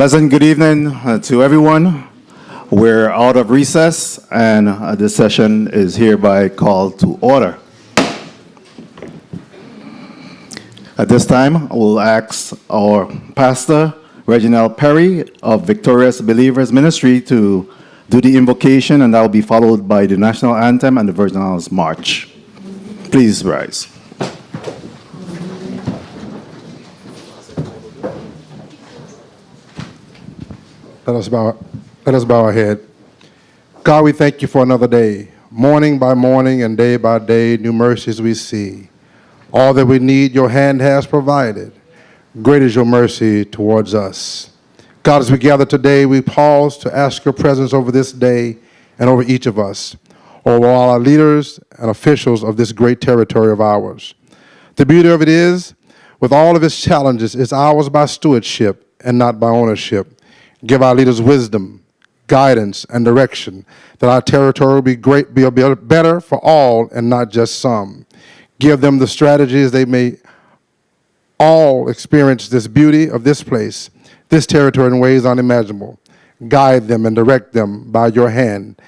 Pleasant good evening to everyone. We're out of recess, and this session is hereby called to order. At this time, we'll ask our pastor, Reginald Perry of Victorious Believers Ministry, to do the invocation, and that will be followed by the national anthem and the Virgin Islands March. Please rise. Let us bow our head. God, we thank you for another day. Morning by morning and day by day, new mercies we see. All that we need, your hand has provided. Great is your mercy towards us. God, as we gather today, we pause to ask your presence over this day and over each of us, over all our leaders and officials of this great territory of ours. The beauty of it is, with all of its challenges, it's ours by stewardship and not by ownership. Give our leaders wisdom, guidance, and direction, that our territory be better for all and not just some. Give them the strategies they may all experience this beauty of this place, this territory in ways unimaginable. Guide them and direct them by your hand,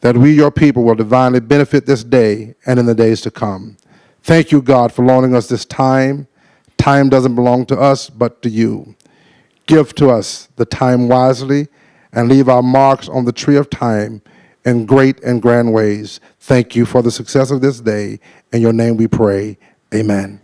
that we, your people, will divinely benefit this day and in the days to come. Thank you, God, for loaning us this time. Time doesn't belong to us, but to you. Give to us the time wisely and leave our marks on the tree of time in great and grand ways. Thank you for the success of this day. In your name we pray. Amen.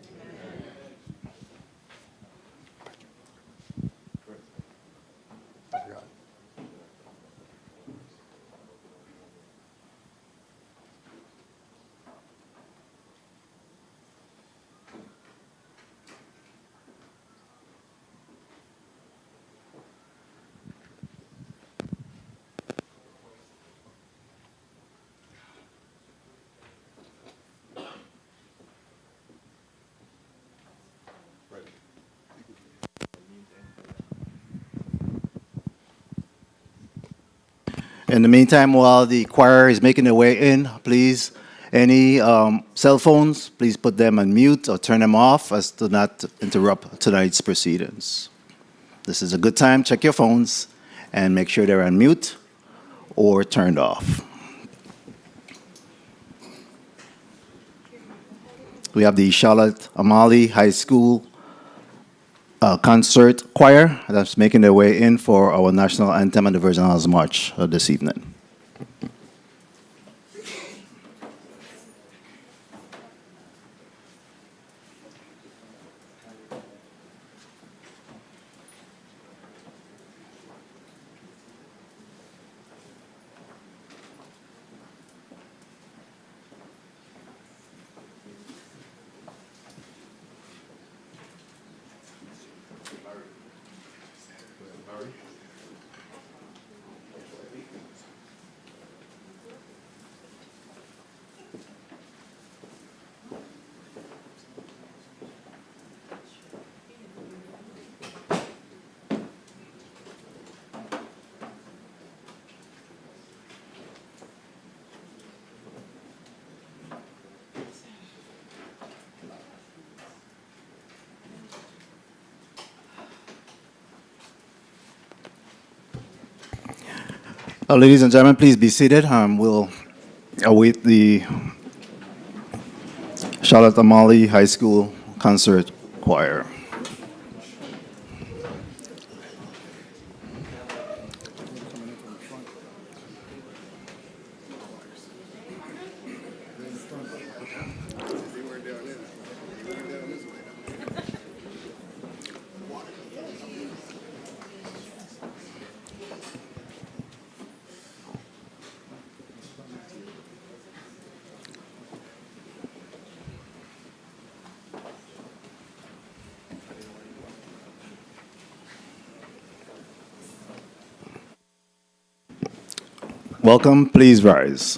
In the meantime, while the choir is making their way in, please, any cell phones, please put them on mute or turn them off as to not interrupt tonight's proceedings. This is a good time. Check your phones and make sure they're on mute or turned off. We have the Charlotte Amalie High School concert choir that's making their way in for our national anthem and the Virgin Islands March this evening. Ladies and gentlemen, please be seated. We'll await the Charlotte Amalie High School concert choir. Welcome, please rise.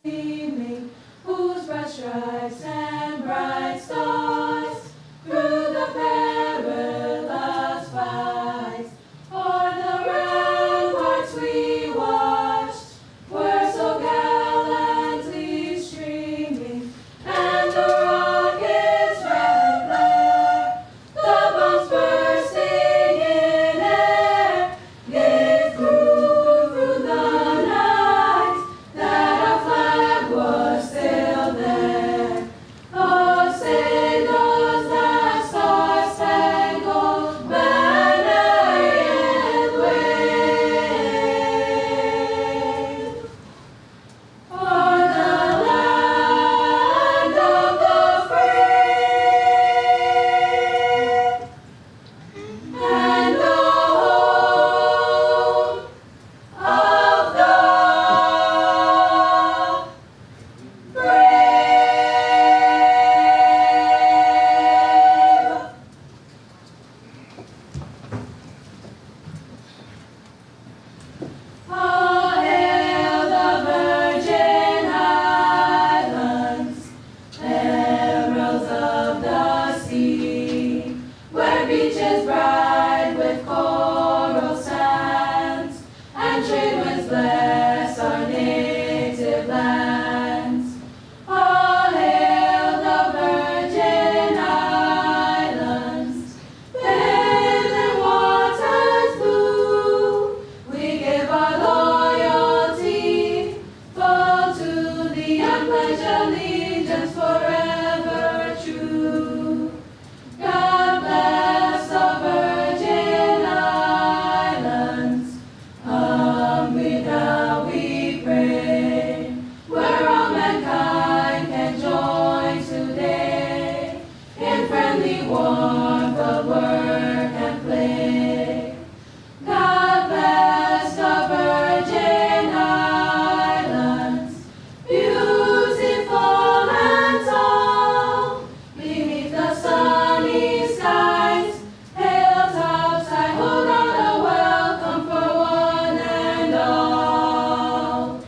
gleaming, whose bright stripes and bright stars through the perilous fights o'er the ramparts we watched were so gallantly streaming, and the rockets' red glare, the bombs bursting in air, gave proof through the night that our flag was still there. Oh, say does that star-spangled banner yet wave? O'er the land of the free and the home of the brave. All hail the Virgin Islands, emeralds of the sea, where beaches bright with coral sands and trade winds bless our native lands. All hail the Virgin Islands, bathed in waters blue. We give our loyalty full to thee and pledge allegiance forever true. God bless the Virgin Islands, humbly now we pray, where all mankind can join today in friendly warmth of work and play. God bless the Virgin Islands, beautiful and tall, beneath the sunny skies. Hilltops, I hold out a welcome for one and all.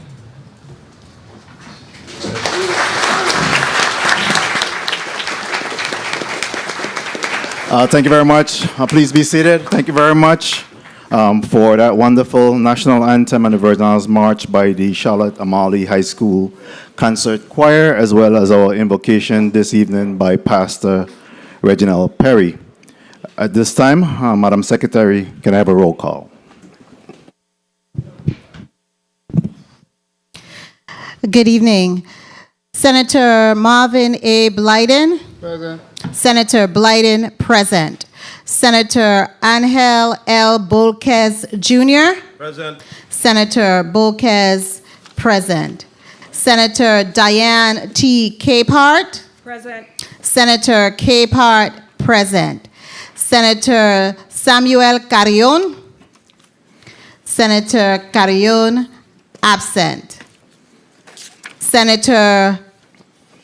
Thank you very much. Please be seated. Thank you very much for that wonderful national anthem and the Virgin Islands March by the Charlotte Amalie High School Concert Choir, as well as our invocation this evening by Pastor Reginald Perry. At this time, Madam Secretary, can I have a roll call? Good evening. Senator Marvin A. Blyden. Present. Senator Blyden, present. Senator Angel L. Bolquez Jr. Present. Senator Bolquez, present. Senator Diane T. Capehart. Present. Senator Capehart, present. Senator Samuel Carrion. Senator Carrion, absent. Senator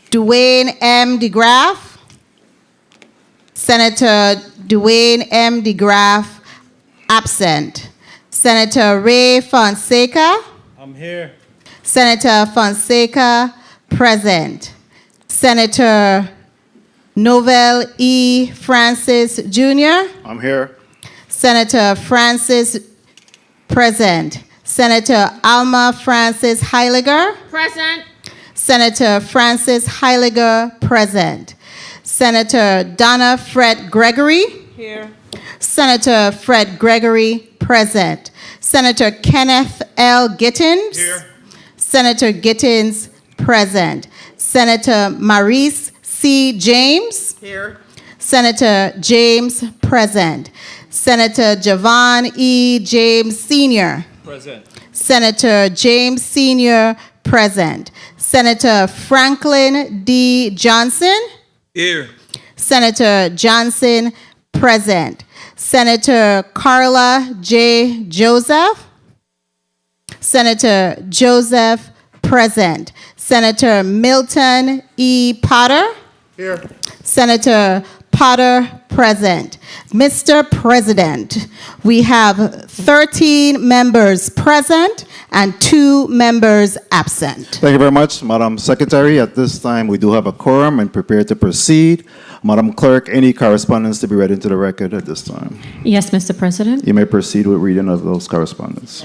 Dwayne M. DeGraff. Senator Dwayne M. DeGraff, absent. Senator Ray Fonseca. I'm here. Senator Fonseca, present. Senator Novell E. Francis Jr. I'm here. Senator Francis, present. Senator Alma Francis Heiliger. Present. Senator Francis Heiliger, present. Senator Donna Fred Gregory. Here. Senator Fred Gregory, present. Senator Kenneth L. Gittins. Here. Senator Gittins, present. Senator Maurice C. James. Here. Senator James, present. Senator Javon E. James Sr. Present. Senator James Sr., present. Senator Franklin D. Johnson. Here. Senator Johnson, present. Senator Carla J. Joseph. Senator Joseph, present. Senator Milton E. Potter. Here. Senator Potter, present. Mr. President, we have 13 members present and 2 members absent. Thank you very much, Madam Secretary. At this time, we do have a quorum and prepared to proceed. Madam Clerk, any correspondence to be read into the record at this time? Yes, Mr. President. You may proceed with reading of those correspondence.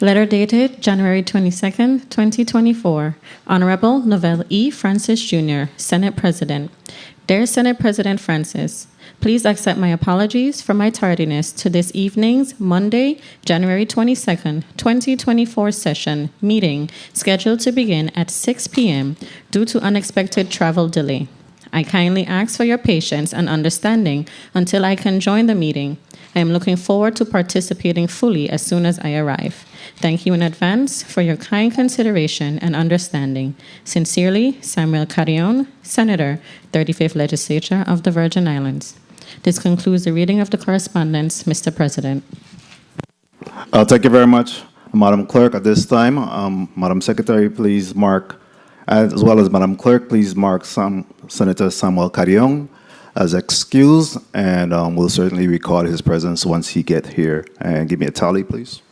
Letter dated January 22nd, 2024. Honorable Novell E. Francis Jr., Senate President. Dear Senate President Francis, please accept my apologies for my tardiness to this evening's Monday, January 22nd, 2024 session meeting scheduled to begin at 6 p.m. due to unexpected travel delay. I kindly ask for your patience and understanding until I can join the meeting. I am looking forward to participating fully as soon as I arrive. Thank you in advance for your kind consideration and understanding. Sincerely, Samuel Carrion, Senator, 35th Legislature of the Virgin Islands. This concludes the reading of the correspondence, Mr. President. Thank you very much, Madam Clerk. At this time, Madam Secretary, please mark, as well as Madam Clerk, please mark Senator Samuel Carrion as excused, and we'll certainly record his presence once he gets here. And give me a tally, please.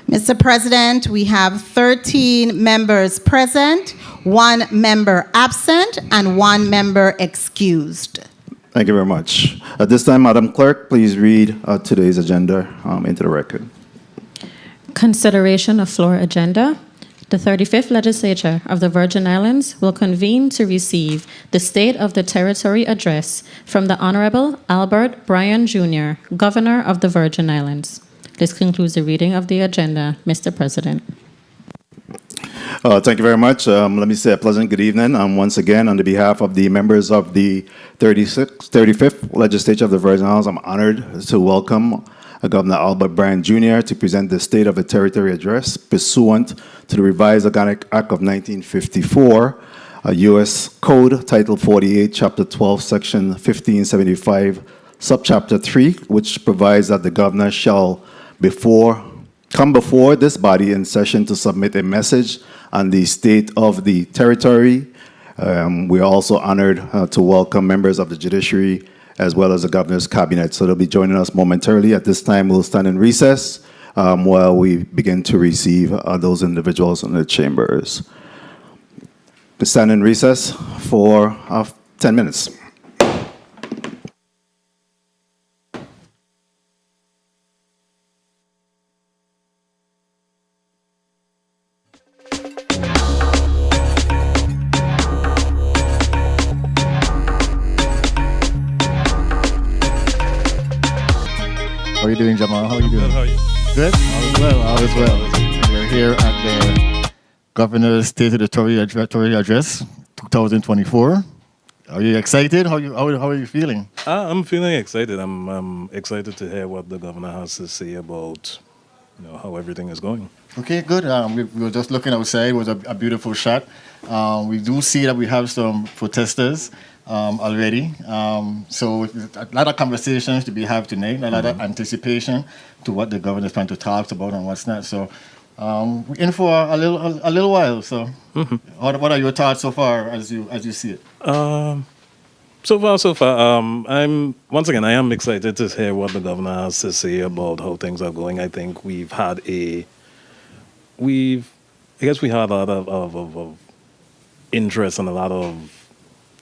Mr. President, we have 13 members present, 1 member absent, and 1 member excused. Thank you very much. At this time, Madam Clerk, please read today's agenda into the record. Consideration of floor agenda. The 35th Legislature of the Virgin Islands will convene to receive the State of the Territory Address from the Honorable Albert Bryan Jr., Governor of the Virgin Islands. This concludes the reading of the agenda, Mr. President. Thank you very much. Let me say a pleasant good evening. Once again, on the behalf of the members of the 35th Legislature of the Virgin Islands, I'm honored to welcome Governor Albert Bryan Jr. to present the State of the Territory Address pursuant to the Revised Organic Act of 1954, U.S. Code, Title 48, Chapter 12, Section 1575, Subchapter 3, which provides that the governor shall come before this body in session to submit a message on the state of the territory. We are also honored to welcome members of the judiciary as well as the governor's cabinet. So they'll be joining us momentarily. At this time, we'll stand in recess while we begin to receive those individuals in the chambers. We stand in recess for 10 minutes. How are you doing, Jamal? How are you doing? Good, how are you? Good? All is well, all is well. We're here at the Governor's State of the Territory Address 2024. Are you excited? How are you feeling? I'm feeling excited. I'm excited to hear what the governor has to say about how everything is going. Okay, good. We were just looking outside. It was a beautiful shot. We do see that we have some protesters already. So a lot of conversations to be had tonight, a lot of anticipation to what the governor is trying to talk about and what's not. So we're in for a little while. So what are your thoughts so far as you see it? So far. I am excited to hear what the governor has to say about how things are going. I think we had a lot of interest and a lot of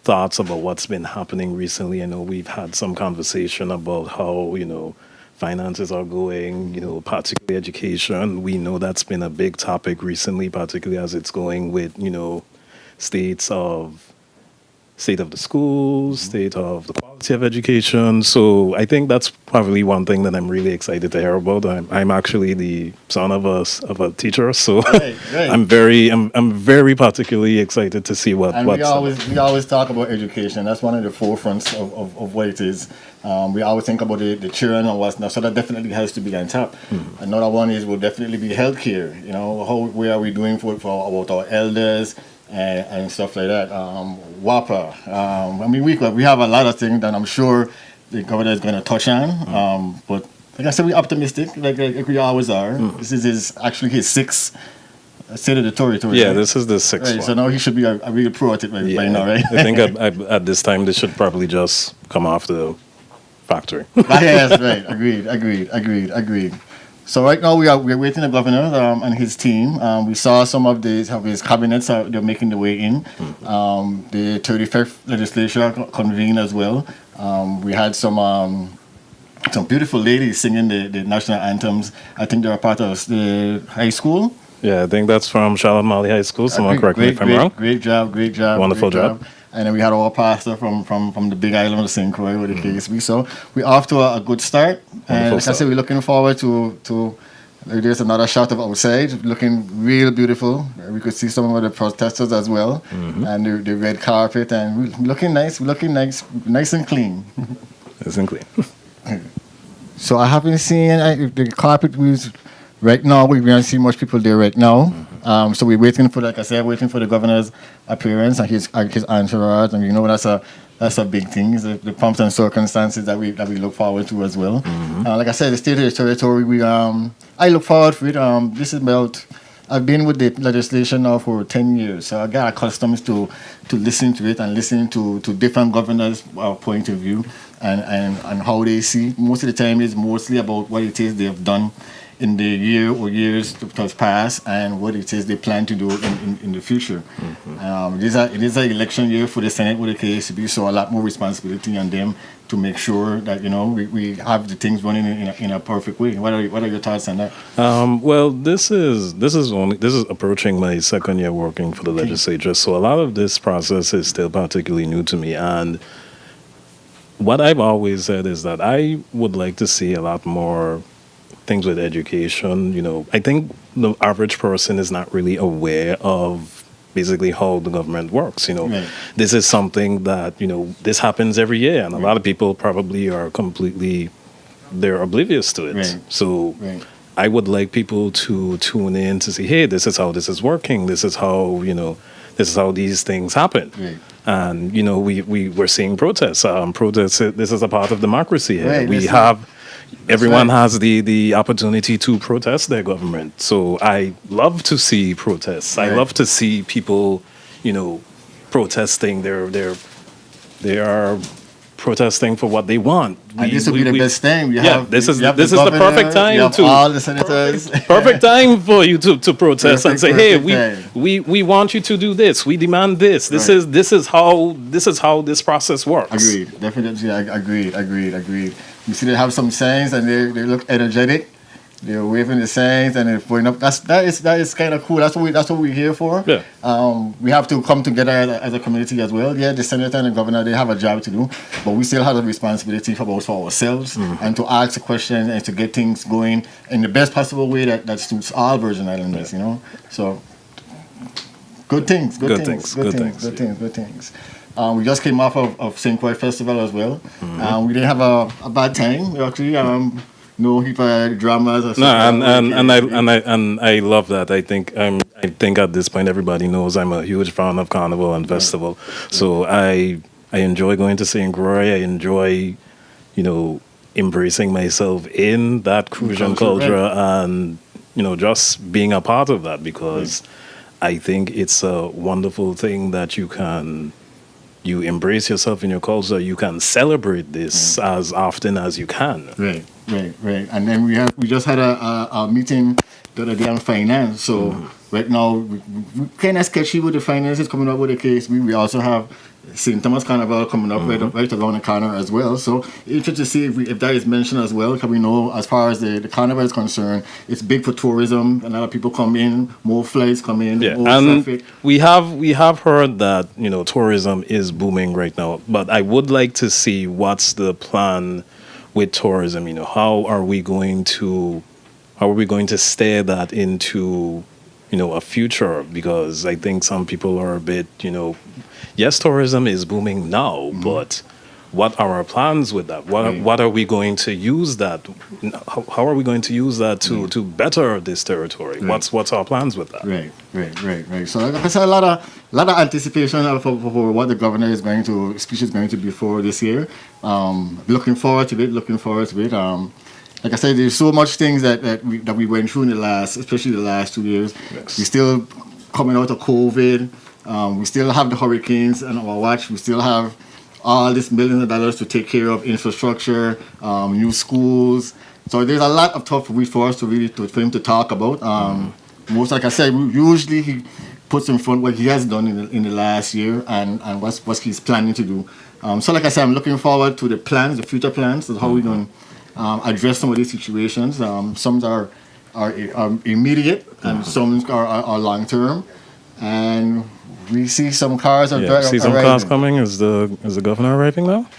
thoughts about what's been happening recently. We've had some conversation about how, finances are going, particularly education. We know that's been a big topic recently, particularly as it's going with, state of the schools, state of the quality of education. So I think that's probably one thing that I'm really excited to hear about. I'm actually the son of a teacher, so Right. I'm very particularly excited to see what. And we always talk about education. That's one of the forefronts of what it is. We always think about the children and what's not. So that definitely has to be on top. Another one will definitely be healthcare. Where are we doing for about our elders? And stuff like that. WAPA. We have a lot of things that I'm sure the governor is going to touch on. But like I said, we're optimistic, like we always are. This is actually his sixth State of the territory. Yeah, right? this is the sixth Right, one. so now he should be a real pro at it by now, right? I think at this time they should probably just come off the factory. Yes, right. Agreed. So right now we're waiting the governor and his team. We saw some of his cabinets they're making the way in. The 35th legislature convened as well. We had some beautiful ladies singing the national anthems. I think they were part of the high school. Yeah, I think that's from Charlotte Mali High School. Someone correct me if I'm wrong. Great job. Wonderful great job. And then we had our pastor from the big island of St. Croix with the case. So we're off to a good start. And like I said, we're looking forward to there's another shot of outside, looking real beautiful. We could see some of the protesters as well. And the red carpet, and we're looking nice and clean. Nice and clean. So I haven't seen the carpet was right now. We don't see much people there right now. So we're waiting for, like I said, the governor's appearance and his entourage, and you know that's a big thing. It's the pomps and circumstances that we look forward to as well. Like I said, the state of the territory. I look forward to it. This is about. I've been with the legislation now for 10 years, so I got accustomed to listening to it and listening to different governors' point of view and how they see. Most of the time, it's mostly about what it is they have done in the year or years that has passed and what it is they plan to do in the future. It is an election year for the Senate with the KSB, so a lot more responsibility on them to make sure that we have the things running in a perfect way. What are your thoughts on that? Well, this is approaching my second year working for the legislature, so a lot of this process is still particularly new to me. And what I've always said is that I would like to see a lot more things with education. I think the average person is not really aware of basically how the government works. Right. This is something that this happens every year, and a lot of people probably are they're oblivious to it. Right. So Right. I would like people to tune in to see, hey, this is how this is working. This is how this is how these things happen. Right. And we're seeing protests. Protests. This is a part of democracy here. Right, We listen. have. Everyone right. has the opportunity to protest their government. So I love to see protests. I Right. love to see people, protesting. They are protesting for what they want. And this will be the best time. This is the the governor, perfect time you have to all the senators. perfect time for you to protest and say, hey, Perfect time. we want you to do this. We demand this. This Right. is how this process works. Agreed. Definitely. Agreed. You see, they have some signs and they look energetic. They're waving the signs and they're putting up. That is kind of cool. That's what we're here for. Yeah. We have to come together as a community as well. Yeah, the senator and the governor, they have a job to do, but we still have a responsibility for ourselves and to ask the questions and to get things going in the best possible way that suits all Virgin Islanders. So good things. We just came off of St. Croix Festival as well. We didn't have a bad time. We actually no heap of dramas or something. No, and I love that. I think at this point everybody knows I'm a huge fan of Carnival and Festival. So I enjoy going to St. Croix. I enjoy, embracing myself in that Crucian culture and just being a part of that, because I think it's a wonderful thing that you embrace yourself in your culture. You can celebrate this as often as you can. Right. And then we just had a meeting the other day on finance. So right now we kind of sketchy with the finances coming up with the case. We also have St. Thomas Carnival coming up right around the corner as well. So interested to see if that is mentioned as well, because we know as far as the carnival is concerned, it's big for tourism. A lot of people come in, more flights come in, more and traffic. we have heard that tourism is booming right now. But I would like to see what's the plan with tourism. How are we going to steer that into a future? Because I think some people are a bit yes, tourism is booming now, but what are our plans with that? What are we going to use that? How are we going to use that to better this territory? Right. What's our plans with that? Right. So like I said, a lot of anticipation for what the governor speech is going to be for this year. Looking forward to it. like I said, there's so much things that we went through in especially the last 2 years. Yes. We still coming out of COVID. We still have the hurricanes on our watch. We still have all this millions of dollars to take care of infrastructure, new schools. So there's a lot of stuff for us for him to talk about. Most, like I said, usually he puts in front what he has done in the last year and what he's planning to do. So like I said, I'm looking forward to the future plans, of how we're going to address some of these situations. Some are immediate and some are long term. And we see some cars See some cars coming. Is the governor arriving now?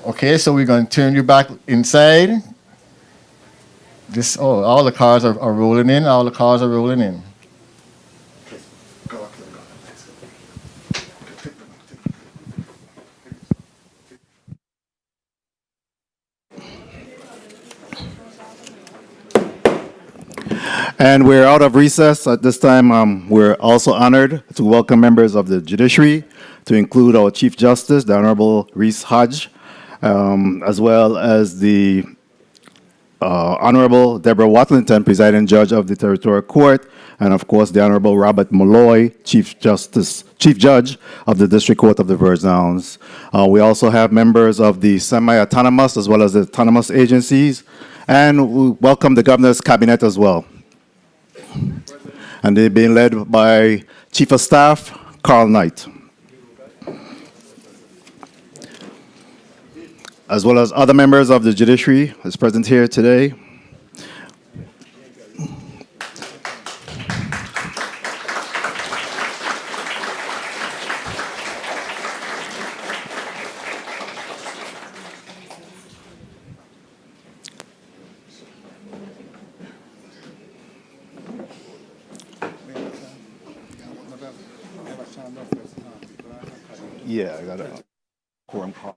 Okay, so we're going to turn you back inside. All the cars are rolling in. All the cars are rolling in. And we're out of recess at this time. We're also honored to welcome members of the judiciary, to include our Chief Justice, the Honorable Reese Hodge, as well as the Honorable Deborah Watlington, Presiding Judge of the Territorial Court, and of course the Honorable Robert Malloy, Chief Judge of the District Court of the Virgin Islands. We also have members of the semi-autonomous as well as the autonomous agencies, and we welcome the Governor's Cabinet as well. And they're being led by Chief of Staff, Carl Knight, as well as other members of the judiciary is present here today. Yeah, I got a quorum call.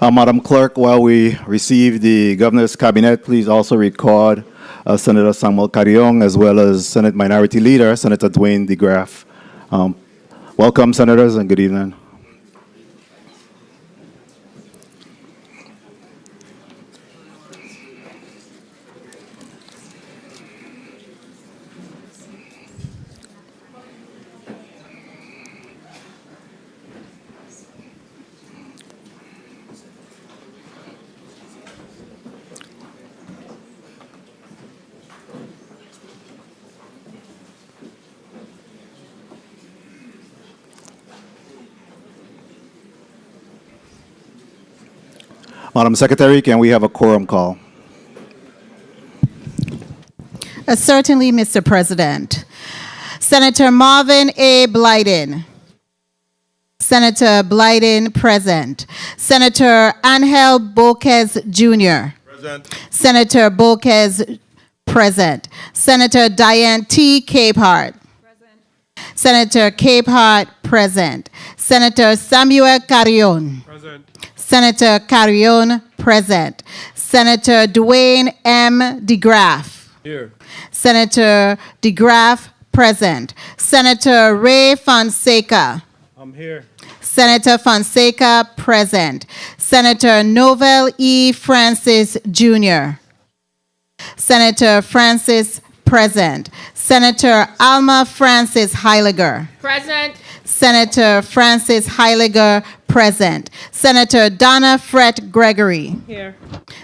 Madam Clerk, while we receive the Governor's Cabinet, please also record Senator Samuel Carrion as well as Senate Minority Leader, Senator Dwayne DeGraff. Welcome, Senators, and good evening. Madam Secretary, can we have a quorum call? Certainly, Mr. President. Senator Marvin A. Blyden. Senator Blyden, present. Senator Angel Boquez Jr. Present. Senator Boquez, present. Senator Diane T. Capehart. Present. Senator Capehart, present. Senator Samuel Carrion. Present. Senator Carrion, present. Senator Dwayne M. DeGraff. Here. Senator DeGraff, present. Senator Ray Fonseca. I'm here. Senator Fonseca, present. Senator Novel E. Francis Jr. Senator Francis, present. Senator Alma Francis Heiliger. Present. Senator Francis Heiliger, present. Senator Donna Fred Gregory. Here.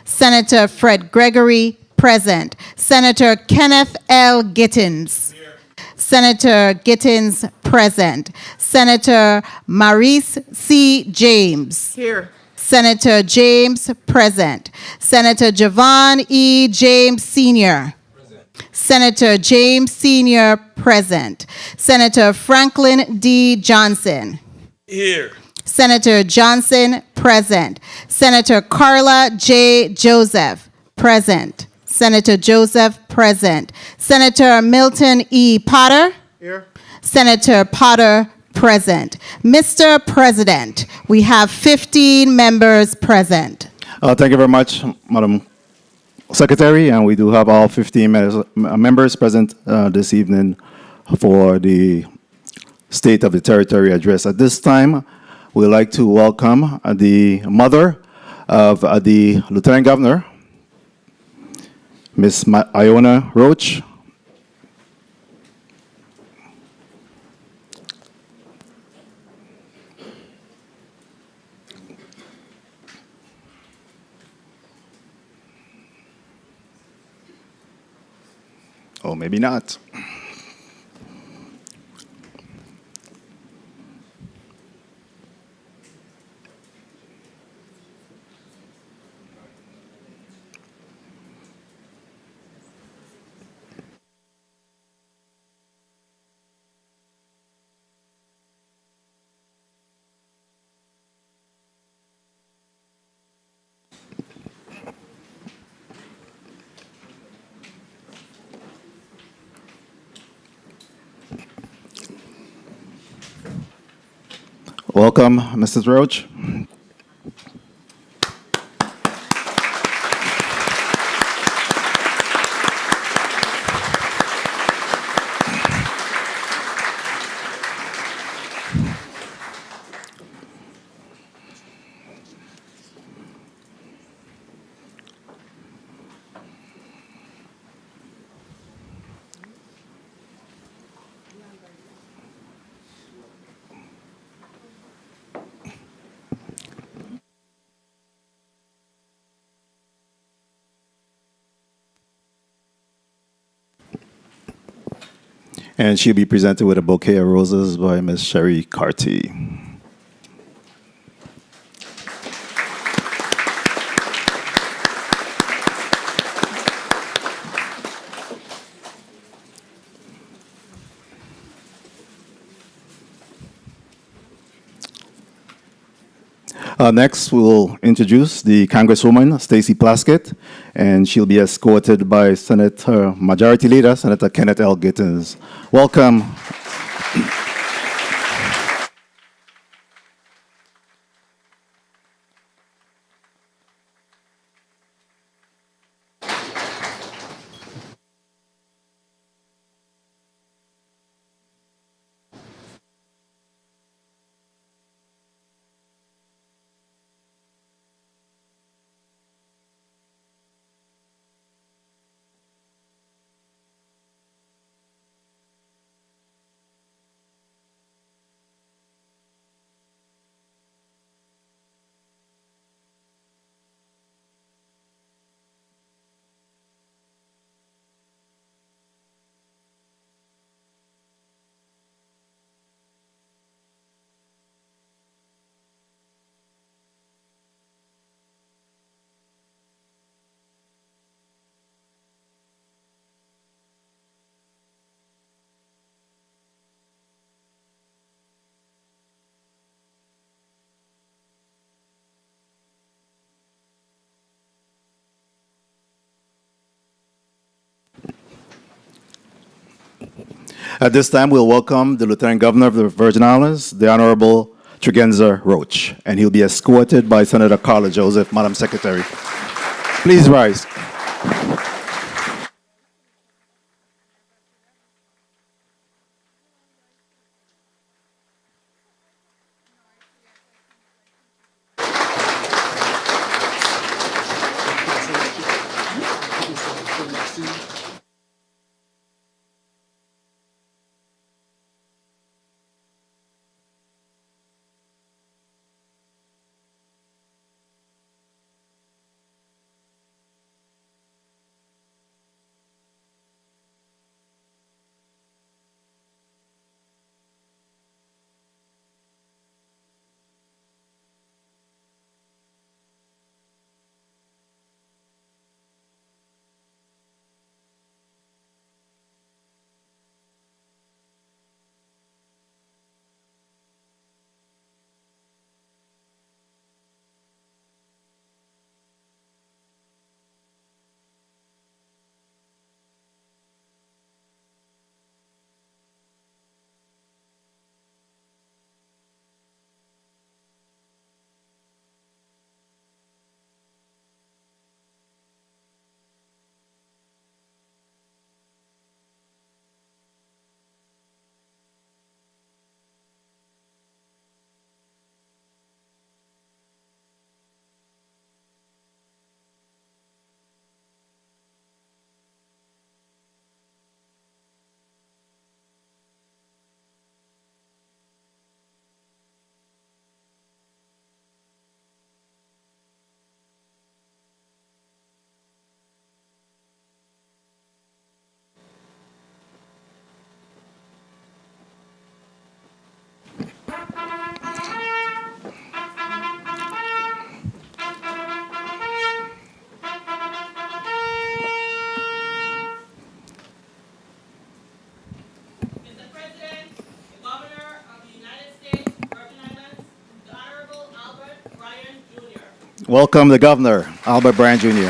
Senator Fred Gregory, present. Senator Kenneth L. Gittins. Here. Senator Gittins, present. Senator Maurice C. James. Here. Senator James, present. Senator Javon E. James Sr. Senator James Sr., present. Senator Franklin D. Johnson. Here. Senator Johnson, present. Senator Carla J. Joseph, present. Senator Joseph, present. Senator Milton E. Potter. Here. Senator Potter, present. Mr. President, we have 15 members present. Thank you very much, Madam Secretary, and we do have all 15 members present this evening for the State of the Territory address. At this time, we'd like to welcome the mother of the Lieutenant Governor, Miss Iona Roach. Or maybe not. Welcome, Mrs. Roach. And she'll be presented with a bouquet of roses by Miss Sherry Carty. Next, we'll introduce the Congresswoman, Stacey Plaskett, and she'll be escorted by Senator Majority Leader, Senator Kenneth L. Gittens. Welcome. At this time, we'll welcome the Lieutenant Governor of the Virgin Islands, the Honorable Tregenza Roach, and he'll be escorted by Senator Carla Joseph, Madam Secretary. Please rise. welcome the Governor, Albert Brand Jr.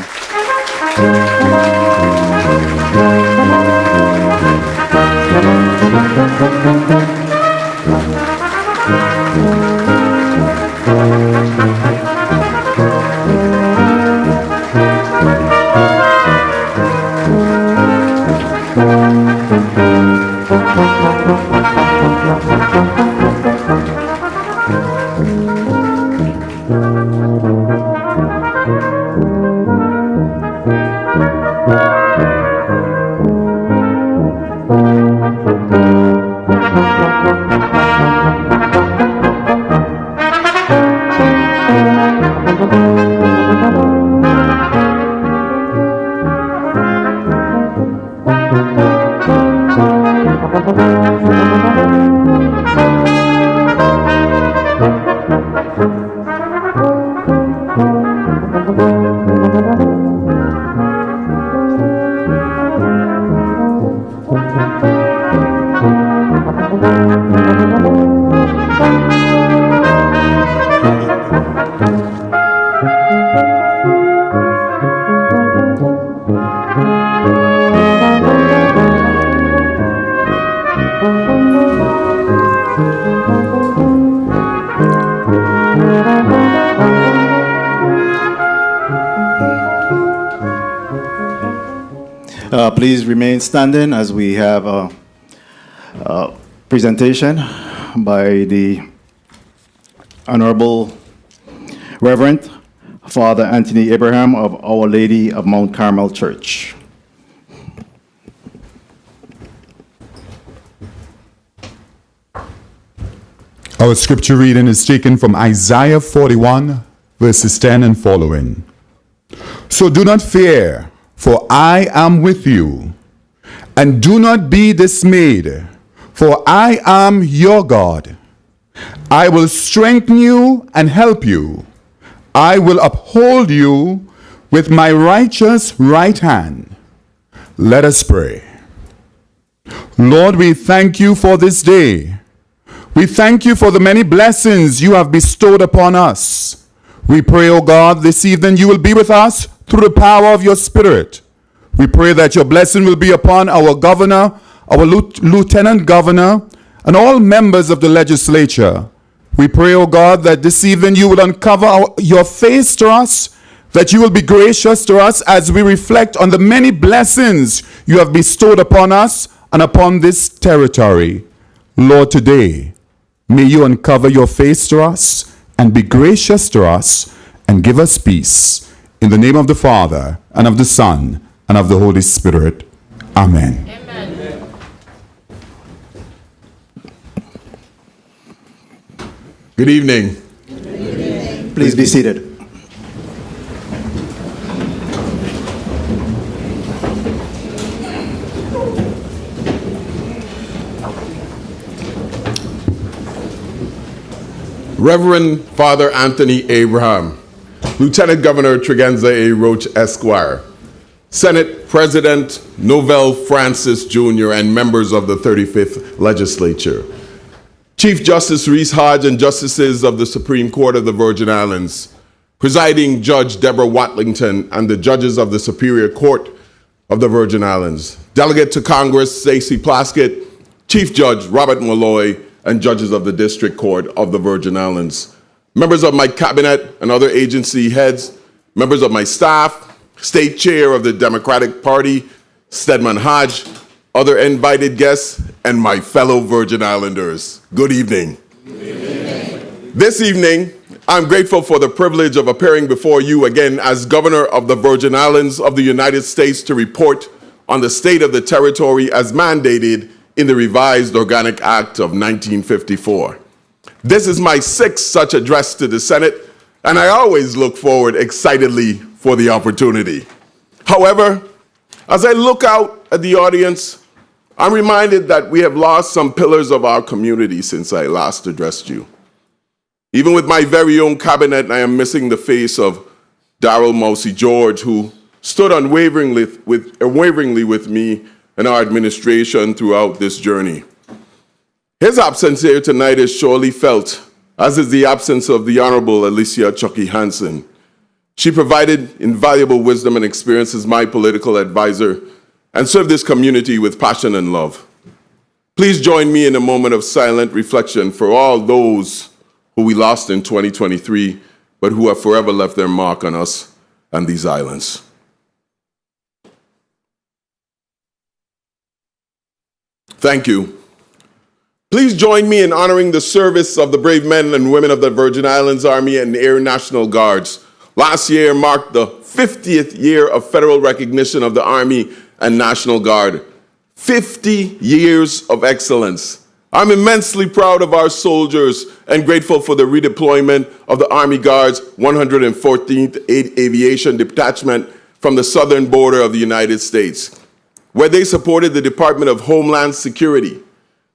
Please remain standing as we have a presentation by the Honorable Reverend Father Anthony Abraham of Our Lady of Mount Carmel Church. Our scripture reading is taken from Isaiah 41, verses 10 and following. So do not fear, for I am with you, and do not be dismayed, for I am your God. I will strengthen you and help you. I will uphold you with my righteous right hand. Let us pray. Lord, we thank you for this day. We thank you for the many blessings you have bestowed upon us. We pray, O God, this evening you will be with us through the power of your Spirit. We pray that your blessing will be upon our governor, our lieutenant governor, and all members of the legislature. We pray, O God, that this evening you will uncover your face to us, that you will be gracious to us as we reflect on the many blessings you have bestowed upon us and upon this territory. Lord, today, may you uncover your face to us and be gracious to us and give us peace. In the name of the Father, and of the Son, and of the Holy Spirit. Amen. Amen. Good evening. Please be seated. Reverend Father Anthony Abraham, Lieutenant Governor Tregenza A. Roach Esquire, Senate President Novell Francis Jr., and members of the 35th Legislature, Chief Justice Reese Hodge and Justices of the Supreme Court of the Virgin Islands, Presiding Judge Deborah Watlington, and the judges of the Superior Court of the Virgin Islands, Delegate to Congress Stacey Plaskett, Chief Judge Robert Malloy, and judges of the District Court of the Virgin Islands, members of my cabinet and other agency heads, members of my staff, State Chair of the Democratic Party, Stedman Hodge, other invited guests, and my fellow Virgin Islanders. Good evening. Good evening. This evening, I'm grateful for the privilege of appearing before you again as Governor of the Virgin Islands of the United States to report on the state of the territory as mandated in the revised Organic Act of 1954. This is my sixth such address to the Senate, and I always look forward excitedly for the opportunity. However, as I look out at the audience, I'm reminded that we have lost some pillars of our community since I last addressed you. Even with my very own cabinet, I am missing the face of Darrell Mousy George, who stood unwaveringly with me and our administration throughout this journey. His absence here tonight is surely felt, as is the absence of the Honorable Alicia Chucky Hansen. She provided invaluable wisdom and experience as my political advisor and served this community with passion and love. Please join me in a moment of silent reflection for all those who we lost in 2023, but who have forever left their mark on us and these islands. Thank you. Please join me in honoring the service of the brave men and women of the Virgin Islands Army and Air National Guards. Last year marked the 50th year of federal recognition of the Army and National Guard. 50 years of excellence. I'm immensely proud of our soldiers and grateful for the redeployment of the Army Guard's 114th Aviation Detachment from the southern border of the United States, where they supported the Department of Homeland Security.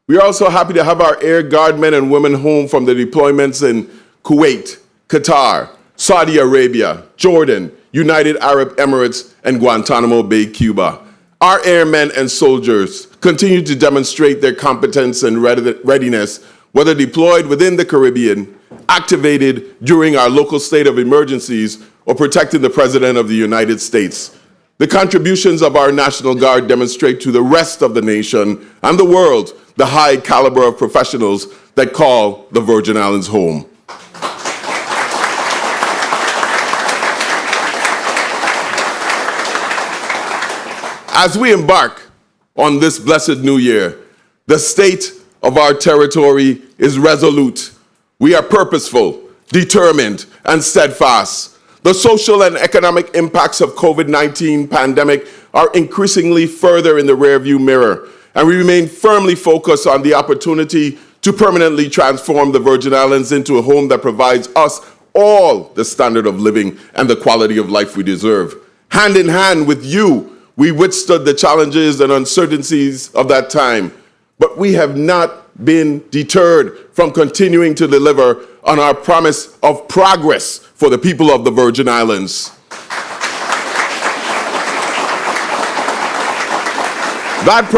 We are also happy to have our Air Guard men and women home from the deployments in Kuwait, Qatar, Saudi Arabia, Jordan, United Arab Emirates, and Guantanamo Bay, Cuba. Our airmen and soldiers continue to demonstrate their competence and readiness, whether deployed within the Caribbean, activated during our local state of emergencies, or protecting the President of the United States. The contributions of our National Guard demonstrate to the rest of the nation and the world the high caliber of professionals that call the Virgin Islands home. As we embark on this blessed new year, the state of our territory is resolute. We are purposeful, determined, and steadfast. The social and economic impacts of COVID-19 pandemic are increasingly further in the rearview mirror, and we remain firmly focused on the opportunity to permanently transform the Virgin Islands into a home that provides us all the standard of living and the quality of life we deserve. Hand in hand with you, we withstood the challenges and uncertainties of that time, but we have not been deterred from continuing to deliver on our promise of progress for the people of the Virgin Islands. That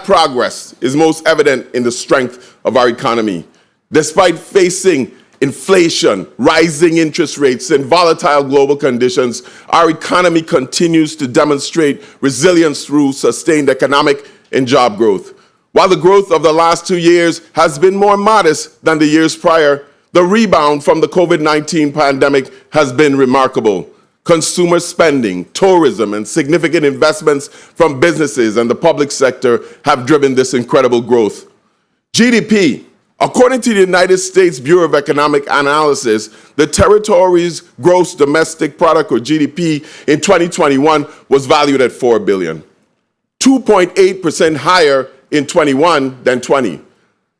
progress is most evident in the strength of our economy. Despite facing inflation, rising interest rates, and volatile global conditions, our economy continues to demonstrate resilience through sustained economic and job growth. While the growth of the last 2 years has been more modest than the years prior, the rebound from the COVID-19 pandemic has been remarkable. Consumer spending, tourism, and significant investments from businesses and the public sector have driven this incredible growth. GDP. According to the United States Bureau of Economic Analysis, the territory's gross domestic product, or GDP, in 2021 was valued at $4 billion, 2.8% higher in 21 than 20.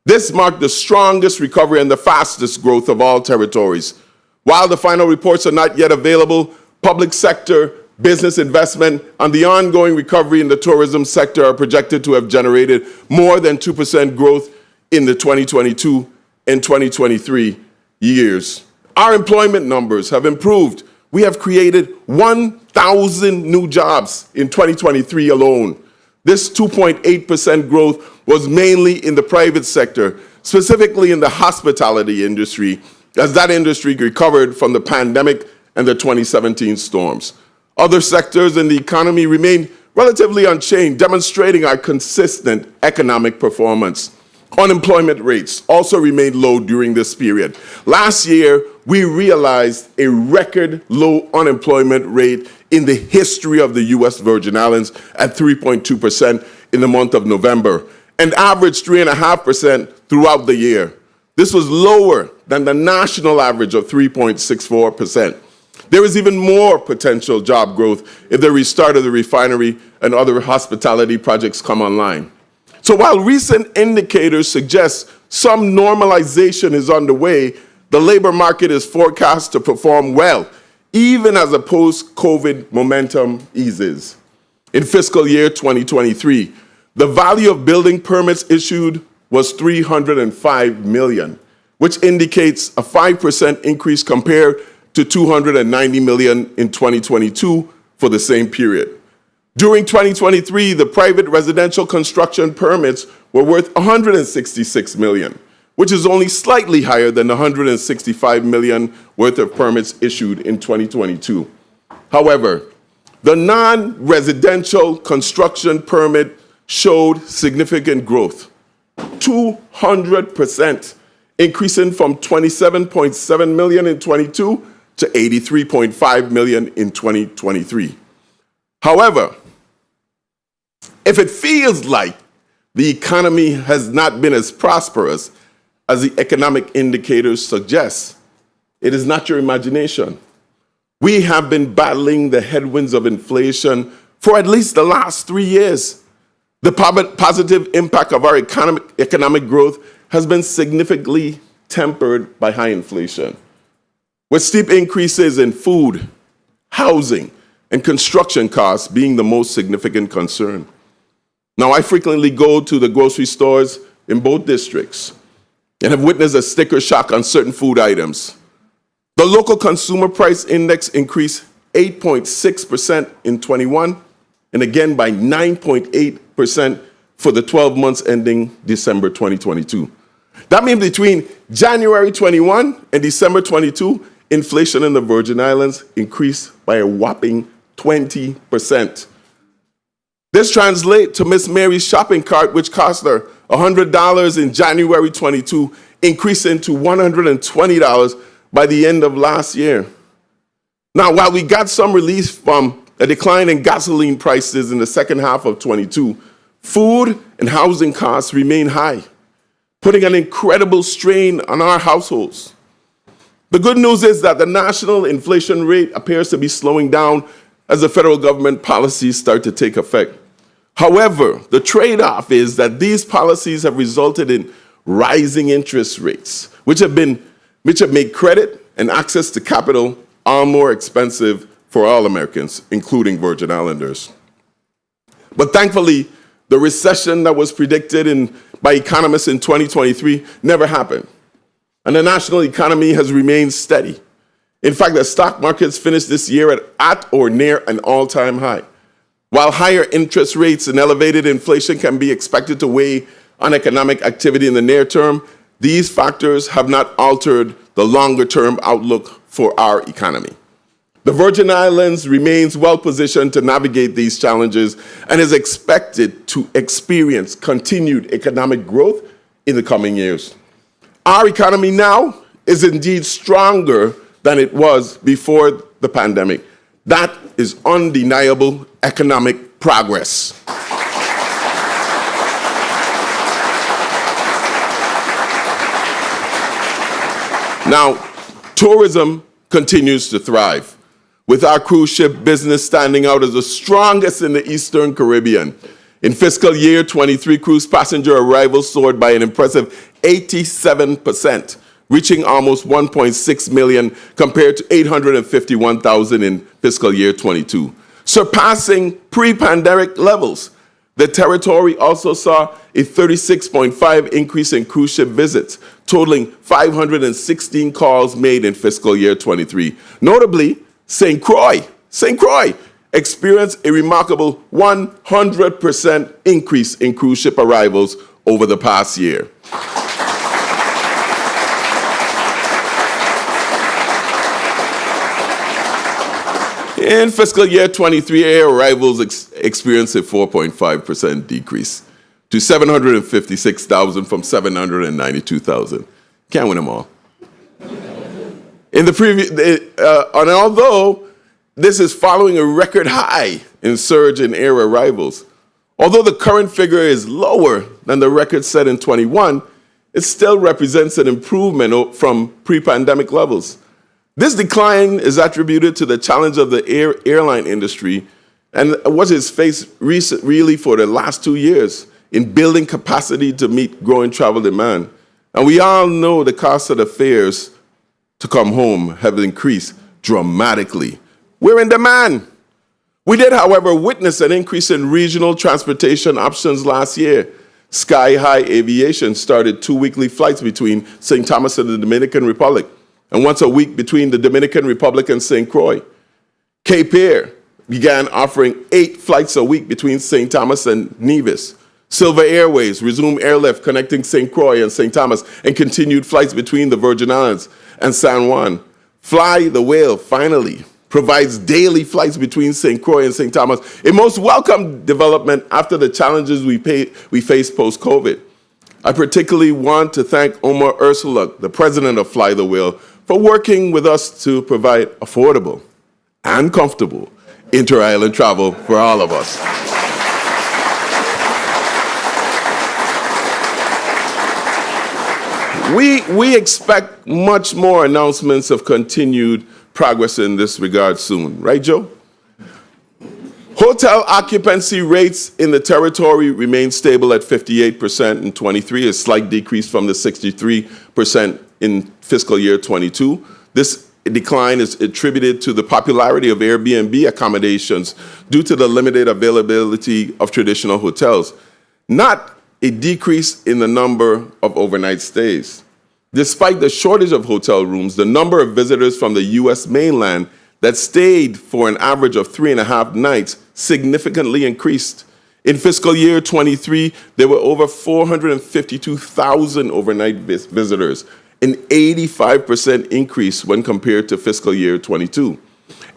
This marked the strongest recovery and the fastest growth of all territories. While the final reports are not yet available, public sector, business investment, and the ongoing recovery in the tourism sector are projected to have generated more than 2% growth in the 2022 and 2023 years. Our employment numbers have improved. We have created 1,000 new jobs in 2023 alone. This 2.8% growth was mainly in the private sector, specifically in the hospitality industry, as that industry recovered from the pandemic and the 2017 storms. Other sectors in the economy remain relatively unchanged, demonstrating our consistent economic performance. Unemployment rates also remained low during this period. Last year, we realized a record low unemployment rate in the history of the U.S. Virgin Islands at 3.2% in the month of November, and averaged 3.5% throughout the year. This was lower than the national average of 3.64%. There is even more potential job growth if the restart of the refinery and other hospitality projects come online. So while recent indicators suggest some normalization is underway, the labor market is forecast to perform well, even as the post-COVID momentum eases. In fiscal year 2023, the value of building permits issued was $305 million, which indicates a 5% increase compared to $290 million in 2022 for the same period. During 2023, the private residential construction permits were worth $166 million, which is only slightly higher than the 165 million worth of permits issued in 2022. However, the non-residential construction permit showed significant growth, 200%, increasing from 27.7 million in 22 to 83.5 million in 2023. However, if it feels like the economy has not been as prosperous as the economic indicators suggest, it is not your imagination. We have been battling the headwinds of inflation for at least the last 3 years. The positive impact of our economic growth has been significantly tempered by high inflation, with steep increases in food, housing, and construction costs being the most significant concern. Now, I frequently go to the grocery stores in both districts and have witnessed a sticker shock on certain food items. The local consumer price index increased 8.6% in 21, and again by 9.8% for the 12 months ending December 2022. That means between January 21 and December 22, inflation in the Virgin Islands increased by a whopping 20%. This translates to Miss Mary's shopping cart, which cost her $100 in January 22, increasing to $120 by the end of last year. Now, while we got some relief from a decline in gasoline prices in the second half of 22, food and housing costs remain high, putting an incredible strain on our households. The good news is that the national inflation rate appears to be slowing down as the federal government policies start to take effect. However, the trade-off is that these policies have resulted in rising interest rates, which have made credit and access to capital all more expensive for all Americans, including Virgin Islanders. But thankfully, the recession that was predicted by economists in 2023 never happened, and the national economy has remained steady. In fact, the stock markets finished this year at or near an all-time high. While higher interest rates and elevated inflation can be expected to weigh on economic activity in the near term, these factors have not altered the longer-term outlook for our economy. The Virgin Islands remains well-positioned to navigate these challenges and is expected to experience continued economic growth in the coming years. Our economy now is indeed stronger than it was before the pandemic. That is undeniable economic progress. Now, tourism continues to thrive, with our cruise ship business standing out as the strongest in the Eastern Caribbean. In fiscal year 23, cruise passenger arrivals soared by an impressive 87%, reaching almost 1.6 million compared to 851,000 in fiscal year 22, surpassing pre-pandemic levels. The territory also saw a 36.5% increase in cruise ship visits, totaling 516 calls made in fiscal year 23. Notably, St. Croix experienced a remarkable 100% increase in cruise ship arrivals over the past year. In fiscal year 23, air arrivals experienced a 4.5% decrease to 756,000 from 792,000. Can't win them all. In the previous, and although this is following a record high in surge in air arrivals, although the current figure is lower than the record set in 21, it still represents an improvement from pre-pandemic levels. This decline is attributed to the challenge of the airline industry and what is faced really for the last 2 years in building capacity to meet growing travel demand. And we all know the cost of the fares to come home have increased dramatically. We're in demand. We did, however, witness an increase in regional transportation options last year. Sky High Aviation started 2 weekly flights between St. Thomas and the Dominican Republic, and once a week between the Dominican Republic and St. Croix. Cape Air began offering 8 flights a week between St. Thomas and Nevis. Silver Airways resumed airlift connecting St. Croix and St. Thomas and continued flights between the Virgin Islands and San Juan. Fly the Whale finally provides daily flights between St. Croix and St. Thomas, a most welcome development after the challenges we faced post-COVID. I particularly want to thank Omar Ursula, the president of Fly the Whale, for working with us to provide affordable and comfortable inter-island travel for all of us. We expect much more announcements of continued progress in this regard soon. Right, Joe? Hotel occupancy rates in the territory remain stable at 58% in 23, a slight decrease from the 63% in fiscal year 22. This decline is attributed to the popularity of Airbnb accommodations due to the limited availability of traditional hotels, not a decrease in the number of overnight stays. Despite the shortage of hotel rooms, the number of visitors from the U.S. mainland that stayed for an average of 3.5 nights significantly increased. In fiscal year 23, there were over 452,000 overnight visitors, an 85% increase when compared to fiscal year 22.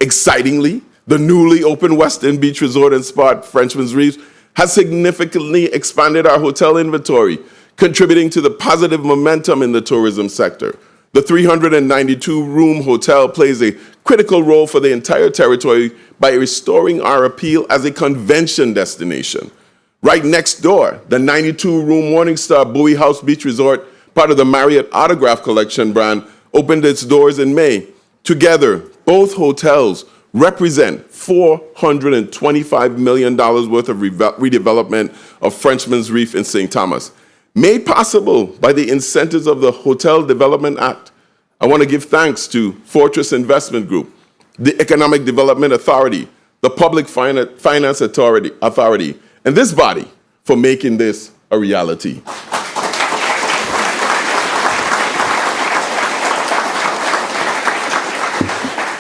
Excitingly, the newly opened Western Beach Resort and Spa, Frenchman's Reef, has significantly expanded our hotel inventory, contributing to the positive momentum in the tourism sector. The 392-room hotel plays a critical role for the entire territory by restoring our appeal as a convention destination. Right next door, the 92-room Morningstar Bowie House Beach Resort, part of the Marriott Autograph Collection brand, opened its doors in May. Together, both hotels represent $425 million worth of redevelopment of Frenchman's Reef in St. Thomas. Made possible by the incentives of the Hotel Development Act, I want to give thanks to Fortress Investment Group, the Economic Development Authority, the Public Finance Authority, and this body for making this a reality.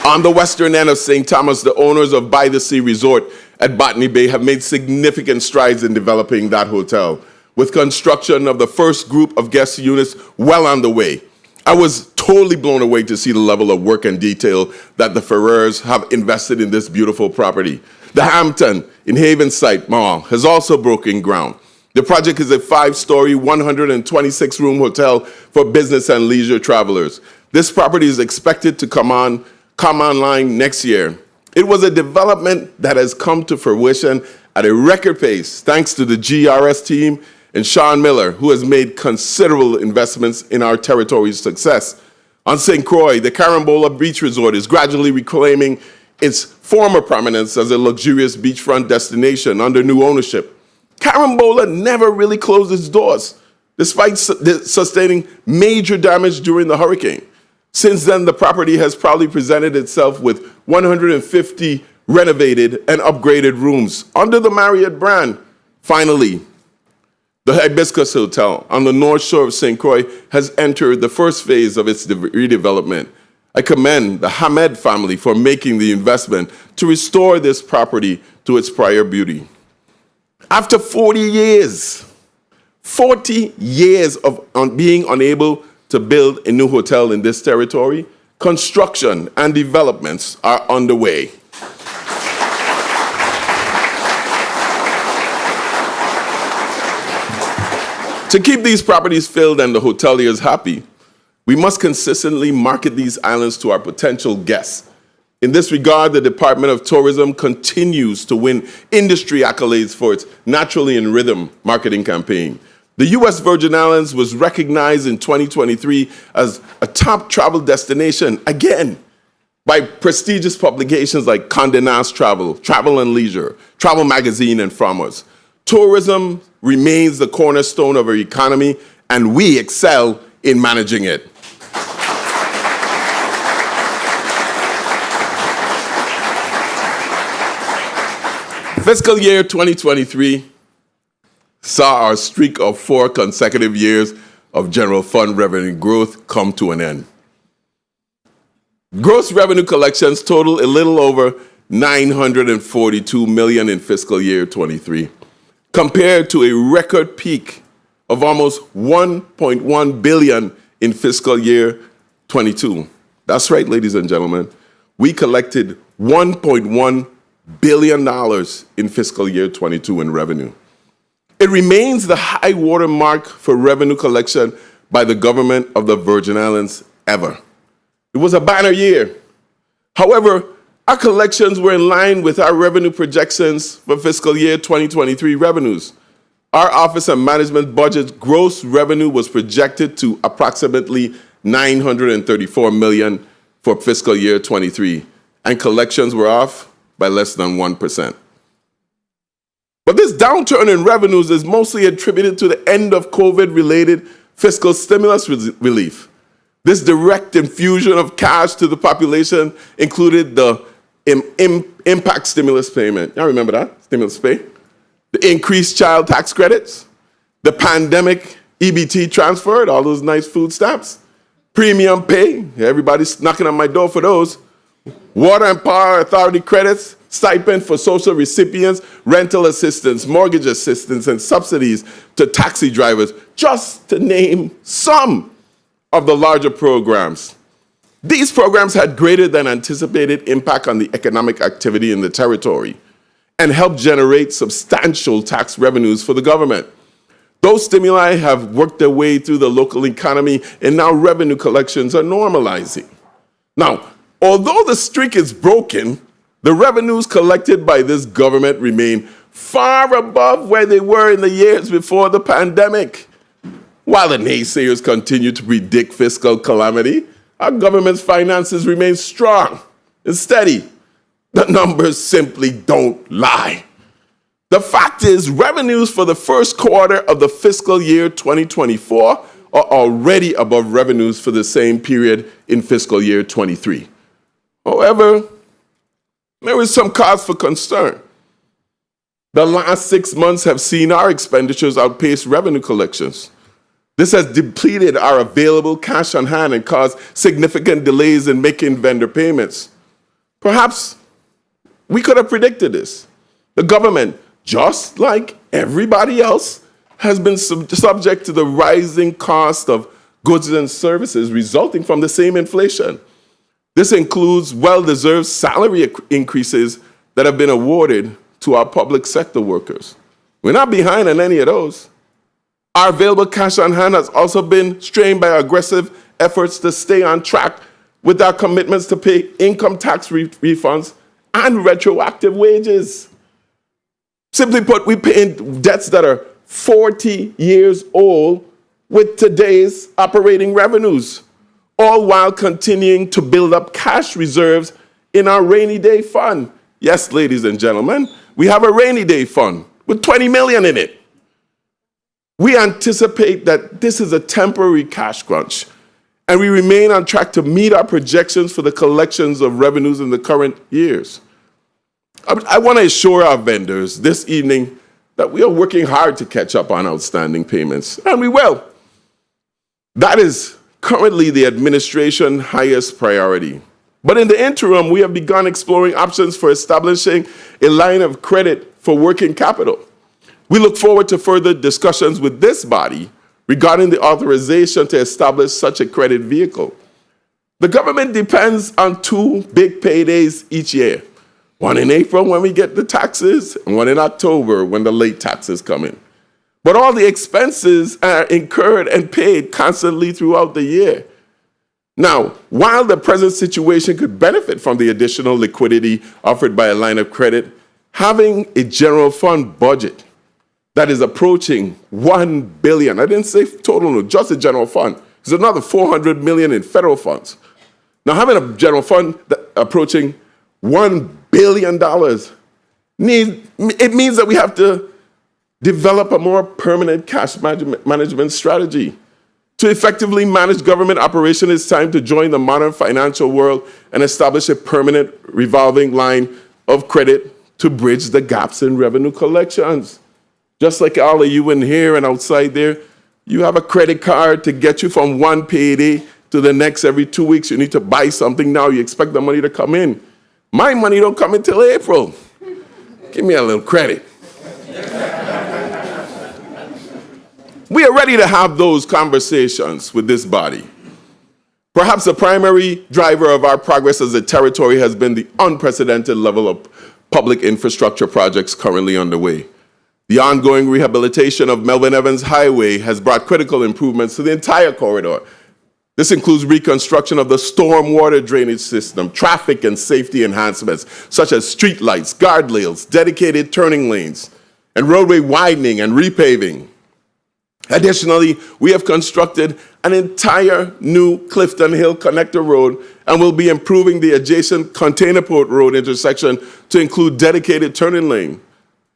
On the western end of St. Thomas, the owners of By the Sea Resort at Botany Bay have made significant strides in developing that hotel, with construction of the first group of guest units well on the way. I was totally blown away to see the level of work and detail that the Ferrers have invested in this beautiful property. The Hampton in Havenside Mall has also broken ground. The project is a 5-story, 126-room hotel for business and leisure travelers. This property is expected to come online next year. It was a development that has come to fruition at a record pace thanks to the GRS team and Sean Miller, who has made considerable investments in our territory's success. On St. Croix, the Carambola Beach Resort is gradually reclaiming its former prominence as a luxurious beachfront destination under new ownership. Carambola never really closed its doors, despite sustaining major damage during the hurricane. Since then, the property has proudly presented itself with 150 renovated and upgraded rooms under the Marriott brand. Finally, the Hibiscus Hotel on the north shore of St. Croix has entered the first phase of its redevelopment. I commend the Hamed family for making the investment to restore this property to its prior beauty. After 40 years of being unable to build a new hotel in this territory, construction and developments are underway. To keep these properties filled and the hoteliers happy, we must consistently market these islands to our potential guests. In this regard, the Department of Tourism continues to win industry accolades for its Naturally in Rhythm marketing campaign. The U.S. Virgin Islands was recognized in 2023 as a top travel destination, again, by prestigious publications like Condé Nast Travel, Travel and Leisure, Travel Magazine, and Farmers. Tourism remains the cornerstone of our economy, and we excel in managing it. Fiscal year 2023 saw our streak of 4 consecutive years of general fund revenue growth come to an end. Gross revenue collections total a little over $942 million in fiscal year 23. compared to a record peak of almost $1.1 billion in fiscal year 22. That's right, ladies and gentlemen. We collected $1.1 billion in fiscal year 22 in revenue. It remains the high water mark for revenue collection by the government of the Virgin Islands ever. It was a banner year. However, our collections were in line with our revenue projections for fiscal year 2023 revenues. Our office and management budget gross revenue was projected to approximately $934 million for fiscal year 23, and collections were off by less than 1%. But this downturn in revenues is mostly attributed to the end of COVID-related fiscal stimulus relief. This direct infusion of cash to the population included the impact stimulus payment. Y'all remember that? Stimulus pay? The increased child tax credits, the pandemic EBT transfer, all those nice food stamps, premium pay, everybody's knocking on my door for those, water and power authority credits, stipend for social recipients, rental assistance, mortgage assistance, and subsidies to taxi drivers, just to name some of the larger programs. These programs had greater than anticipated impact on the economic activity in the territory and helped generate substantial tax revenues for the government. Those stimuli have worked their way through the local economy, and now revenue collections are normalizing. Now, although the streak is broken, the revenues collected by this government remain far above where they were in the years before the pandemic. While the naysayers continue to predict fiscal calamity, our government's finances remain strong and steady. The numbers simply don't lie. The fact is, revenues for the first quarter of the fiscal year 2024 are already above revenues for the same period in fiscal year 23. However, there is some cause for concern. The last 6 months have seen our expenditures outpace revenue collections. This has depleted our available cash on hand and caused significant delays in making vendor payments. Perhaps we could have predicted this. The government, just like everybody else, has been subject to the rising cost of goods and services resulting from the same inflation. This includes well-deserved salary increases that have been awarded to our public sector workers. We're not behind on any of those. Our available cash on hand has also been strained by aggressive efforts to stay on track with our commitments to pay income tax refunds and retroactive wages. Simply put, we pay debts that are 40 years old with today's operating revenues, all while continuing to build up cash reserves in our rainy day fund. Yes, ladies and gentlemen, we have a rainy day fund with $20 million in it. We anticipate that this is a temporary cash crunch, and we remain on track to meet our projections for the collections of revenues in the current years. I want to assure our vendors this evening that we are working hard to catch up on outstanding payments, and we will. That is currently the administration's highest priority. But in the interim, we have begun exploring options for establishing a line of credit for working capital. We look forward to further discussions with this body regarding the authorization to establish such a credit vehicle. The government depends on two big paydays each year, one in April when we get the taxes, and one in October when the late taxes come in. But all the expenses are incurred and paid constantly throughout the year. Now, while the present situation could benefit from the additional liquidity offered by a line of credit, having a general fund budget that is approaching $1 billion. I didn't say total, no, just the general fund. There's another $400 million in federal funds. Now, having a general fund approaching $1 billion, it means that we have to develop a more permanent cash management strategy. To effectively manage government operation, it's time to join the modern financial world and establish a permanent revolving line of credit to bridge the gaps in revenue collections. Just like all of you in here and outside there, you have a credit card to get you from one payday to the next every 2 weeks. You need to buy something now. You expect the money to come in. My money don't come until April. Give me a little credit. We are ready to have those conversations with this body. Perhaps the primary driver of our progress as a territory has been the unprecedented level of public infrastructure projects currently underway. The ongoing rehabilitation of Melvin Evans Highway has brought critical improvements to the entire corridor. This includes reconstruction of the stormwater drainage system, traffic and safety enhancements, such as streetlights, guardrails, dedicated turning lanes, and roadway widening and repaving. Additionally, we have constructed an entire new Clifton Hill Connector Road and will be improving the adjacent Container Port Road intersection to include dedicated turning lane.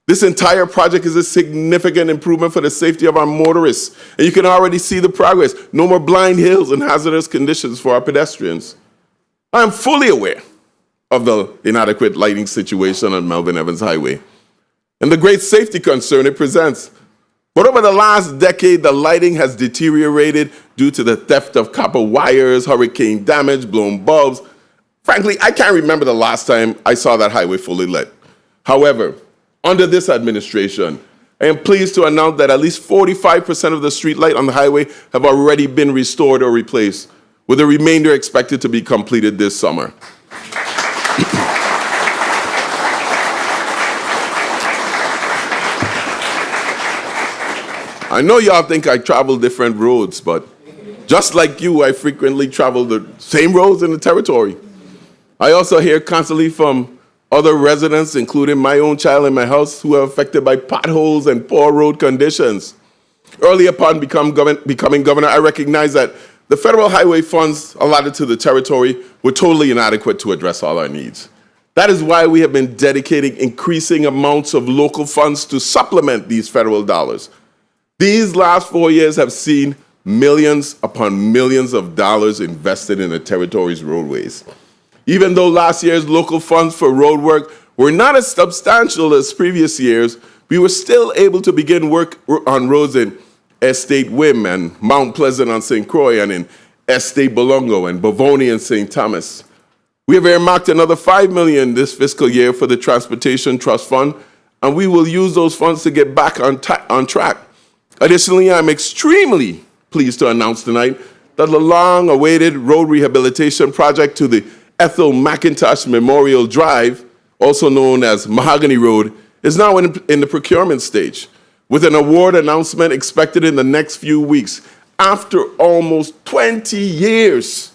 This entire project is a significant improvement for the safety of our motorists, and you can already see the progress. No more blind hills and hazardous conditions for our pedestrians. I am fully aware of the inadequate lighting situation on Melvin Evans Highway and the great safety concern it presents. But over the last decade, the lighting has deteriorated due to the theft of copper wires, hurricane damage, blown bulbs. Frankly, I can't remember the last time I saw that highway fully lit. However, under this administration, I am pleased to announce that at least 45% of the street light on the highway have already been restored or replaced, with the remainder expected to be completed this summer. I know y'all think I travel different roads, but just like you, I frequently travel the same roads in the territory. I also hear constantly from other residents, including my own child in my house, who are affected by potholes and poor road conditions. Early upon becoming governor, I recognized that the federal highway funds allotted to the territory were totally inadequate to address all our needs. That is why we have been dedicating increasing amounts of local funds to supplement these federal dollars. These last 4 years have seen millions upon millions of dollars invested in the territory's roadways. Even though last year's local funds for road work were not as substantial as previous years, we were still able to begin work on roads in Estate Wim and Mount Pleasant on St. Croix and in Estate Bolongo and Bavoni and St. Thomas. We have earmarked another $5 million this fiscal year for the Transportation Trust Fund, and we will use those funds to get back on track. Additionally, I'm extremely pleased to announce tonight that the long-awaited road rehabilitation project to the Ethel McIntosh Memorial Drive, also known as Mahogany Road, is now in the procurement stage, with an award announcement expected in the next few weeks. After almost 20 years,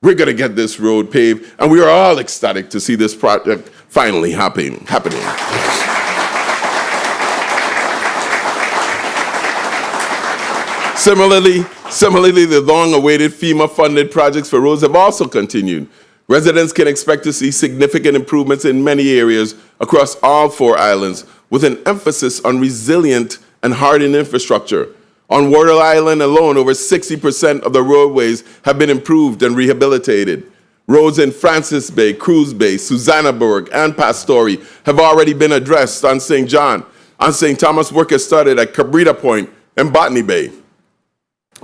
we're going to get this road paved, and we are all ecstatic to see this project finally happening. Similarly, the long-awaited FEMA-funded projects for roads have also continued. Residents can expect to see significant improvements in many areas across all 4 islands, with an emphasis on resilient and hardened infrastructure. On Wardle Island alone, over 60% of the roadways have been improved and rehabilitated. Roads in Francis Bay, Cruz Bay, Susannaburg, and Pastori have already been addressed on St. John. On St. Thomas, work has started at Cabrita Point and Botany Bay.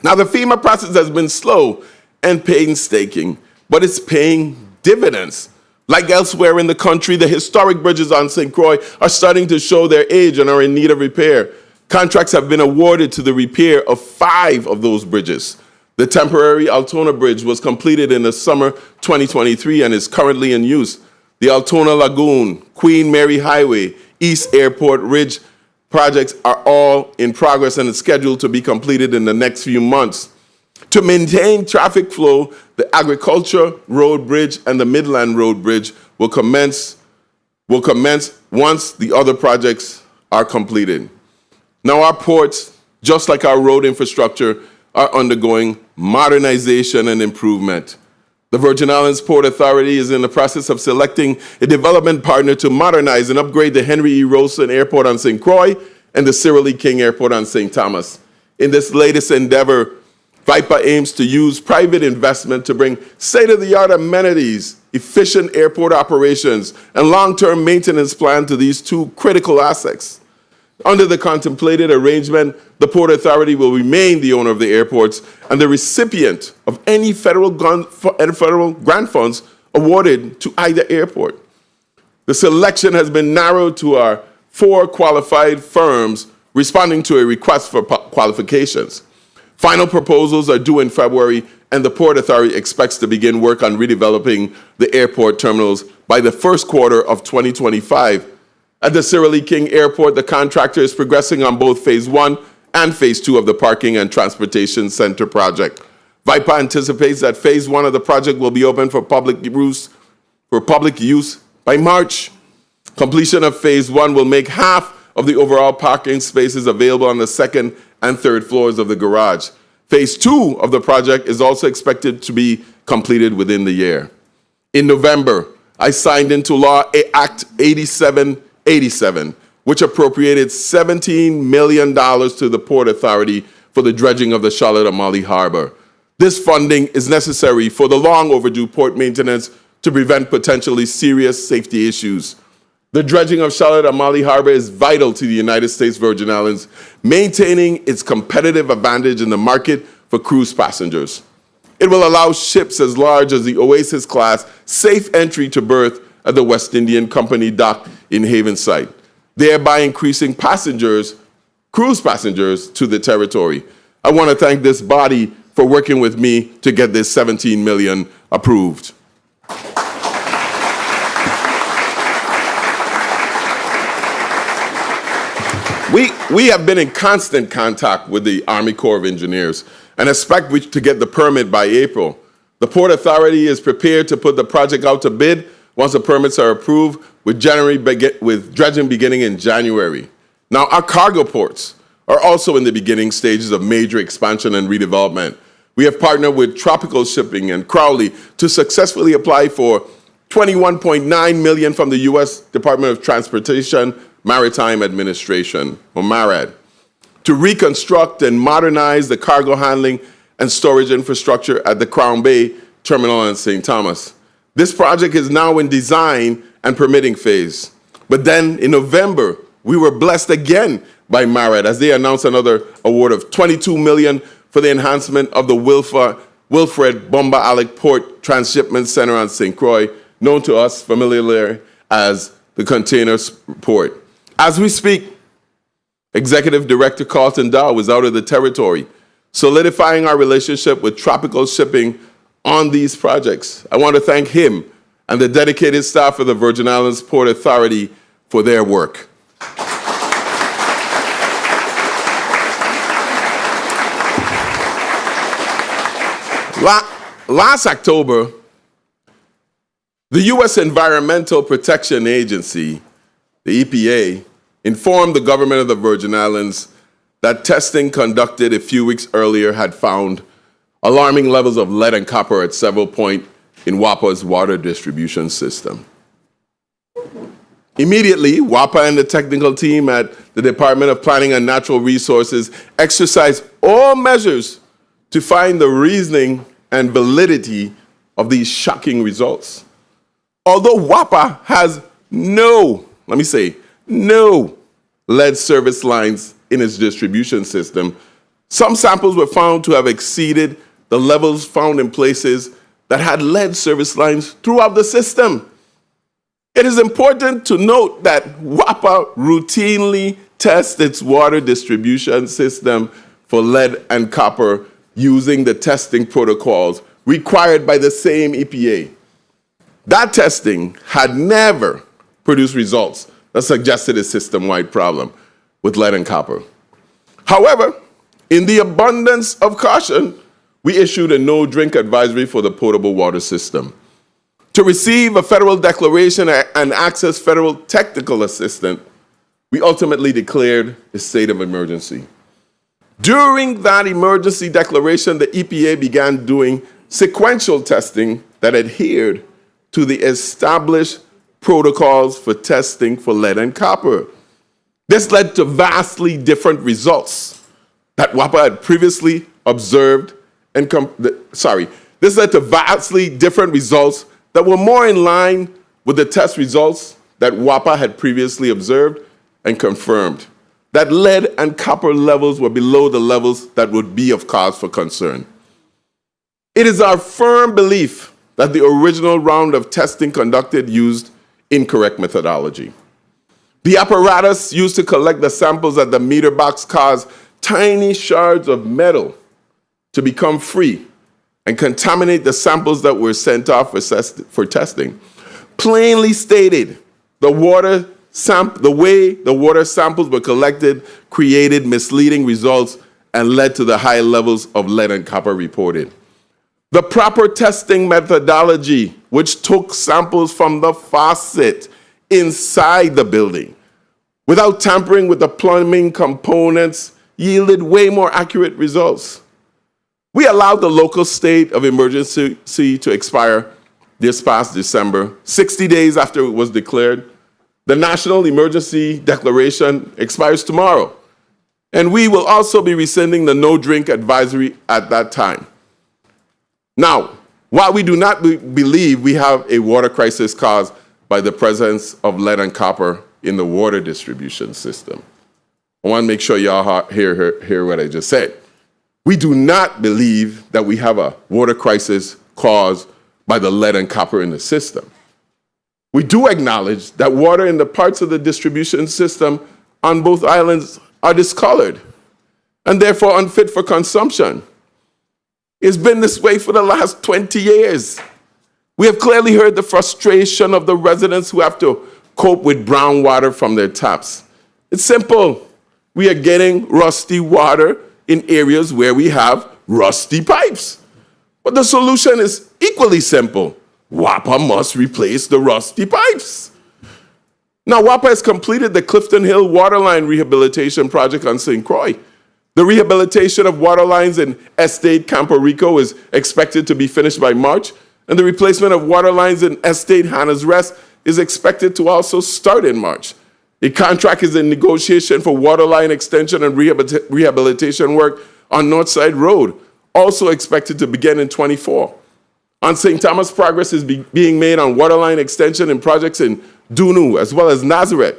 Now, the FEMA process has been slow and painstaking, but it's paying dividends. Like elsewhere in the country, the historic bridges on St. Croix are starting to show their age and are in need of repair. Contracts have been awarded to the repair of 5 of those bridges. The temporary Altona Bridge was completed in the summer 2023 and is currently in use. The Altona Lagoon, Queen Mary Highway, East Airport Ridge projects are all in progress and is scheduled to be completed in the next few months. To maintain traffic flow, the Agriculture Road Bridge and the Midland Road Bridge will commence once the other projects are completed. Now, our ports, just like our road infrastructure, are undergoing modernization and improvement. The Virgin Islands Port Authority is in the process of selecting a development partner to modernize and upgrade the Henry E. Rosen Airport on St. Croix and the Cyril E. King Airport on St. Thomas. In this latest endeavor, VIPA aims to use private investment to bring state-of-the-art amenities, efficient airport operations, and long-term maintenance plan to these 2 critical assets. Under the contemplated arrangement, the Port Authority will remain the owner of the airports and the recipient of any federal grant funds awarded to either airport. The selection has been narrowed to our 4 qualified firms responding to a request for qualifications. Final proposals are due in February, and the Port Authority expects to begin work on redeveloping the airport terminals by the first quarter of 2025. At the Cyril E. King Airport, the contractor is progressing on both Phase 1 and Phase 2 of the Parking and Transportation Center project. VIPA anticipates that Phase 1 of the project will be open for public use by March. Completion of Phase 1 will make half of the overall parking spaces available on the second and third floors of the garage. Phase 2 of the project is also expected to be completed within the year. In November, I signed into law Act 8787, which appropriated $17 million to the Port Authority for the dredging of the Charlotte-Amalie Harbor. This funding is necessary for the long overdue port maintenance to prevent potentially serious safety issues. The dredging of Charlotte-Amalie Harbor is vital to the United States Virgin Islands, maintaining its competitive advantage in the market for cruise passengers. It will allow ships as large as the Oasis class safe entry to berth at the West Indian Company dock in Havenside, thereby increasing cruise passengers to the territory. I want to thank this body for working with me to get this $17 million approved. We have been in constant contact with the Army Corps of Engineers and expect to get the permit by April. The Port Authority is prepared to put the project out to bid once the permits are approved, with dredging beginning in January. Now, our cargo ports are also in the beginning stages of major expansion and redevelopment. We have partnered with Tropical Shipping and Crowley to successfully apply for $21.9 million from the U.S. Department of Transportation Maritime Administration, or MARAD, to reconstruct and modernize the cargo handling and storage infrastructure at the Crown Bay Terminal in St. Thomas. This project is now in design and permitting phase. But then in November, we were blessed again by MARAD as they announced another award of $22 million for the enhancement of the Wilfred Bomba Alec Port Transshipment Center on St. Croix, known to us familiarly as the Container Port. As we speak, Executive Director Carlton Dow is out of the territory, solidifying our relationship with Tropical Shipping on these projects. I want to thank him and the dedicated staff of the Virgin Islands Port Authority for their work. Last October, the U.S. Environmental Protection Agency, the EPA, informed the government of the Virgin Islands that testing conducted a few weeks earlier had found alarming levels of lead and copper at several points in WAPA's water distribution system. Immediately, WAPA and the technical team at the Department of Planning and Natural Resources exercised all measures to find the reasoning and validity of these shocking results. Although WAPA has no lead service lines in its distribution system, some samples were found to have exceeded the levels found in places that had lead service lines throughout the system. It is important to note that WAPA routinely tests its water distribution system for lead and copper using the testing protocols required by the same EPA. That testing had never produced results that suggested a system-wide problem with lead and copper. However, in the abundance of caution, we issued a no-drink advisory for the potable water system. To receive a federal declaration and access federal technical assistance, we ultimately declared a state of emergency. During that emergency declaration, the EPA began doing sequential testing that adhered to the established protocols for testing for lead and copper. This led to vastly different results that WAPA had previously observed this led to vastly different results that were more in line with the test results that WAPA had previously observed and confirmed that lead and copper levels were below the levels that would be of cause for concern. It is our firm belief that the original round of testing conducted used incorrect methodology. The apparatus used to collect the samples at the meter box caused tiny shards of metal to become free and contaminate the samples that were sent off for testing. Plainly stated, the way the water samples were collected created misleading results and led to the high levels of lead and copper reported. The proper testing methodology, which took samples from the faucet inside the building, without tampering with the plumbing components, yielded way more accurate results. We allowed the local state of emergency to expire this past December, 60 days after it was declared. The national emergency declaration expires tomorrow, and we will also be rescinding the no drink advisory at that time. Now, while we do not believe we have a water crisis caused by the presence of lead and copper in the water distribution system, I want to make sure y'all hear what I just said. We do not believe that we have a water crisis caused by the lead and copper in the system. We do acknowledge that water in the parts of the distribution system on both islands are discolored and therefore unfit for consumption. It's been this way for the last 20 years. We have clearly heard the frustration of the residents who have to cope with brown water from their taps. It's simple. We are getting rusty water in areas where we have rusty pipes. But the solution is equally simple. WAPA must replace the rusty pipes. Now, WAPA has completed the Clifton Hill Waterline Rehabilitation Project on St. Croix. The rehabilitation of water lines in Estate Campo Rico is expected to be finished by March, and the replacement of water lines in Estate Hannah's Rest is expected to also start in March. A contract is in negotiation for waterline extension and rehabilitation work on Northside Road, also expected to begin in 24. On St. Thomas, progress is being made on waterline extension and projects in Dunu, as well as Nazareth.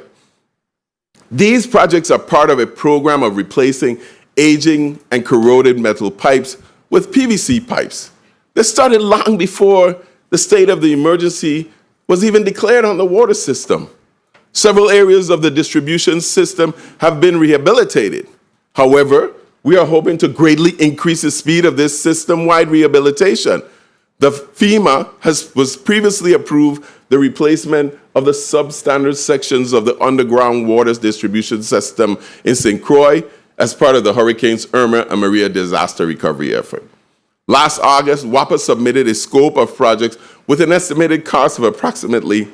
These projects are part of a program of replacing aging and corroded metal pipes with PVC pipes. This started long before the state of the emergency was even declared on the water system. Several areas of the distribution system have been rehabilitated. However, we are hoping to greatly increase the speed of this system-wide rehabilitation. The FEMA was previously approved the replacement of the substandard sections of the underground water distribution system in St. Croix as part of the Hurricanes Irma and Maria disaster recovery effort. Last August, WAPA submitted a scope of projects with an estimated cost of approximately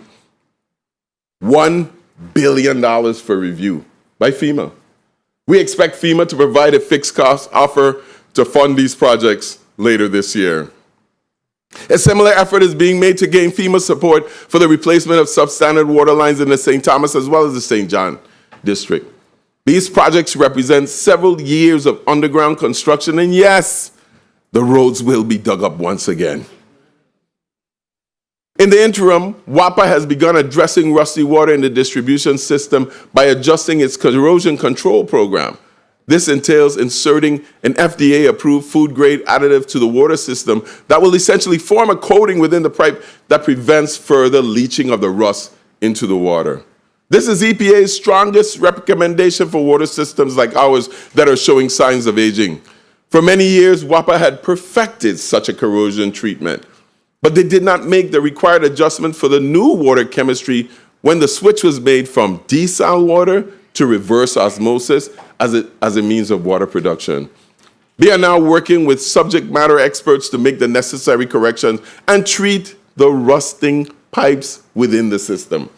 $1 billion for review by FEMA. We expect FEMA to provide a fixed cost offer to fund these projects later this year. A similar effort is being made to gain FEMA support for the replacement of substandard water lines in the St. Thomas as well as the St. John district. These projects represent several years of underground construction, and yes, the roads will be dug up once again. In the interim, WAPA has begun addressing rusty water in the distribution system by adjusting its corrosion control program. This entails inserting an FDA-approved food-grade additive to the water system that will essentially form a coating within the pipe that prevents further leaching of the rust into the water. This is EPA's strongest recommendation for water systems like ours that are showing signs of aging. For many years, WAPA had perfected such a corrosion treatment, but they did not make the required adjustment for the new water chemistry when the switch was made from desal water to reverse osmosis as a means of water production. They are now working with subject matter experts to make the necessary corrections and treat the rusting pipes within the system.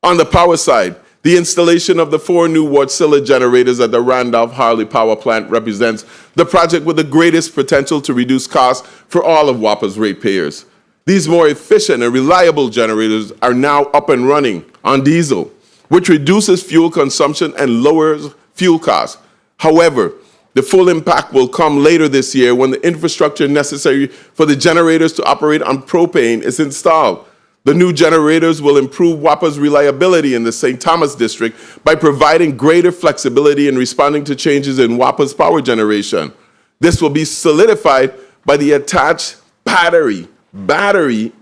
On the power side, the installation of the 4 new Wärtsilä generators at the Randolph-Harley Power Plant represents the project with the greatest potential to reduce costs for all of WAPA's ratepayers. These more efficient and reliable generators are now up and running on diesel, which reduces fuel consumption and lowers fuel costs. However, the full impact will come later this year when the infrastructure necessary for the generators to operate on propane is installed. The new generators will improve WAPA's reliability in the St. Thomas district by providing greater flexibility in responding to changes in WAPA's power generation. This will be solidified by the attached battery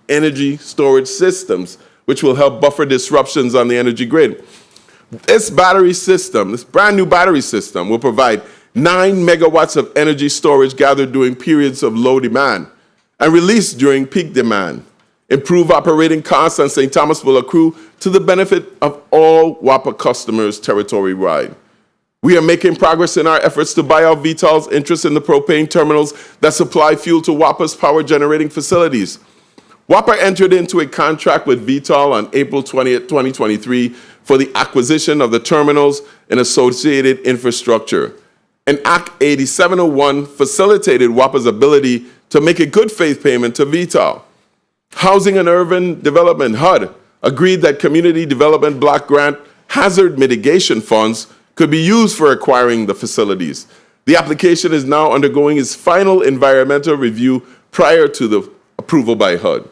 energy storage systems, which will help buffer disruptions on the energy grid. This battery system, this brand new battery system, will provide 9 megawatts of energy storage gathered during periods of low demand and released during peak demand. Improved operating costs on St. Thomas will accrue to the benefit of all WAPA customers territory-wide. We are making progress in our efforts to buy out Vital's interest in the propane terminals that supply fuel to WAPA's power generating facilities. WAPA entered into a contract with Vital on April 20th, 2023 for the acquisition of the terminals and associated infrastructure. And Act 8701 facilitated WAPA's ability to make a good faith payment to Vital. Housing and Urban Development, HUD, agreed that Community Development Block Grant hazard mitigation funds could be used for acquiring the facilities. The application is now undergoing its final environmental review prior to the approval by HUD.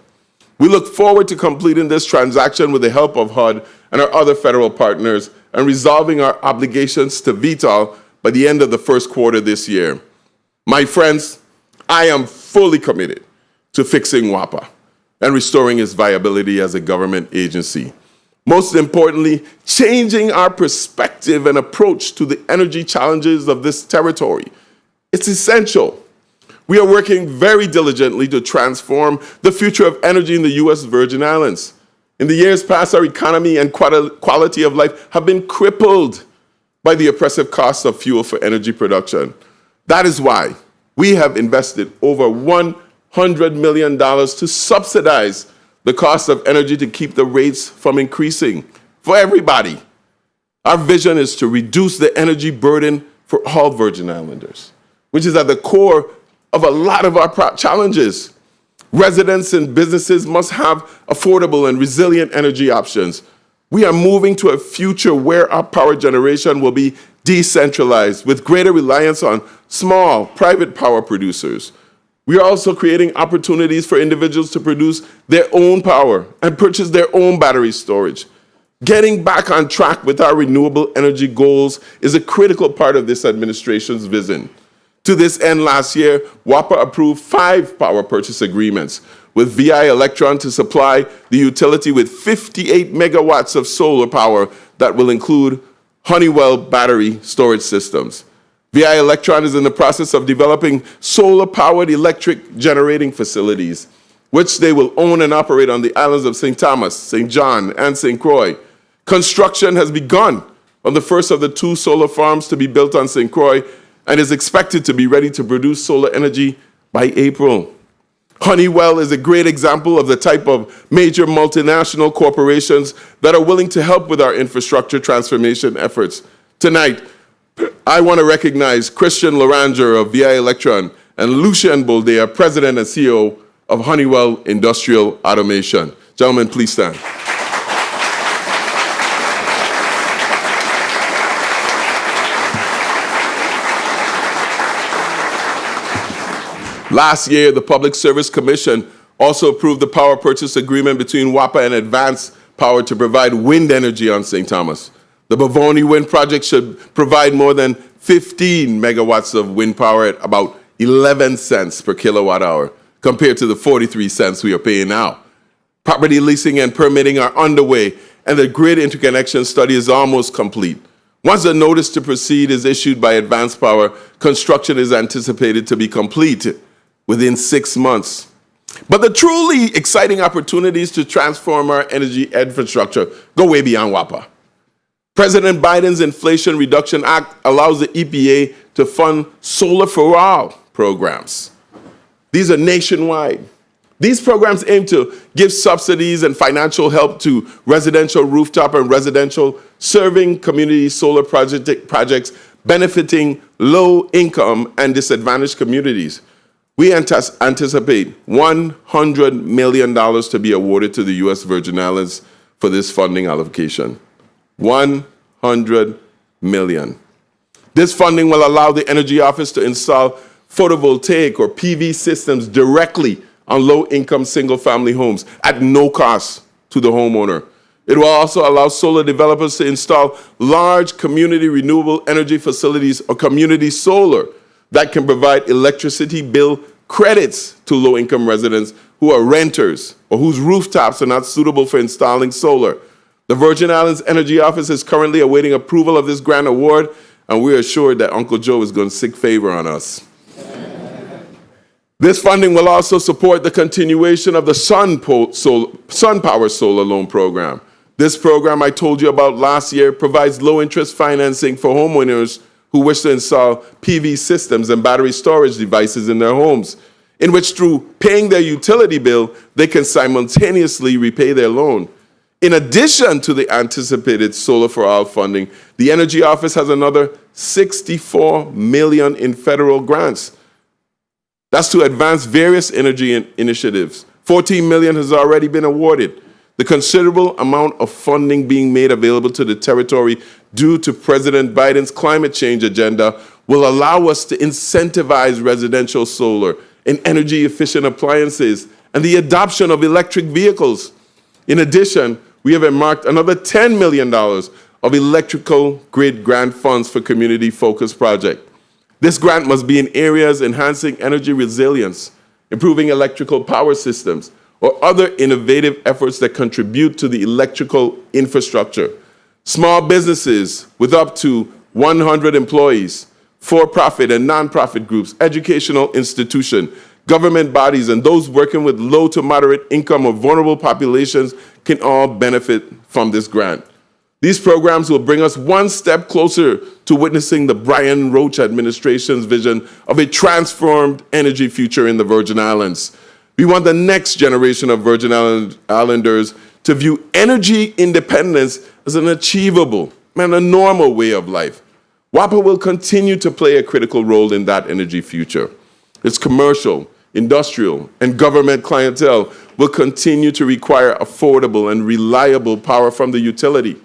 We look forward to completing this transaction with the help of HUD and our other federal partners and resolving our obligations to Vital by the end of the first quarter this year. My friends, I am fully committed to fixing WAPA and restoring its viability as a government agency. Most importantly, changing our perspective and approach to the energy challenges of this territory. It's essential. We are working very diligently to transform the future of energy in the U.S. Virgin Islands. In the years past, our economy and quality of life have been crippled by the oppressive cost of fuel for energy production. That is why we have invested over $100 million to subsidize the cost of energy to keep the rates from increasing for everybody. Our vision is to reduce the energy burden for all Virgin Islanders, which is at the core of a lot of our challenges. Residents and businesses must have affordable and resilient energy options. We are moving to a future where our power generation will be decentralized with greater reliance on small private power producers. We are also creating opportunities for individuals to produce their own power and purchase their own battery storage. Getting back on track with our renewable energy goals is a critical part of this administration's vision. To this end, last year, WAPA approved 5 power purchase agreements with VI Electron to supply the utility with 58 megawatts of solar power that will include Honeywell battery storage systems. VI Electron is in the process of developing solar-powered electric generating facilities, which they will own and operate on the islands of St. Thomas, St. John, and St. Croix. Construction has begun on the first of the 2 solar farms to be built on St. Croix and is expected to be ready to produce solar energy by April. Honeywell is a great example of the type of major multinational corporations that are willing to help with our infrastructure transformation efforts. Tonight, I want to recognize Christian Loranger of VI Electron and Lucien Boldea, President and CEO of Honeywell Industrial Automation. Gentlemen, please stand. Last year, the Public Service Commission also approved the power purchase agreement between WAPA and Advanced Power to provide wind energy on St. Thomas. The Bavoni Wind Project should provide more than 15 megawatts of wind power at about 11 cents per kilowatt hour, compared to the 43 cents we are paying now. Property leasing and permitting are underway, and the grid interconnection study is almost complete. Once a notice to proceed is issued by Advanced Power, construction is anticipated to be complete within 6 months. But the truly exciting opportunities to transform our energy infrastructure go way beyond WAPA. President Biden's Inflation Reduction Act allows the EPA to fund Solar for All programs. These are nationwide. These programs aim to give subsidies and financial help to residential rooftop and residential serving community solar projects benefiting low-income and disadvantaged communities. We anticipate $100 million to be awarded to the U.S. Virgin Islands for this funding allocation. $100 million. This funding will allow the Energy Office to install photovoltaic or PV systems directly on low-income single-family homes at no cost to the homeowner. It will also allow solar developers to install large community renewable energy facilities or community solar that can provide electricity bill credits to low-income residents who are renters or whose rooftops are not suitable for installing solar. The Virgin Islands Energy Office is currently awaiting approval of this grant award, and we're assured that Uncle Joe is going to seek favor on us. This funding will also support the continuation of the SunPower Solar Loan Program. This program I told you about last year provides low-interest financing for homeowners who wish to install PV systems and battery storage devices in their homes, in which through paying their utility bill, they can simultaneously repay their loan. In addition to the anticipated Solar for All funding, the Energy Office has another $64 million in federal grants. That's to advance various energy initiatives. $14 million has already been awarded. The considerable amount of funding being made available to the territory due to President Biden's climate change agenda will allow us to incentivize residential solar and energy-efficient appliances and the adoption of electric vehicles. In addition, we have earmarked another $10 million of electrical grid grant funds for community-focused projects. This grant must be in areas enhancing energy resilience, improving electrical power systems, or other innovative efforts that contribute to the electrical infrastructure. Small businesses with up to 100 employees, for-profit and nonprofit groups, educational institutions, government bodies, and those working with low to moderate income or vulnerable populations can all benefit from this grant. These programs will bring us one step closer to witnessing the Brian Roach administration's vision of a transformed energy future in the Virgin Islands. We want the next generation of Virgin Islanders to view energy independence as an achievable and a normal way of life. WAPA will continue to play a critical role in that energy future. Its commercial, industrial, and government clientele will continue to require affordable and reliable power from the utility.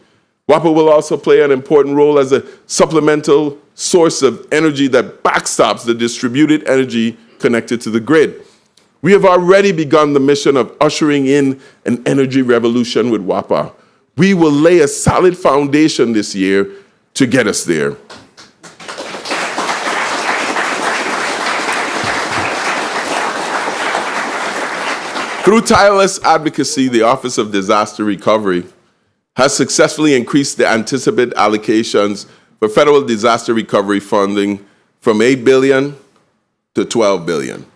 WAPA will also play an important role as a supplemental source of energy that backstops the distributed energy connected to the grid. We have already begun the mission of ushering in an energy revolution with WAPA. We will lay a solid foundation this year to get us there. Through tireless advocacy, the Office of Disaster Recovery has successfully increased the anticipated allocations for federal disaster recovery funding from $8 billion to $12 billion,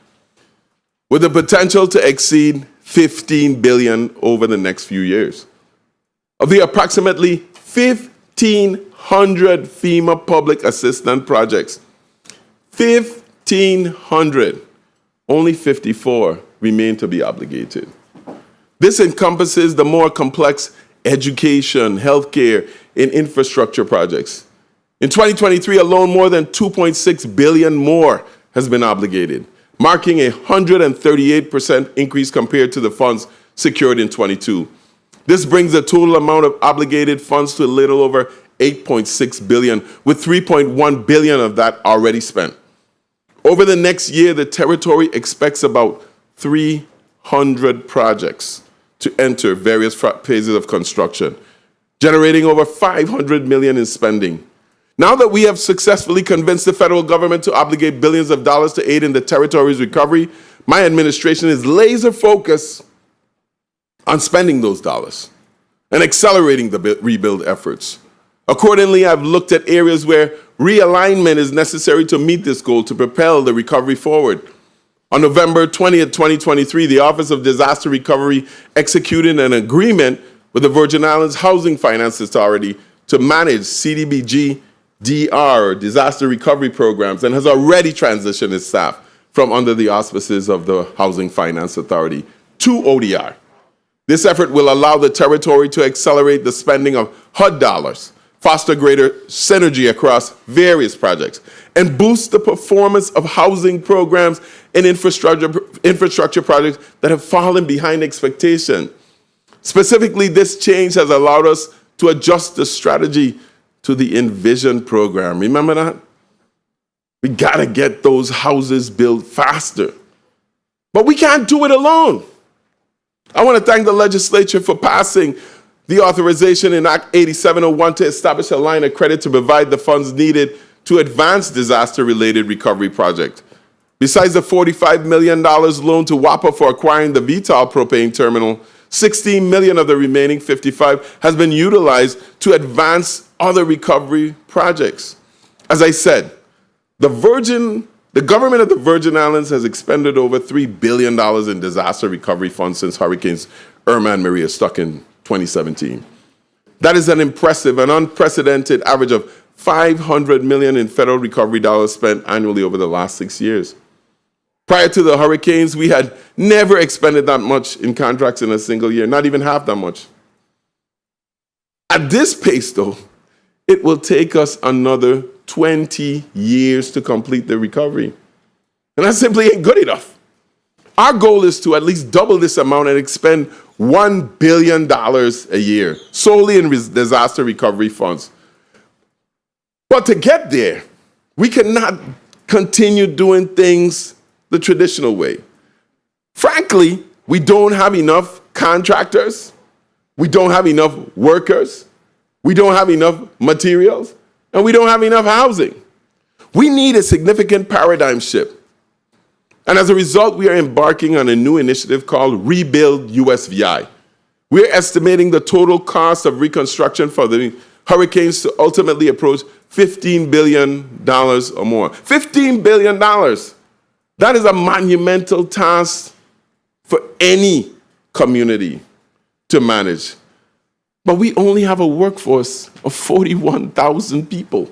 with the potential to exceed $15 billion over the next few years. Of the approximately 1,500 FEMA public assistance projects, 1,500, only 54 remain to be obligated. This encompasses the more complex education, healthcare, and infrastructure projects. In 2023 alone, more than $2.6 billion more has been obligated, marking a 138% increase compared to the funds secured in 22. This brings the total amount of obligated funds to a little over $8.6 billion, with $3.1 billion of that already spent. Over the next year, the territory expects about 300 projects to enter various phases of construction, generating over $500 million in spending. Now that we have successfully convinced the federal government to obligate billions of dollars to aid in the territory's recovery, my administration is laser focused on spending those dollars and accelerating the rebuild efforts. Accordingly, I've looked at areas where realignment is necessary to meet this goal to propel the recovery forward. On November 20th, 2023, the Office of Disaster Recovery executed an agreement with the Virgin Islands Housing Finance Authority to manage CDBG DR, disaster recovery programs, and has already transitioned its staff from under the auspices of the Housing Finance Authority to ODR. This effort will allow the territory to accelerate the spending of HUD dollars, foster greater synergy across various projects, and boost the performance of housing programs and infrastructure projects that have fallen behind expectation. Specifically, this change has allowed us to adjust the strategy to the Envision program. Remember that? We gotta get those houses built faster. But we can't do it alone. I want to thank the legislature for passing the authorization in Act 8701 to establish a line of credit to provide the funds needed to advance disaster-related recovery projects. Besides the $45 million loan to WAPA for acquiring the VTOL propane terminal, $16 million of the remaining $55 has been utilized to advance other recovery projects. As I said, the government of the Virgin Islands has expended over $3 billion in disaster recovery funds since Hurricanes Irma and Maria struck in 2017. That is an impressive and unprecedented average of $500 million in federal recovery dollars spent annually over the last 6 years. Prior to the hurricanes, we had never expended that much in contracts in a single year, not even half that much. At this pace, though, it will take us another 20 years to complete the recovery. And that simply ain't good enough. Our goal is to at least double this amount and expend $1 billion a year solely in disaster recovery funds. But to get there, we cannot continue doing things the traditional way. Frankly, we don't have enough contractors, we don't have enough workers, we don't have enough materials, and we don't have enough housing. We need a significant paradigm shift. And as a result, we are embarking on a new initiative called Rebuild USVI. We're estimating the total cost of reconstruction for the hurricanes to ultimately approach $15 billion or more. $15 billion. That is a monumental task for any community to manage. But we only have a workforce of 41,000 people.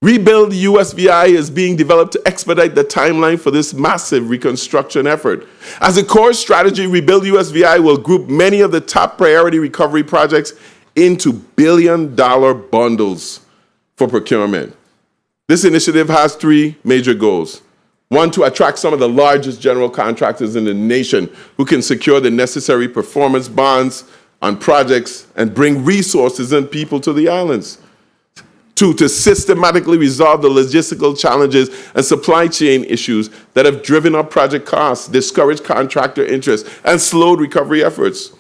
Rebuild USVI is being developed to expedite the timeline for this massive reconstruction effort. As a core strategy, Rebuild USVI will group many of the top priority recovery projects into billion-dollar bundles for procurement. This initiative has three major goals. One, to attract some of the largest general contractors in the nation who can secure the necessary performance bonds on projects and bring resources and people to the islands. Two, to systematically resolve the logistical challenges and supply chain issues that have driven up project costs, discouraged contractor interest, and slowed recovery efforts.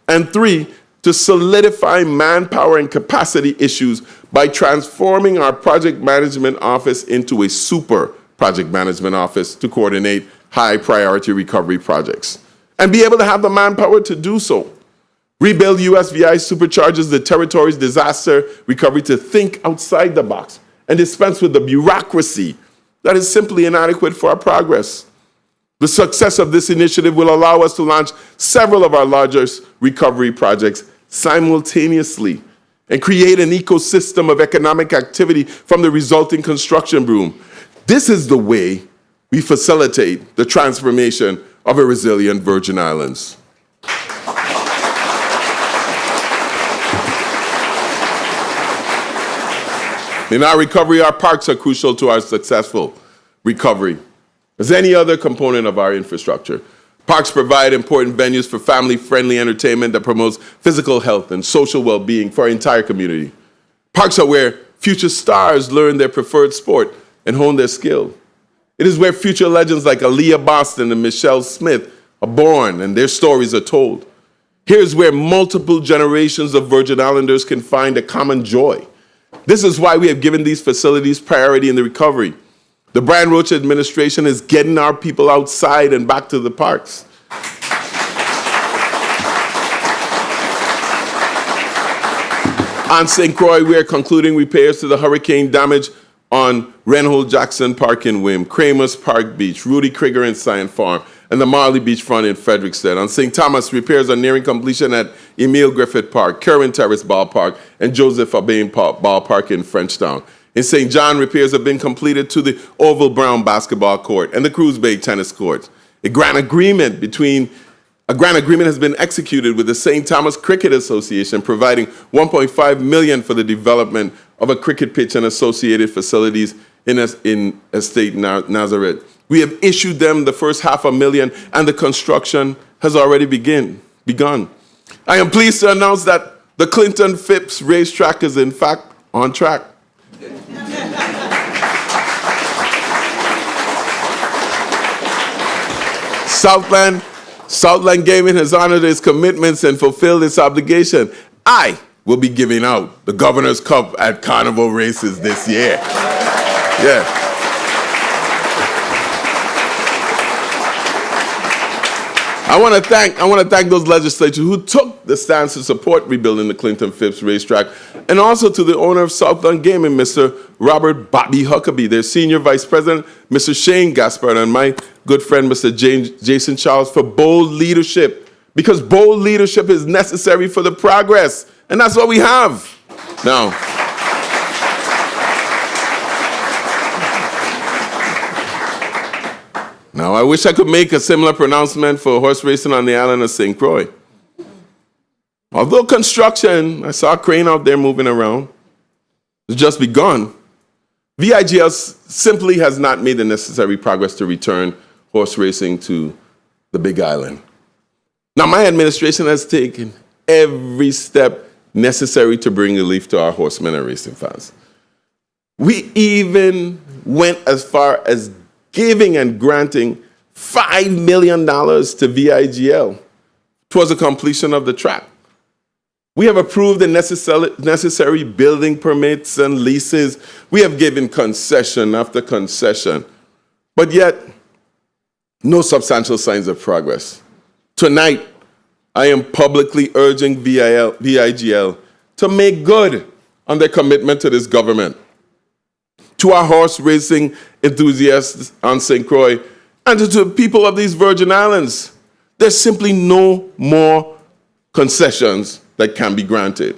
And three, to solidify manpower and capacity issues by transforming our project management office into a super project management office to coordinate high priority recovery projects and be able to have the manpower to do so. Rebuild USVI supercharges the territory's disaster recovery to think outside the box and dispense with the bureaucracy that is simply inadequate for our progress. The success of this initiative will allow us to launch several of our largest recovery projects simultaneously and create an ecosystem of economic activity from the resulting construction boom. This is the way we facilitate the transformation of a resilient Virgin Islands. In our recovery, our parks are crucial to our successful recovery, as any other component of our infrastructure. Parks provide important venues for family-friendly entertainment that promotes physical health and social well-being for our entire community. Parks are where future stars learn their preferred sport and hone their skill. It is where future legends like Aaliyah Boston and Michelle Smith are born and their stories are told. Here's where multiple generations of Virgin Islanders can find a common joy. This is why we have given these facilities priority in the recovery. The Brian Roach administration is getting our people outside and back to the parks. On St. Croix, we are concluding repairs to the hurricane damage on Renhold Jackson Park in Wim, Kramer's Park Beach, Rudy Krieger and Science Farm, and the Marley Beachfront in Frederickstead. On St. Thomas, repairs are nearing completion at Emile Griffith Park, Kerwin Terrace Ballpark, and Joseph Abain Ballpark in Frenchtown. In St. John, repairs have been completed to the Oval Brown basketball court and the Cruz Bay tennis courts. A grant agreement has been executed with the St. Thomas Cricket Association, providing $1.5 million for the development of a cricket pitch and associated facilities in Estate Nazareth. We have issued them the first $500,000, and the construction has already begun. I am pleased to announce that the Clinton Phipps racetrack is in fact on track. Southland Gaming has honored its commitments and fulfilled its obligation. I will be giving out the Governor's Cup at Carnival races this year. Yeah. I want to thank those legislators who took the stance to support rebuilding the Clinton Phipps racetrack, and also to the owner of Southland Gaming, Mr. Robert Bobby Huckabee, their senior vice president, Mr. Shane Gaspard, and my good friend, Mr. Jason Charles, for bold leadership, because bold leadership is necessary for the progress, and that's what we have. Now, I wish I could make a similar pronouncement for horse racing on the island of St. Croix. Although construction, I saw a crane out there moving around, has just begun, VIGL simply has not made the necessary progress to return horse racing to the Big Island. Now, my administration has taken every step necessary to bring relief to our horsemen and racing fans. We even went as far as giving and granting $5 million to VIGL towards the completion of the track. We have approved the necessary building permits and leases. We have given concession after concession, but yet no substantial signs of progress. Tonight, I am publicly urging VIGL to make good on their commitment to this government. To our horse racing enthusiasts on St. Croix, and to the people of these Virgin Islands, there's simply no more concessions that can be granted.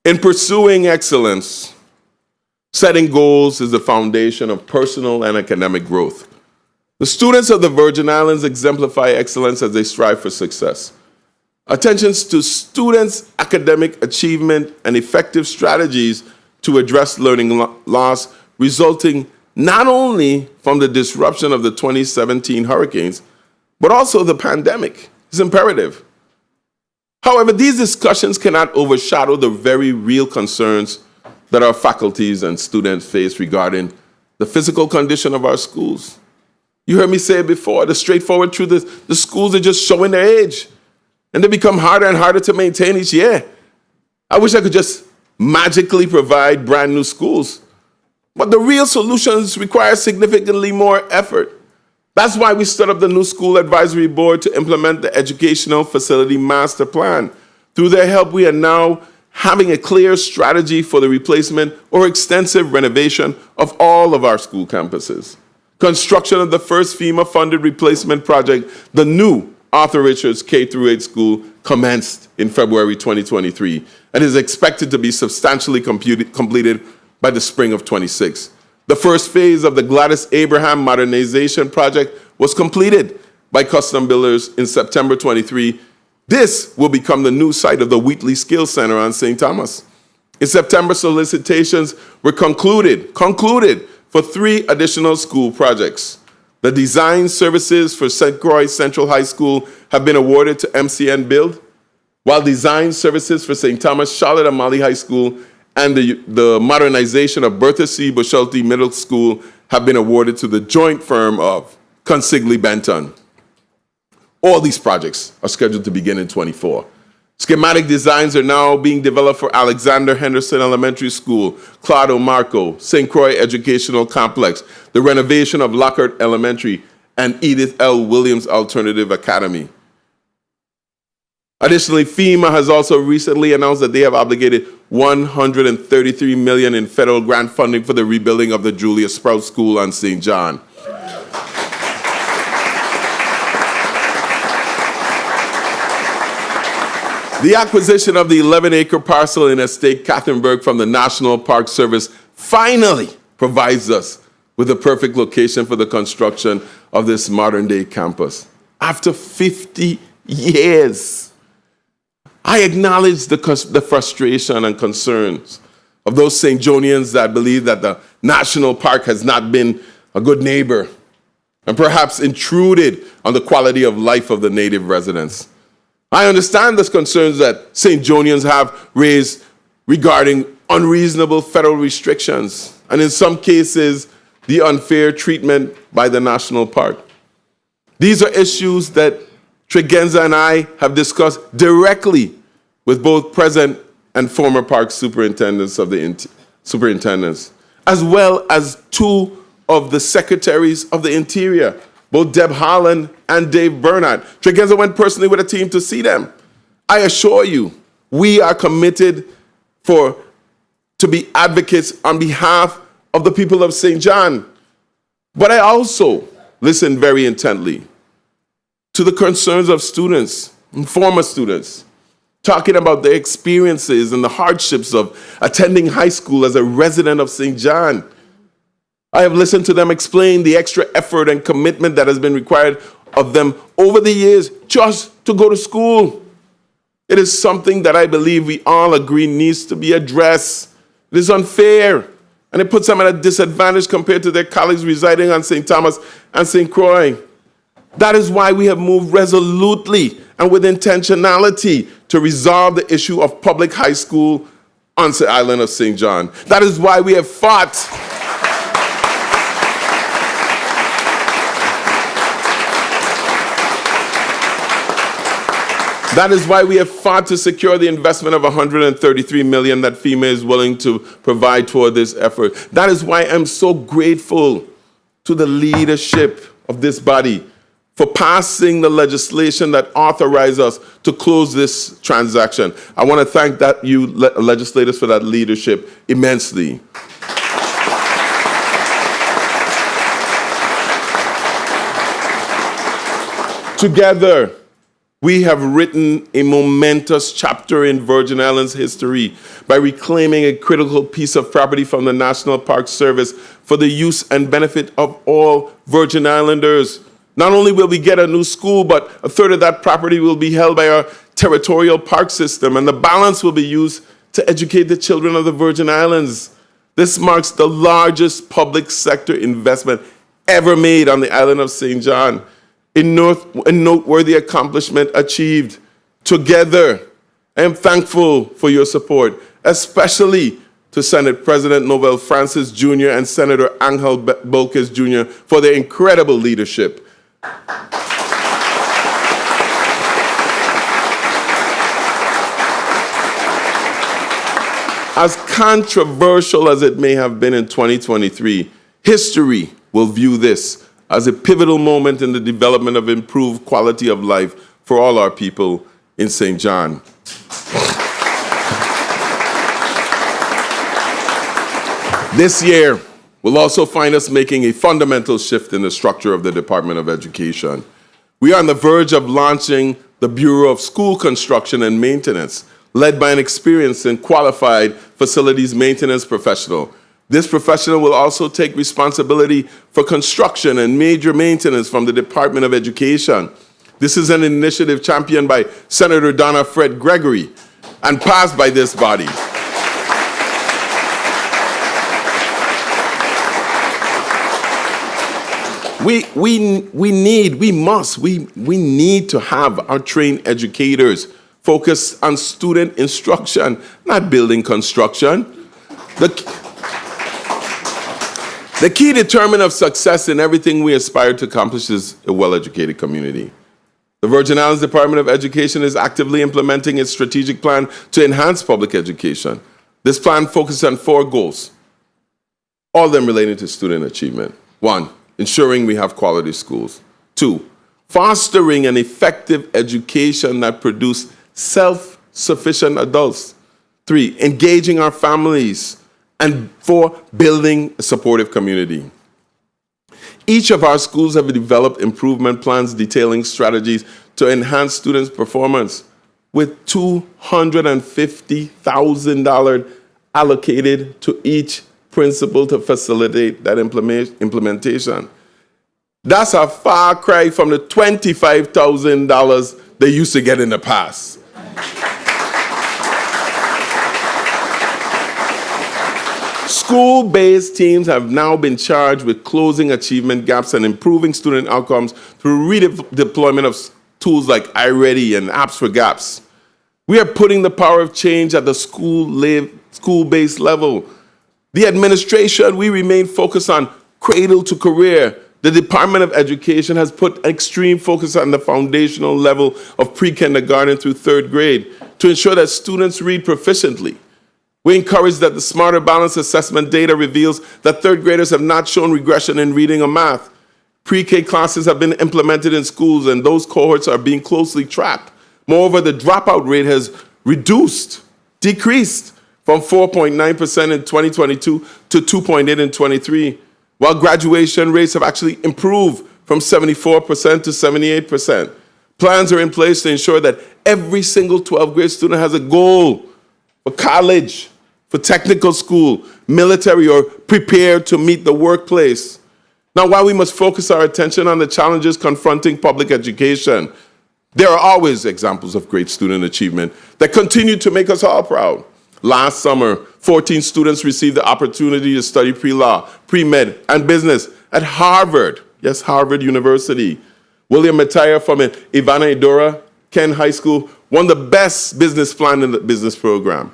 In pursuing excellence, setting goals is the foundation of personal and academic growth. The students of the Virgin Islands exemplify excellence as they strive for success. Attention to students' academic achievement and effective strategies to address learning loss resulting not only from the disruption of the 2017 hurricanes, but also the pandemic is imperative. However, these discussions cannot overshadow the very real concerns that our faculties and students face regarding the physical condition of our schools. You heard me say it before, the straightforward truth is the schools are just showing their age, and they become harder and harder to maintain each year. I wish I could just magically provide brand new schools, but the real solutions require significantly more effort. That's why we stood up the new School Advisory Board to implement the Educational Facility Master Plan. Through their help, we are now having a clear strategy for the replacement or extensive renovation of all of our school campuses. Construction of the first FEMA-funded replacement project, the new Arthur Richards K-8 school, commenced in February 2023 and is expected to be substantially completed by the spring of 26. The first phase of the Gladys Abraham modernization project was completed by custom builders in September 23. This will become the new site of the Wheatley Skills Center on St. Thomas. In September, solicitations were concluded for 3 additional school projects. The design services for St. Croix Central High School have been awarded to MCN Build, while design services for St. Thomas Charlotte Amalie High School and the modernization of Bertha C. Bushelty Middle School have been awarded to the joint firm of Consigli Benton. All these projects are scheduled to begin in 24. Schematic designs are now being developed for Alexander Henderson Elementary School, Claudio Marco, St. Croix Educational Complex, the renovation of Lockhart Elementary, and Edith L. Williams Alternative Academy. Additionally, FEMA has also recently announced that they have obligated $133 million in federal grant funding for the rebuilding of the Julia Sprout School on St. John. The acquisition of the 11-acre parcel in Estate Catherine from the National Park Service finally provides us with the perfect location for the construction of this modern-day campus. After 50 years, I acknowledge the frustration and concerns of those St. Johnians that believe that the national park has not been a good neighbor and perhaps intruded on the quality of life of the native residents. I understand the concerns that St. Johnians have raised regarding unreasonable federal restrictions and in some cases, the unfair treatment by the national park. These are issues that Tregenza and I have discussed directly with both present and former park superintendents of the superintendents. as well as two of the secretaries of the Interior, both Deb Haaland and Dave Bernard. Tregenza went personally with a team to see them. I assure you, we are committed to be advocates on behalf of the people of St. John. But I also listen very intently to the concerns of students and former students, talking about their experiences and the hardships of attending high school as a resident of St. John. I have listened to them explain the extra effort and commitment that has been required of them over the years just to go to school. It is something that I believe we all agree needs to be addressed. It is unfair, and it puts them at a disadvantage compared to their colleagues residing on St. Thomas and St. Croix. That is why we have moved resolutely and with intentionality to resolve the issue of public high school on the island of St. John. That is why we have fought. That is why we have fought to secure the investment of $133 million that FEMA is willing to provide toward this effort. That is why I'm so grateful to the leadership of this body for passing the legislation that authorizes us to close this transaction. I want to thank you legislators for that leadership immensely. Together, we have written a momentous chapter in Virgin Islands history by reclaiming a critical piece of property from the National Park Service for the use and benefit of all Virgin Islanders. Not only will we get a new school, but a third of that property will be held by our territorial park system, and the balance will be used to educate the children of the Virgin Islands. This marks the largest public sector investment ever made on the island of St. John. A noteworthy accomplishment achieved. Together, I am thankful for your support, especially to Senate President Novell Francis Jr. and Senator Angel Bolquez Jr. for their incredible leadership. As controversial as it may have been in 2023, history will view this as a pivotal moment in the development of improved quality of life for all our people in St. John. This year will also find us making a fundamental shift in the structure of the Department of Education. We are on the verge of launching the Bureau of School Construction and Maintenance, led by an experienced and qualified facilities maintenance professional. This professional will also take responsibility for construction and major maintenance from the Department of Education. This is an initiative championed by Senator Donna Fred Gregory and passed by this body. We need to have our trained educators focus on student instruction, not building construction. The key determinant of success in everything we aspire to accomplish is a well-educated community. The Virgin Islands Department of Education is actively implementing its strategic plan to enhance public education. This plan focuses on 4 goals, all of them relating to student achievement. 1, ensuring we have quality schools. 2, fostering an effective education that produces self-sufficient adults. 3, engaging our families. And 4, building a supportive community. Each of our schools have developed improvement plans detailing strategies to enhance students' performance, with $250,000 allocated to each principal to facilitate that implementation. That's a far cry from the $25,000 they used to get in the past. School-based teams have now been charged with closing achievement gaps and improving student outcomes through redeployment of tools like iReady and Apps for Gaps. We are putting the power of change at the school-based level. The administration, we remain focused on cradle to career. The Department of Education has put extreme focus on the foundational level of pre-kindergarten through 3rd grade to ensure that students read proficiently. We encourage that the Smarter Balance assessment data reveals that third graders have not shown regression in reading or math. Pre-K classes have been implemented in schools, and those cohorts are being closely tracked. Moreover, the dropout rate has decreased from 4.9% in 2022 to 2.8% in 23, while graduation rates have actually improved from 74% to 78%. Plans are in place to ensure that every single 12th grade student has a goal for college, for technical school, military, or prepared to meet the workplace. Now, while we must focus our attention on the challenges confronting public education, there are always examples of great student achievement that continue to make us all proud. Last summer, 14 students received the opportunity to study pre-law, pre-med, and business at Harvard. Yes, Harvard University. William Mataya from Ivana Edora, Ken High School, won the best business plan in the business program.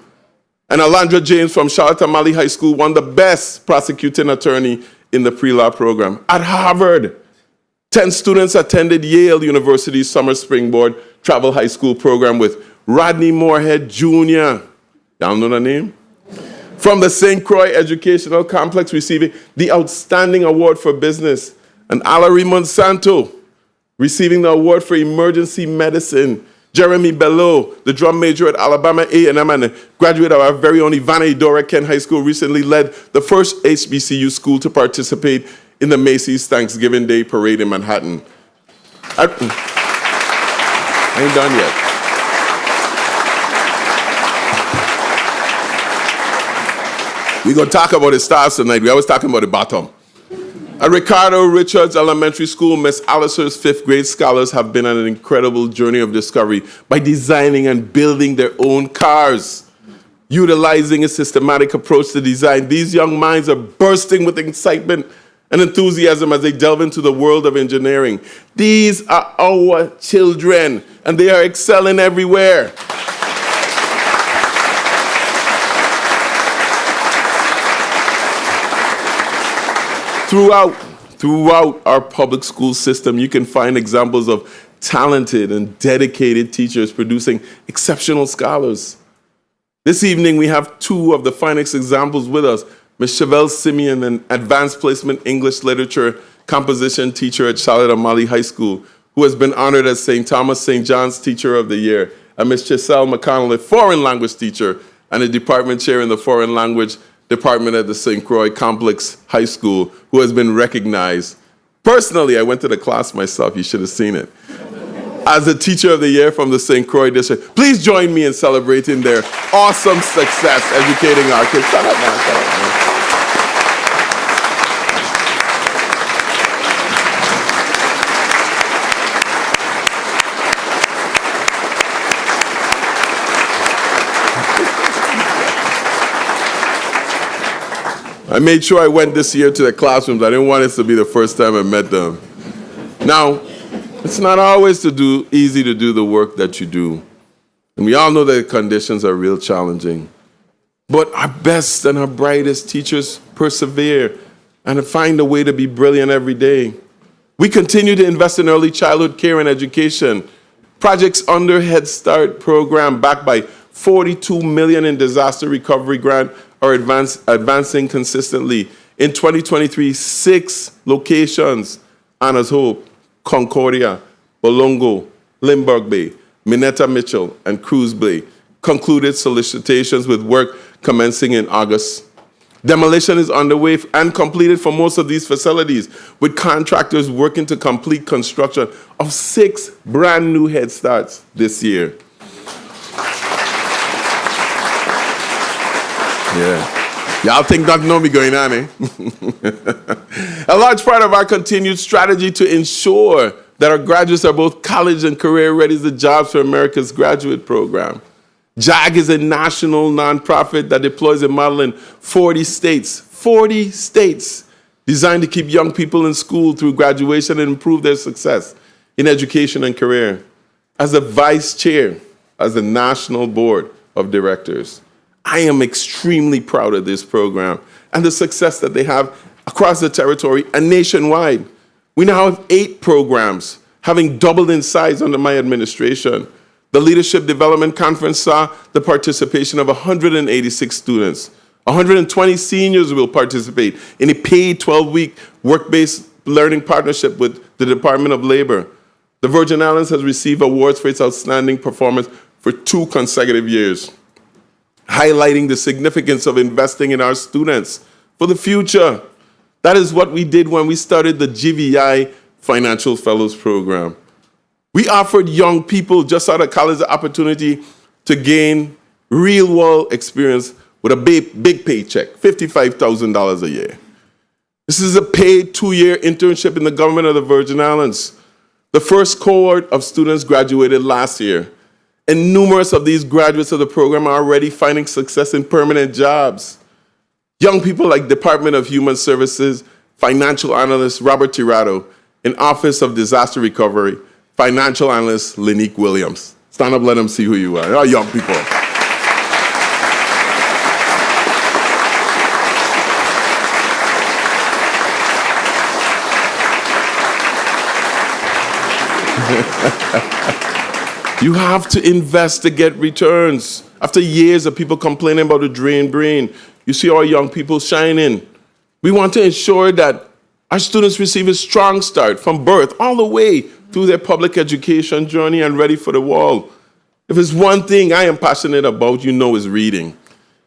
And Alondra James from Charlotte Amalie High School won the best prosecuting attorney in the pre-law program. At Harvard, 10 students attended Yale University's Summer Springboard Travel High School program with Rodney Moorhead Jr. Y'all know the name? From the St. Croix Educational Complex, receiving the Outstanding Award for Business. And Alarie Monsanto receiving the award for Emergency Medicine. Jeremy Belleau, the drum major at Alabama A&M and a graduate of our very own Ivana Edora Kent High School, recently led the first HBCU school to participate in the Macy's Thanksgiving Day Parade in Manhattan. I ain't done yet. We're going to talk about the stars tonight. We always talking about the bottom. At Ricardo Richards Elementary School, Miss Alicer's fifth grade scholars have been on an incredible journey of discovery by designing and building their own cars. Utilizing a systematic approach to design, these young minds are bursting with excitement and enthusiasm as they delve into the world of engineering. These are our children, and they are excelling everywhere. Throughout our public school system, you can find examples of talented and dedicated teachers producing exceptional scholars. This evening, we have two of the finest examples with us. Ms. Chevelle Simeon, an advanced placement English literature composition teacher at Charlotte Amalie High School, who has been honored as St. Thomas St. John's Teacher of the Year, and Ms. Chiselle McConnell, a foreign language teacher and a department chair in the foreign language department at the St. Croix Complex High School, who has been recognized. Personally, I went to the class myself, you should have seen it, as the Teacher of the Year from the St. Croix District. Please join me in celebrating their awesome success educating our kids. Shut up, man. Shut up, man. I made sure I went this year to the classrooms. I didn't want it to be the first time I met them. Now, it's not always easy to do the work that you do. And we all know that the conditions are real challenging. But our best and our brightest teachers persevere and find a way to be brilliant every day. We continue to invest in early childhood care and education. Projects under Head Start program backed by $42 million in disaster recovery grant are advancing consistently. In 2023, 6 locations, Anna's Hope, Concordia, Bolongo, Lindbergh Bay, Minetta Mitchell, and Cruz Bay, concluded solicitations with work commencing in August. Demolition is underway and completed for most of these facilities, with contractors working to complete construction of 6 brand new Head Starts this year. Yeah. Y'all think nothing know me going on, eh? A large part of our continued strategy to ensure that our graduates are both college and career ready is the Jobs for America's graduate program. JAG is a national nonprofit that deploys a model in 40 states, designed to keep young people in school through graduation and improve their success in education and career. As the vice chair, as the national board of directors, I am extremely proud of this program and the success that they have across the territory and nationwide. We now have 8 programs, having doubled in size under my administration. The Leadership Development Conference saw the participation of 186 students. 120 seniors will participate in a paid 12-week work-based learning partnership with the Department of Labor. The Virgin Islands has received awards for its outstanding performance for 2 consecutive years, highlighting the significance of investing in our students for the future. That is what we did when we started the GVI Financial Fellows Program. We offered young people just out of college the opportunity to gain real-world experience with a big paycheck, $55,000 a year. This is a paid 2-year internship in the government of the Virgin Islands. The first cohort of students graduated last year, and numerous of these graduates of the program are already finding success in permanent jobs. Young people like Department of Human Services financial analyst Robert Tirado and Office of Disaster Recovery financial analyst Linique Williams. Stand up, let them see who you are. You're young people. You have to invest to get returns. After years of people complaining about the drained brain, you see our young people shining. We want to ensure that our students receive a strong start from birth all the way through their public education journey and ready for the world. If there's one thing I am passionate about, you know, is reading.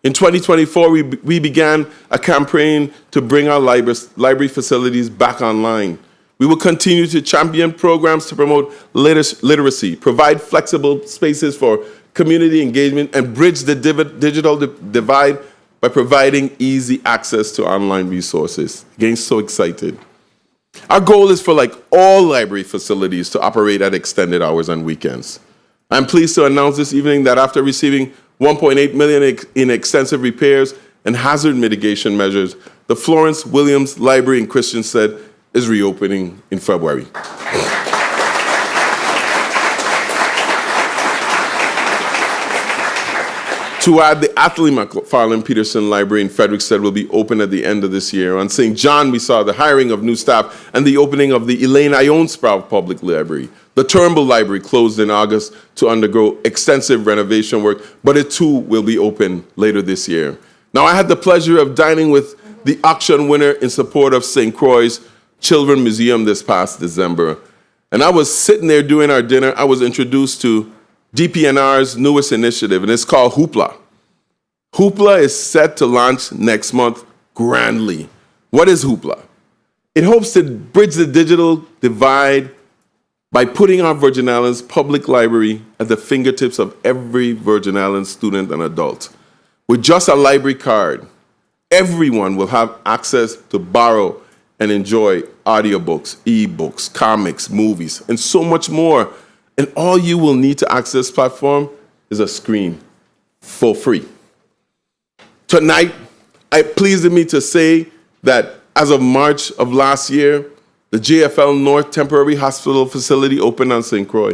In 2024, we began a campaign to bring our library facilities back online. We will continue to champion programs to promote literacy, provide flexible spaces for community engagement, and bridge the digital divide by providing easy access to online resources. Again, so excited. Our goal is for all library facilities to operate at extended hours and weekends. I'm pleased to announce this evening that after receiving $1.8 million in extensive repairs and hazard mitigation measures, the Florence Williams Library in Christiansted is reopening in February. To add, the Atlee McFarland Peterson Library in Frederiksted will be open at the end of this year. On St. John, we saw the hiring of new staff and the opening of the Elaine Ione Sprout Public Library. The Turnbull Library closed in August to undergo extensive renovation work, but it too will be open later this year. Now, I had the pleasure of dining with the auction winner in support of St. Croix's Children's Museum this past December. And I was sitting there doing our dinner. I was introduced to DPNR's newest initiative, and it's called Hoopla. Hoopla is set to launch next month grandly. What is Hoopla? It hopes to bridge the digital divide by putting our Virgin Islands Public Library at the fingertips of every Virgin Islands student and adult. With just a library card, everyone will have access to borrow and enjoy audiobooks, ebooks, comics, movies, and so much more. And all you will need to access this platform is a screen for free. Tonight, it pleases me to say that as of March of last year, the JFL North Temporary Hospital Facility opened on St. Croix.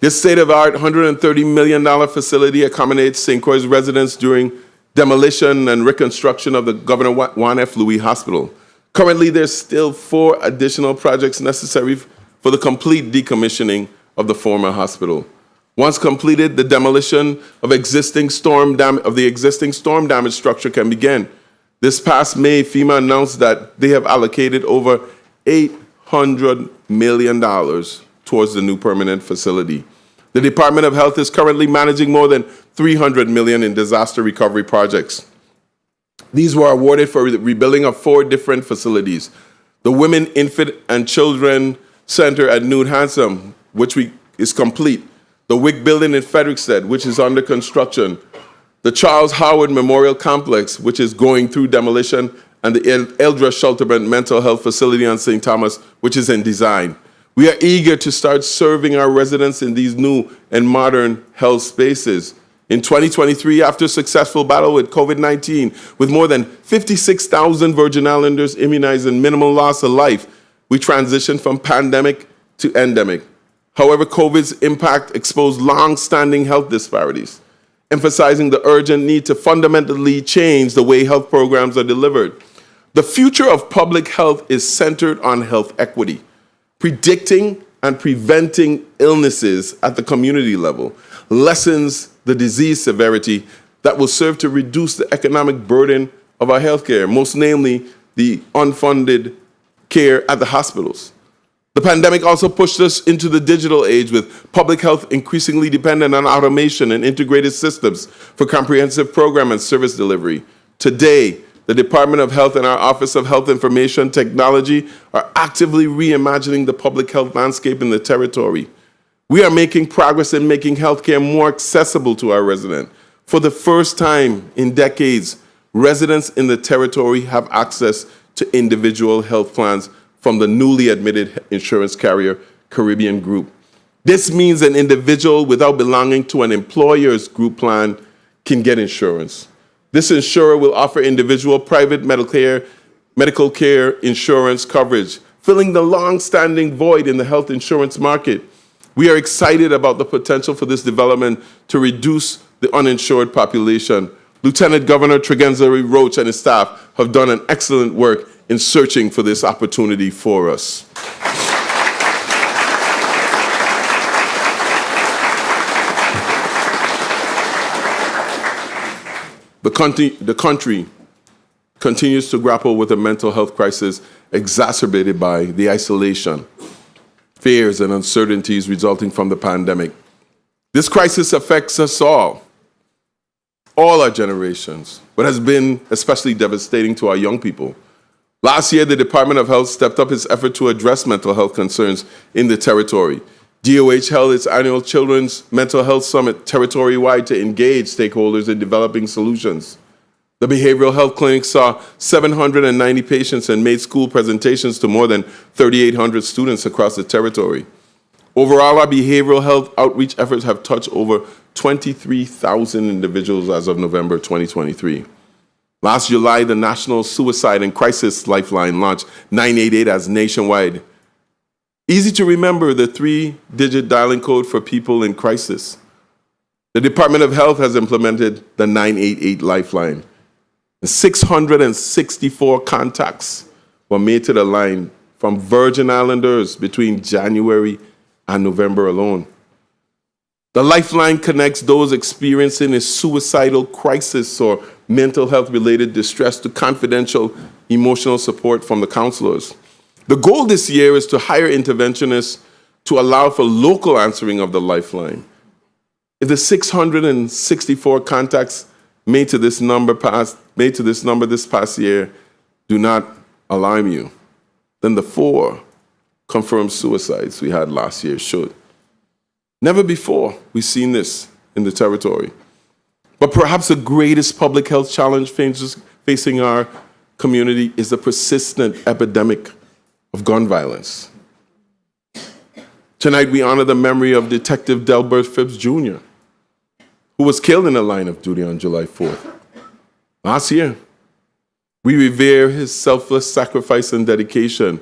This state-of-the-art $130 million facility accommodates St. Croix's residents during demolition and reconstruction of the Governor Juan F. Louis Hospital. Currently, there's still 4 additional projects necessary for the complete decommissioning of the former hospital. Once completed, the demolition of the existing storm damage structure can begin. This past May, FEMA announced that they have allocated over $800 million towards the new permanent facility. The Department of Health is currently managing more than $300 million in disaster recovery projects. These were awarded for the rebuilding of 4 different facilities. The Women, Infant, and Children Center at New Handsome, which is complete. The WIC building in Frederiksted, which is under construction. The Charles Howard Memorial Complex, which is going through demolition, and the Eldra Schulterman Mental Health Facility on St. Thomas, which is in design. We are eager to start serving our residents in these new and modern health spaces. In 2023, after a successful battle with COVID-19, with more than 56,000 Virgin Islanders immunized and minimal loss of life, we transitioned from pandemic to endemic. However, COVID's impact exposed long-standing health disparities, emphasizing the urgent need to fundamentally change the way health programs are delivered. The future of public health is centered on health equity, predicting and preventing illnesses at the community level lessens the disease severity that will serve to reduce the economic burden of our healthcare, most namely the unfunded care at the hospitals. The pandemic also pushed us into the digital age, with public health increasingly dependent on automation and integrated systems for comprehensive program and service delivery. Today, the Department of Health and our Office of Health Information Technology are actively reimagining the public health landscape in the territory. We are making progress in making healthcare more accessible to our residents. For the first time in decades, residents in the territory have access to individual health plans from the newly admitted insurance carrier, Caribbean Group. This means an individual without belonging to an employer's group plan can get insurance. This insurer will offer individual private medical care insurance coverage, filling the long-standing void in the health insurance market. We are excited about the potential for this development to reduce the uninsured population. Lieutenant Governor Tregenza Roach and his staff have done an excellent work in searching for this opportunity for us. The country continues to grapple with a mental health crisis exacerbated by the isolation, fears, and uncertainties resulting from the pandemic. This crisis affects us all our generations, but has been especially devastating to our young people. Last year, the Department of Health stepped up its effort to address mental health concerns in the territory. DOH held its annual Children's Mental Health Summit territory-wide to engage stakeholders in developing solutions. The behavioral health clinic saw 790 patients and made school presentations to more than 3,800 students across the territory. Overall, our behavioral health outreach efforts have touched over 23,000 individuals as of November 2023. Last July, the National Suicide and Crisis Lifeline launched 988 as nationwide. Easy to remember, the 3-digit dialing code for people in crisis. The Department of Health has implemented the 988 Lifeline. 664 contacts were made to the line from Virgin Islanders between January and November alone. The Lifeline connects those experiencing a suicidal crisis or mental health-related distress to confidential emotional support from the counselors. The goal this year is to hire interventionists to allow for local answering of the Lifeline. If the 664 contacts made to this number this past year do not alarm you, then the 4 confirmed suicides we had last year should. Never before we've seen this in the territory. But perhaps the greatest public health challenge facing our community is the persistent epidemic of gun violence. Tonight, we honor the memory of Detective Delbert Phipps Jr., who was killed in the line of duty on July 4th. Last year, we revere his selfless sacrifice and dedication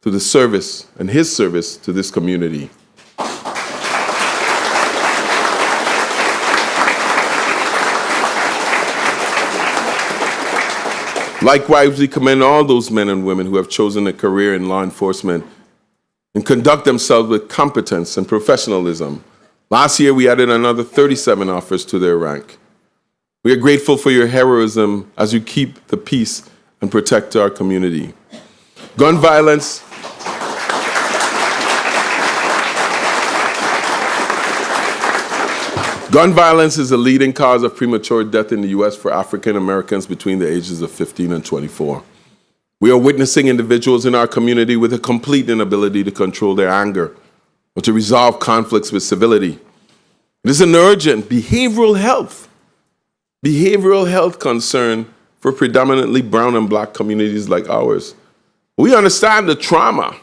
to the service and his service to this community. Likewise, we commend all those men and women who have chosen a career in law enforcement and conduct themselves with competence and professionalism. Last year, we added another 37 officers to their rank. We are grateful for your heroism as you keep the peace and protect our community. Gun violence is the leading cause of premature death in the U.S. for African Americans between the ages of 15 and 24. We are witnessing individuals in our community with a complete inability to control their anger or to resolve conflicts with civility. It is an urgent behavioral health concern for predominantly brown and black communities like ours. We understand the trauma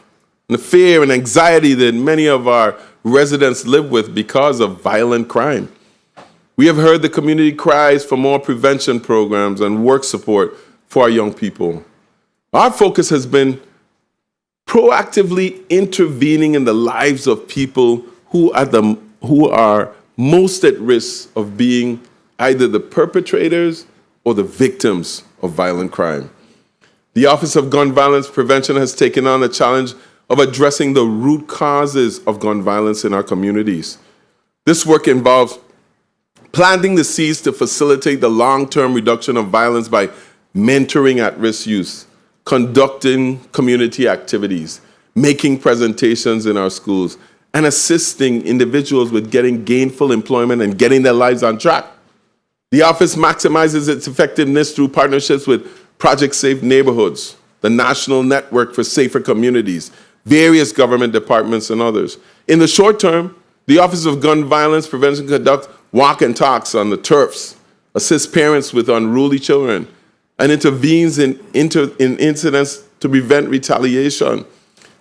and the fear and anxiety that many of our residents live with because of violent crime. We have heard the community cries for more prevention programs and work support for our young people. Our focus has been proactively intervening in the lives of people who are most at risk of being either the perpetrators or the victims of violent crime. The Office of Gun Violence Prevention has taken on the challenge of addressing the root causes of gun violence in our communities. This work involves planting the seeds to facilitate the long-term reduction of violence by mentoring at-risk youth, conducting community activities, making presentations in our schools, and assisting individuals with getting gainful employment and getting their lives on track. The office maximizes its effectiveness through partnerships with Project Safe Neighborhoods, the National Network for Safer Communities, various government departments, and others. In the short term, the Office of Gun Violence Prevention conducts walk and talks on the turfs, assists parents with unruly children, and intervenes in incidents to prevent retaliation.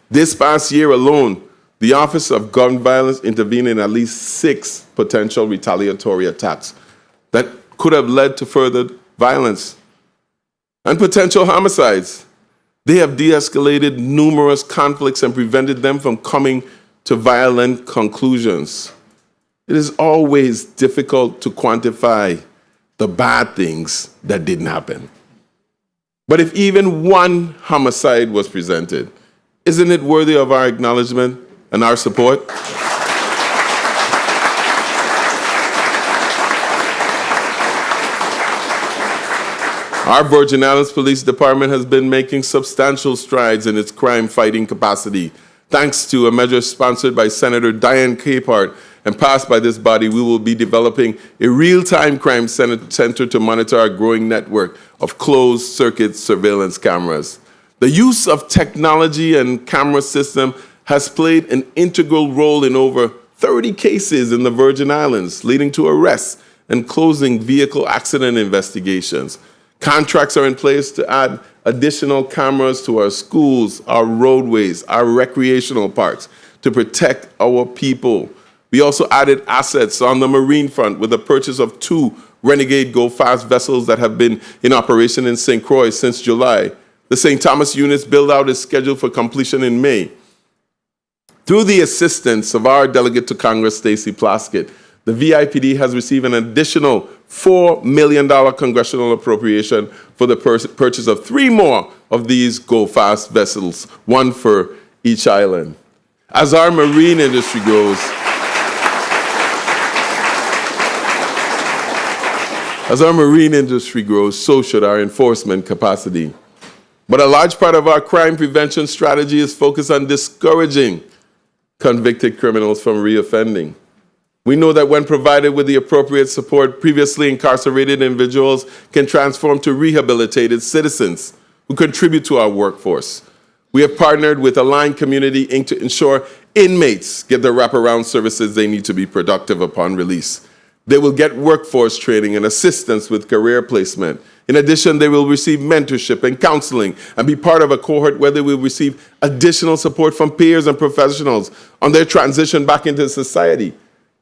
This past year alone, the Office of Gun Violence intervened in at least 6 potential retaliatory attacks that could have led to further violence and potential homicides. They have de-escalated numerous conflicts and prevented them from coming to violent conclusions. It is always difficult to quantify the bad things that didn't happen. But if even one homicide was presented, isn't it worthy of our acknowledgement and our support? Our Virgin Islands Police Department has been making substantial strides in its crime-fighting capacity. Thanks to a measure sponsored by Senator Diane Capehart and passed by this body, we will be developing a real-time crime center to monitor our growing network of closed-circuit surveillance cameras. The use of technology and camera system has played an integral role in over 30 cases in the Virgin Islands, leading to arrests and closing vehicle accident investigations. Contracts are in place to add additional cameras to our schools, our roadways, our recreational parks to protect our people. We also added assets on the marine front with the purchase of 2 Renegade Go Fast vessels that have been in operation in St. Croix since July. The St. Thomas unit's build-out is scheduled for completion in May. Through the assistance of our delegate to Congress, Stacey Plaskett, the VIPD has received an additional $4 million congressional appropriation for the purchase of 3 more of these Go Fast vessels, 1 for each island. As our marine industry grows, so should our enforcement capacity. But a large part of our crime prevention strategy is focused on discouraging convicted criminals from reoffending. We know that when provided with the appropriate support, previously incarcerated individuals can transform to rehabilitated citizens who contribute to our workforce. We have partnered with Align Community Inc. to ensure inmates get the wraparound services they need to be productive upon release. They will get workforce training and assistance with career placement. In addition, they will receive mentorship and counseling and be part of a cohort where they will receive additional support from peers and professionals on their transition back into society.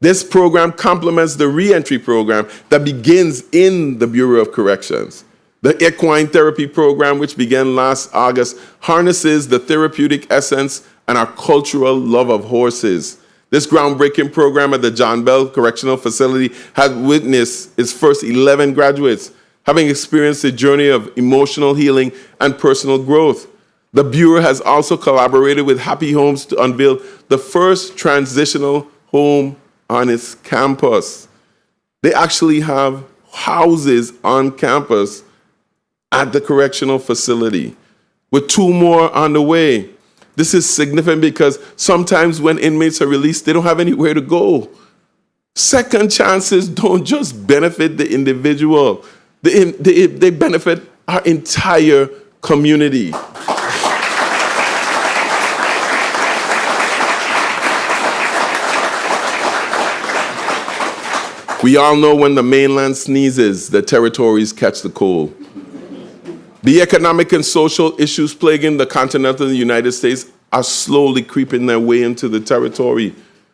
This program complements the reentry program that begins in the Bureau of Corrections. The Equine Therapy Program, which began last August, harnesses the therapeutic essence and our cultural love of horses. This groundbreaking program at the John Bell Correctional Facility has witnessed its first 11 graduates having experienced a journey of emotional healing and personal growth. The Bureau has also collaborated with Happy Homes to unveil the first transitional home on its campus. They actually have houses on campus at the correctional facility, with 2 more on the way. This is significant because sometimes when inmates are released, they don't have anywhere to go. Second chances don't just benefit the individual, they benefit our entire community. We all know when the mainland sneezes, the territories catch the cold. The economic and social issues plaguing the continental United States are slowly creeping their way into the territory.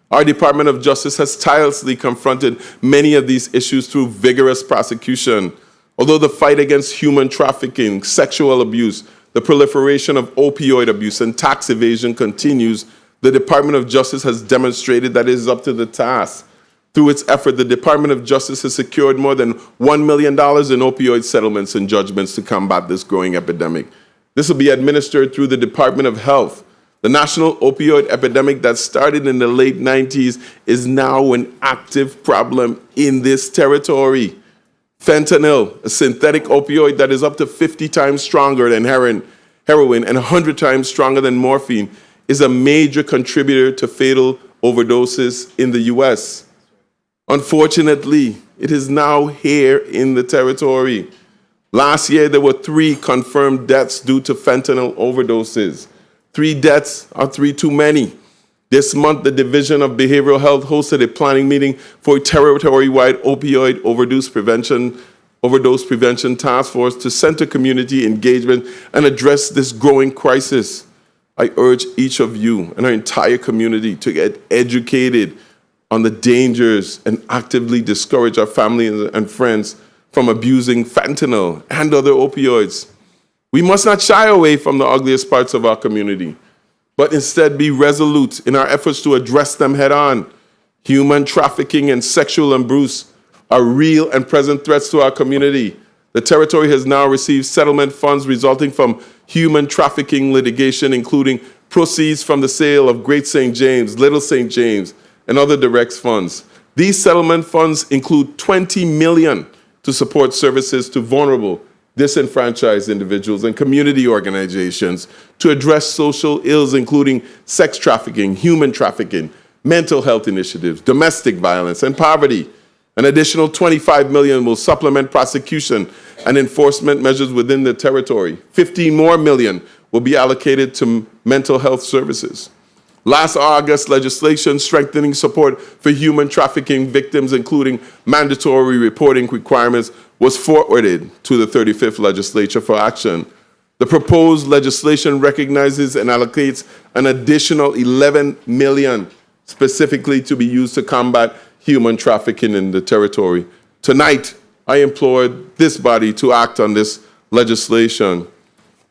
Our Department of Justice has tirelessly confronted many of these issues through vigorous prosecution. Although the fight against human trafficking, sexual abuse, the proliferation of opioid abuse, and tax evasion continues, the Department of Justice has demonstrated that it is up to the task. Through its effort, the Department of Justice has secured more than $1 million in opioid settlements and judgments to combat this growing epidemic. This will be administered through the Department of Health, The national opioid epidemic that started in the late 90s is now an active problem in this territory. Fentanyl, a synthetic opioid that is up to 50 times stronger than heroin and 100 times stronger than morphine, is a major contributor to fatal overdoses in the U.S. Unfortunately, it is now here in the territory. Last year, there were 3 confirmed deaths due to fentanyl overdoses. 3 deaths are 3 too many. This month, the Division of Behavioral Health hosted a planning meeting for a territory-wide opioid overdose prevention task force to center community engagement and address this growing crisis. I urge each of you and our entire community to get educated on the dangers and actively discourage our family and friends from abusing fentanyl and other opioids. We must not shy away from the ugliest parts of our community, but instead be resolute in our efforts to address them head on. Human trafficking and sexual abuse are real and present threats to our community. The territory has now received settlement funds resulting from human trafficking litigation, including proceeds from the sale of Great St. James, Little St. James, and other direct funds. These settlement funds include $20 million to support services to vulnerable, disenfranchised individuals and community organizations to address social ills, including sex trafficking, human trafficking, mental health initiatives, domestic violence, and poverty. An additional $25 million will supplement prosecution and enforcement measures within the territory. $15 million more will be allocated to mental health services. Last August, legislation strengthening support for human trafficking victims, including mandatory reporting requirements, was forwarded to the 35th Legislature for action. The proposed legislation recognizes and allocates an additional $11 million specifically to be used to combat human trafficking in the territory. Tonight, I implore this body to act on this legislation.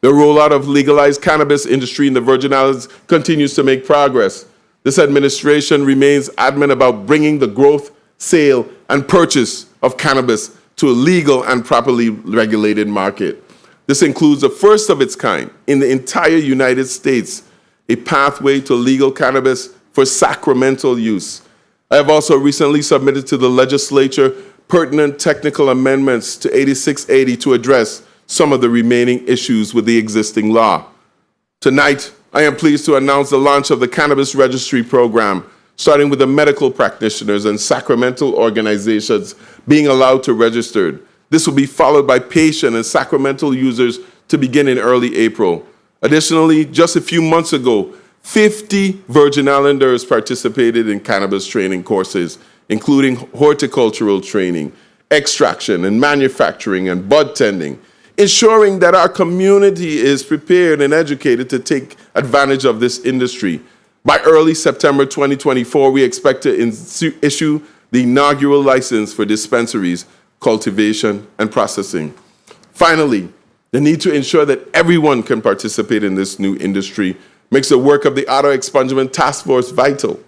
The rollout of legalized cannabis industry in the Virgin Islands continues to make progress. This administration remains adamant about bringing the growth, sale, and purchase of cannabis to a legal and properly regulated market. This includes the first of its kind in the entire United States, a pathway to legal cannabis for sacramental use. I have also recently submitted to the legislature pertinent technical amendments to 8680 to address some of the remaining issues with the existing law. Tonight, I am pleased to announce the launch of the Cannabis Registry Program, starting with the medical practitioners and sacramental organizations being allowed to register. This will be followed by patient and sacramental users to begin in early April. Additionally, just a few months ago, 50 Virgin Islanders participated in cannabis training courses, including horticultural training, extraction and manufacturing, and bud tending, ensuring that our community is prepared and educated to take advantage of this industry. By early September 2024, we expect to issue the inaugural license for dispensaries, cultivation, and processing. Finally, the need to ensure that everyone can participate in this new industry makes the work of the Auto Expungement Task Force vital.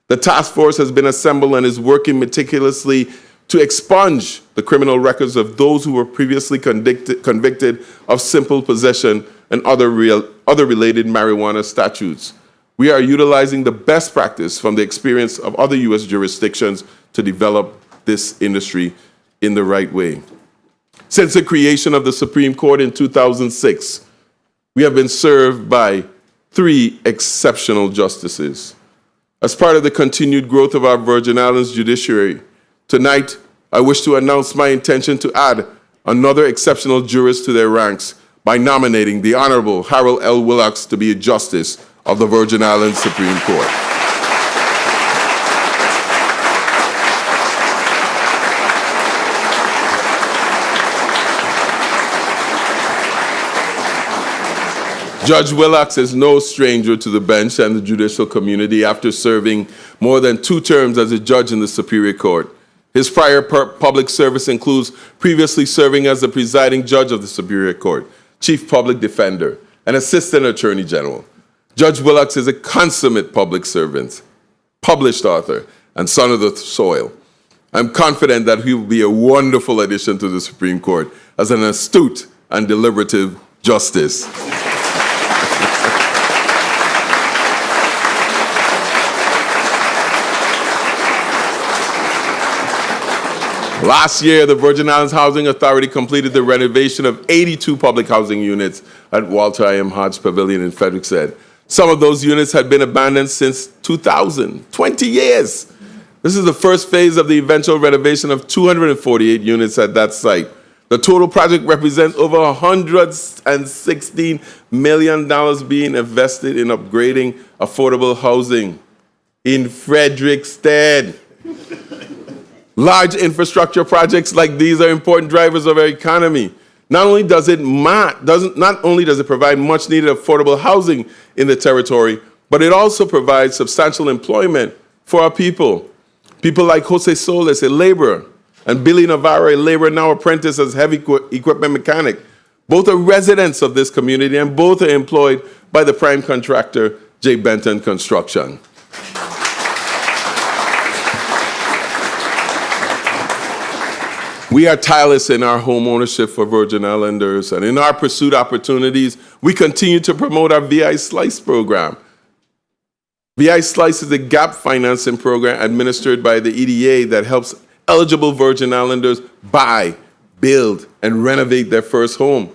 The task force has been assembled and is working meticulously to expunge the criminal records of those who were previously convicted of simple possession and other related marijuana statutes. We are utilizing the best practice from the experience of other U.S. jurisdictions to develop this industry in the right way. Since the creation of the Supreme Court in 2006, we have been served by 3 exceptional justices. As part of the continued growth of our Virgin Islands judiciary, tonight, I wish to announce my intention to add another exceptional jurist to their ranks by nominating the Honorable Harold L. Willocks to be a justice of the Virgin Islands Supreme Court. Judge Willocks is no stranger to the bench and the judicial community after serving more than 2 terms as a judge in the Superior Court. His prior public service includes previously serving as the presiding judge of the Superior Court, chief public defender, and assistant attorney general. Judge Willocks is a consummate public servant, published author, and son of the soil. I'm confident that he will be a wonderful addition to the Supreme Court as an astute and deliberative justice. Last year, the Virgin Islands Housing Authority completed the renovation of 82 public housing units at Walter I. M. Hodge Pavilion in Frederiksted. Some of those units had been abandoned since 2000, 20 years. This is the first phase of the eventual renovation of 248 units at that site. The total project represents over $116 million being invested in upgrading affordable housing in Frederiksted. Large infrastructure projects like these are important drivers of our economy. Not only does it provide much needed affordable housing in the territory, but it also provides substantial employment for our people. People like Jose Solis, a laborer, and Billy Navarro, a laborer now apprentice as heavy equipment mechanic. Both are residents of this community and both are employed by the prime contractor, J. Benton Construction. We are tireless in our home ownership for Virgin Islanders, and in our pursuit opportunities, we continue to promote our VI Slice program. VI Slice is a gap financing program administered by the EDA that helps eligible Virgin Islanders buy, build, and renovate their first home.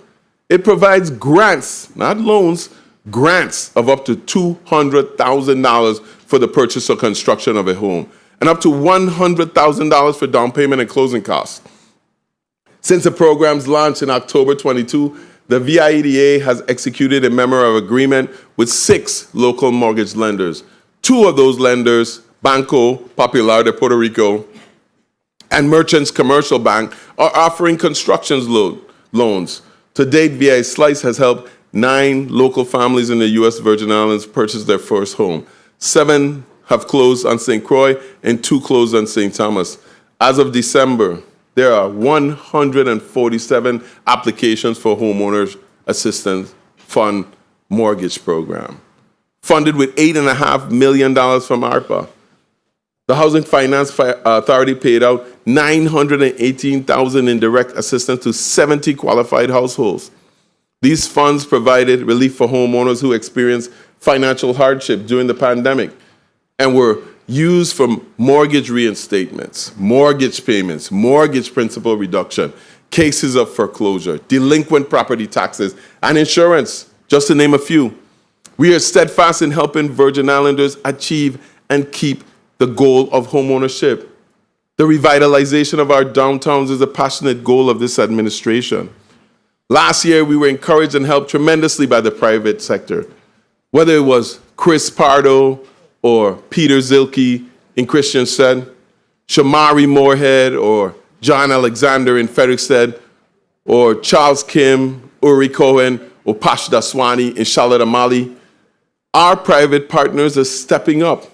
It provides grants, not loans, grants of up to $200,000 for the purchase or construction of a home, and up to $100,000 for down payment and closing costs. Since the program's launch in October 22, the VIEDA has executed a memorandum of agreement with 6 local mortgage lenders. 2 of those lenders, Banco Popular de Puerto Rico and Merchants Commercial Bank, are offering construction loans. To date, VI Slice has helped 9 local families in the U.S. Virgin Islands purchase their first home. 7 have closed on St. Croix and 2 closed on St. Thomas. As of December, there are 147 applications for Homeowners Assistance Fund mortgage program, funded with $8.5 million from ARPA. The Housing Finance Authority paid out $918,000 in direct assistance to 70 qualified households. These funds provided relief for homeowners who experienced financial hardship during the pandemic and were used for mortgage reinstatements, mortgage payments, mortgage principal reduction, cases of foreclosure, delinquent property taxes, and insurance, just to name a few. We are steadfast in helping Virgin Islanders achieve and keep the goal of homeownership. The revitalization of our downtowns is a passionate goal of this administration. Last year, we were encouraged and helped tremendously by the private sector, whether it was Chris Pardo or Peter Zilke in Christiansted, Shamari Moorhead or John Alexander in Frederiksted, or Charles Kim, Uri Cohen, or Pash Daswani in Charlotte Amalie. Our private partners are stepping up.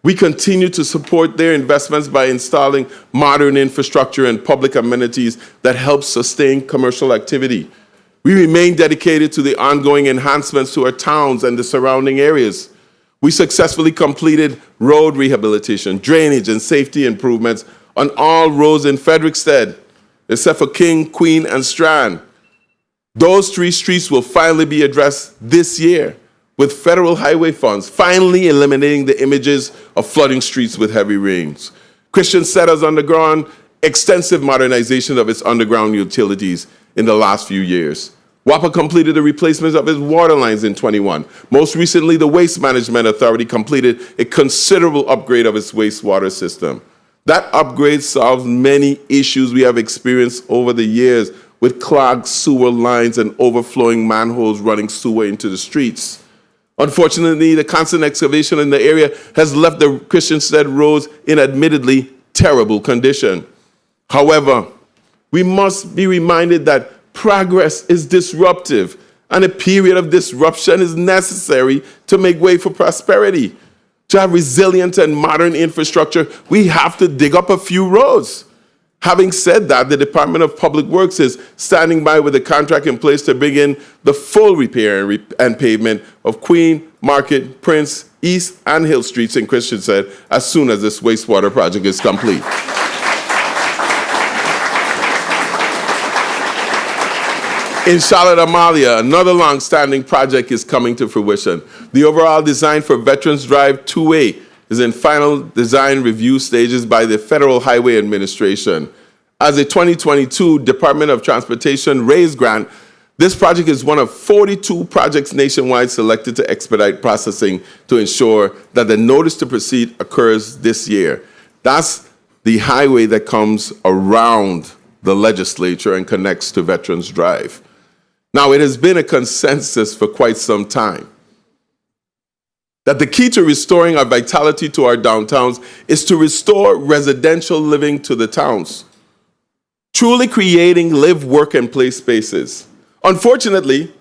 We continue to support their investments by installing modern infrastructure and public amenities that help sustain commercial activity. We remain dedicated to the ongoing enhancements to our towns and the surrounding areas. We successfully completed road rehabilitation, drainage, and safety improvements on all roads in Frederiksted, except for King, Queen, and Strand. Those 3 streets will finally be addressed this year with federal highway funds, finally eliminating the images of flooding streets with heavy rains. Christiansted has undergone extensive modernization of its underground utilities in the last few years. WAPA completed the replacement of its water lines in 21. Most recently, the Waste Management Authority completed a considerable upgrade of its wastewater system. That upgrade solves many issues we have experienced over the years with clogged sewer lines and overflowing manholes running sewer into the streets. Unfortunately, the constant excavation in the area has left the Christiansted roads in admittedly terrible condition. However, we must be reminded that progress is disruptive, and a period of disruption is necessary to make way for prosperity. To have resilient and modern infrastructure, we have to dig up a few roads. Having said that, the Department of Public Works is standing by with a contract in place to begin the full repair and pavement of Queen, Market, Prince, East, and Hill Streets in Christiansted as soon as this wastewater project is complete. In Charlotte Amalia, another long-standing project is coming to fruition. The overall design for Veterans Drive 2A is in final design review stages by the Federal Highway Administration. As a 2022 Department of Transportation RAISE grant, this project is one of 42 projects nationwide selected to expedite processing to ensure that the notice to proceed occurs this year. That's the highway that comes around the legislature and connects to Veterans Drive. Now, it has been a consensus for quite some time that the key to restoring our vitality to our downtowns is to restore residential living to the towns, truly creating live, work, and play spaces. Unfortunately,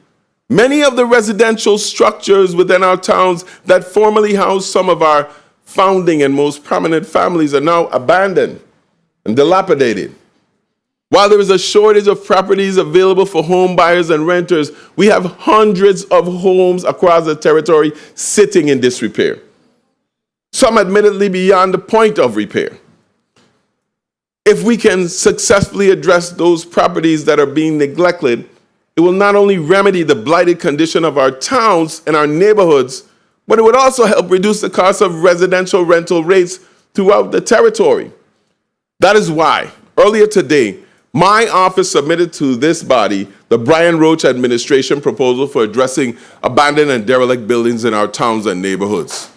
many of the residential structures within our towns that formerly housed some of our founding and most prominent families are now abandoned and dilapidated. While there is a shortage of properties available for home buyers and renters, we have hundreds of homes across the territory sitting in disrepair, some admittedly beyond the point of repair. If we can successfully address those properties that are being neglected, it will not only remedy the blighted condition of our towns and our neighborhoods, but it would also help reduce the cost of residential rental rates throughout the territory. That is why, earlier today, my office submitted to this body the Brian Roach administration proposal for addressing abandoned and derelict buildings in our towns and neighborhoods.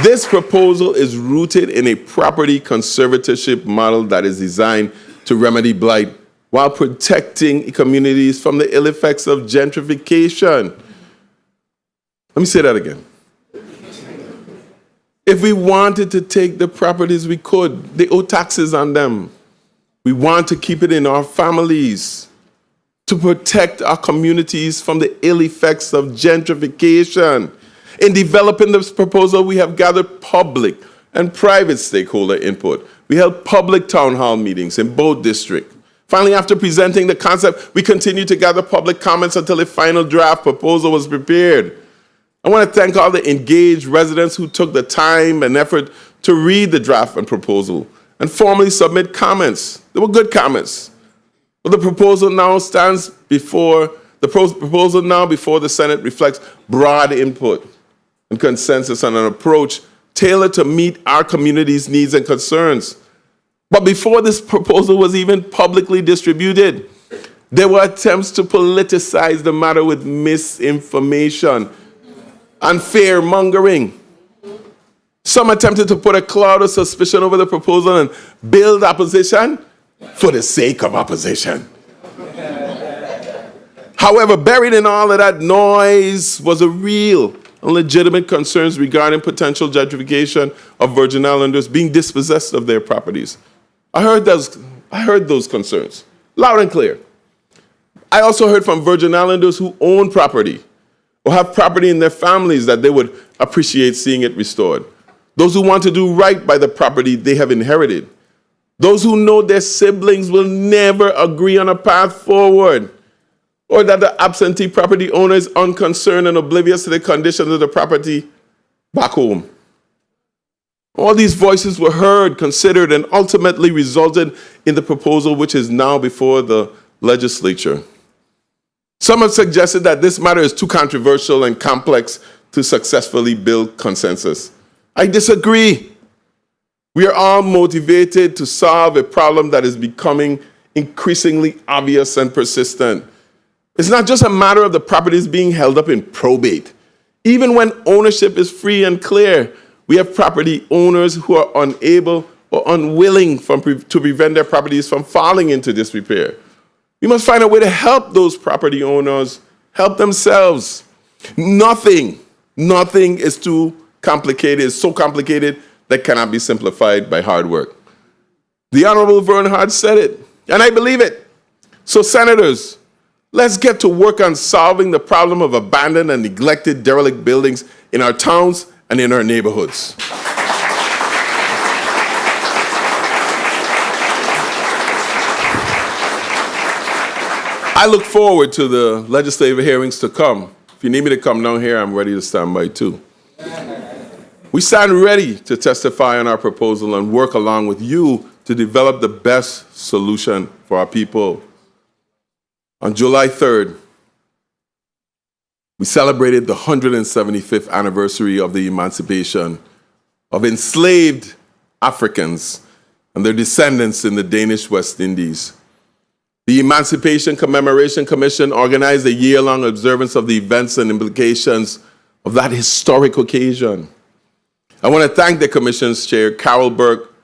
This proposal is rooted in a property conservatorship model that is designed to remedy blight while protecting communities from the ill effects of gentrification. Let me say that again. If we wanted to take the properties, we could. They owe taxes on them. We want to keep it in our families to protect our communities from the ill effects of gentrification. In developing this proposal, we have gathered public and private stakeholder input. We held public town hall meetings in both districts. Finally, after presenting the concept, we continued to gather public comments until a final draft proposal was prepared. I want to thank all the engaged residents who took the time and effort to read the draft and proposal and formally submit comments. They were good comments. But the proposal now before the Senate reflects broad input and consensus on an approach tailored to meet our community's needs and concerns. But before this proposal was even publicly distributed, there were attempts to politicize the matter with misinformation and fear-mongering. Some attempted to put a cloud of suspicion over the proposal and build opposition for the sake of opposition. However, buried in all of that noise was a real and legitimate concerns regarding potential gentrification of Virgin Islanders being dispossessed of their properties. I heard those concerns loud and clear. I also heard from Virgin Islanders who own property or have property in their families that they would appreciate seeing it restored. Those who want to do right by the property they have inherited. Those who know their siblings will never agree on a path forward, or that the absentee property owner is unconcerned and oblivious to the conditions of the property back home. All these voices were heard, considered, and ultimately resulted in the proposal which is now before the legislature. Some have suggested that this matter is too controversial and complex to successfully build consensus. I disagree. We are all motivated to solve a problem that is becoming increasingly obvious and persistent. It's not just a matter of the properties being held up in probate. Even when ownership is free and clear, we have property owners who are unable or unwilling to prevent their properties from falling into disrepair. We must find a way to help those property owners help themselves. Nothing is too complicated, it's so complicated that cannot be simplified by hard work. The Honorable Vern Hart said it, and I believe it. So senators, let's get to work on solving the problem of abandoned and neglected derelict buildings in our towns and in our neighborhoods. I look forward to the legislative hearings to come. If you need me to come down here, I'm ready to stand by too. We stand ready to testify on our proposal and work along with you to develop the best solution for our people. On July 3rd, we we celebrated the 175th anniversary of the emancipation of enslaved Africans and their descendants in the Danish West Indies. The Emancipation Commemoration Commission organized a year-long observance of the events and implications of that historic occasion. I want to thank the Commission's chair, Carol Burke,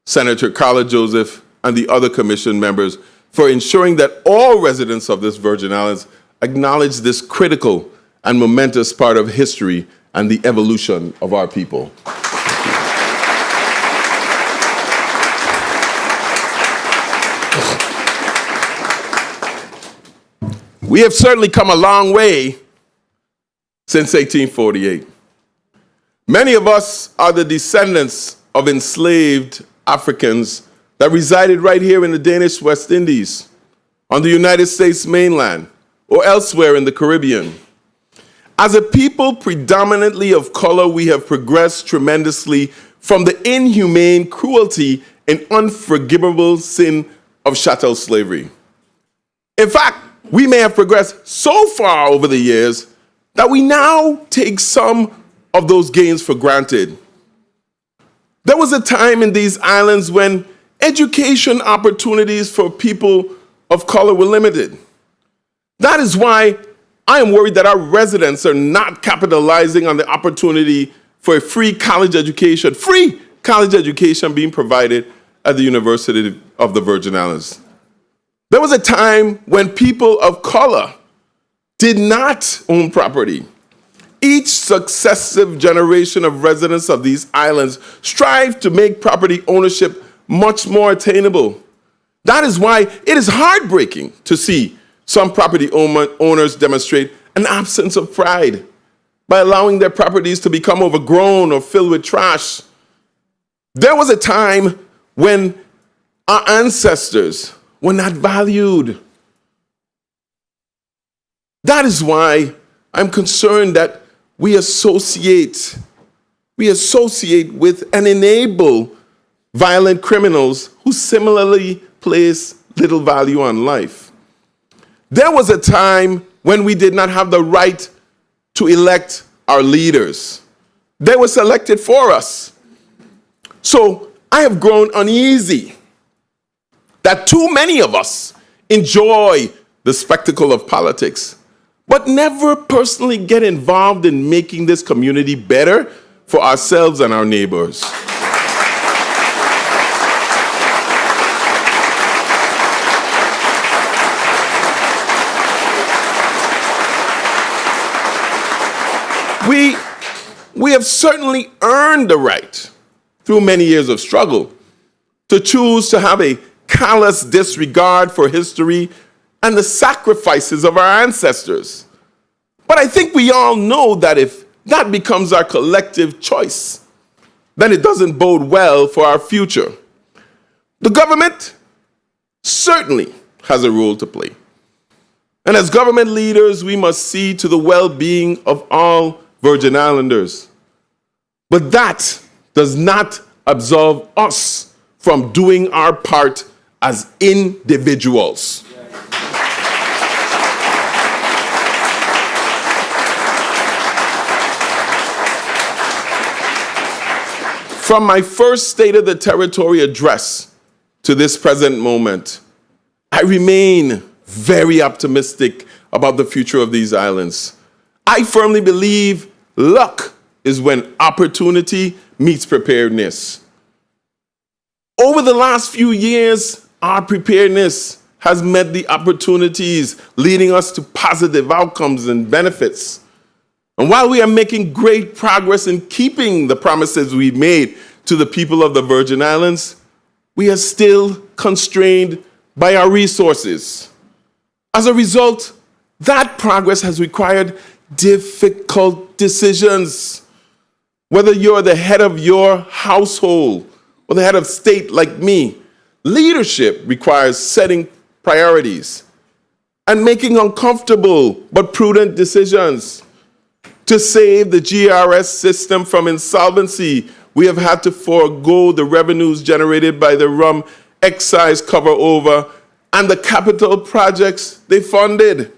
Senator Carla Joseph, and the other Commission members for ensuring that all residents of this Virgin Islands acknowledge this critical and momentous part of history and the evolution of our people. We have certainly come a long way since 1848. Many of us are the descendants of enslaved Africans that resided right here in the Danish West Indies, on the United States mainland, or elsewhere in the Caribbean. As a people predominantly of color, we have progressed tremendously from the inhumane cruelty and unforgivable sin of chattel slavery. In fact, we may have progressed so far over the years that we now take some of those gains for granted. There was a time in these islands when education opportunities for people of color were limited. That is why I am worried that our residents are not capitalizing on the opportunity for a free college education being provided at the University of the Virgin Islands. There was a time when people of color did not own property. Each successive generation of residents of these islands strive to make property ownership much more attainable. That is why it is heartbreaking to see some property owners demonstrate an absence of pride by allowing their properties to become overgrown or filled with trash. There was a time when our ancestors were not valued. That is why I'm concerned that we associate with and enable violent criminals who similarly place little value on life. There was a time when we did not have the right to elect our leaders. They were selected for us. So I have grown uneasy that too many of us enjoy the spectacle of politics, but never personally get involved in making this community better for ourselves and our neighbors. We have certainly earned the right, through many years of struggle, to choose to have a callous disregard for history and the sacrifices of our ancestors. But I think we all know that if that becomes our collective choice, then it doesn't bode well for our future. The government certainly has a role to play. And as government leaders, we must see to the well-being of all Virgin Islanders. But that does not absolve us from doing our part as individuals. From my first State of the Territory address to this present moment, I remain very optimistic about the future of these islands. I firmly believe luck is when opportunity meets preparedness. Over the last few years, our preparedness has met the opportunities, leading us to positive outcomes and benefits. And while we are making great progress in keeping the promises we made to the people of the Virgin Islands, we are still constrained by our resources. As a result, that progress has required difficult decisions. Whether you're the head of your household or the head of state like me, leadership requires setting priorities and making uncomfortable but prudent decisions. To save the GRS system from insolvency, we have had to forego the revenues generated by the rum excise cover over and the capital projects they funded.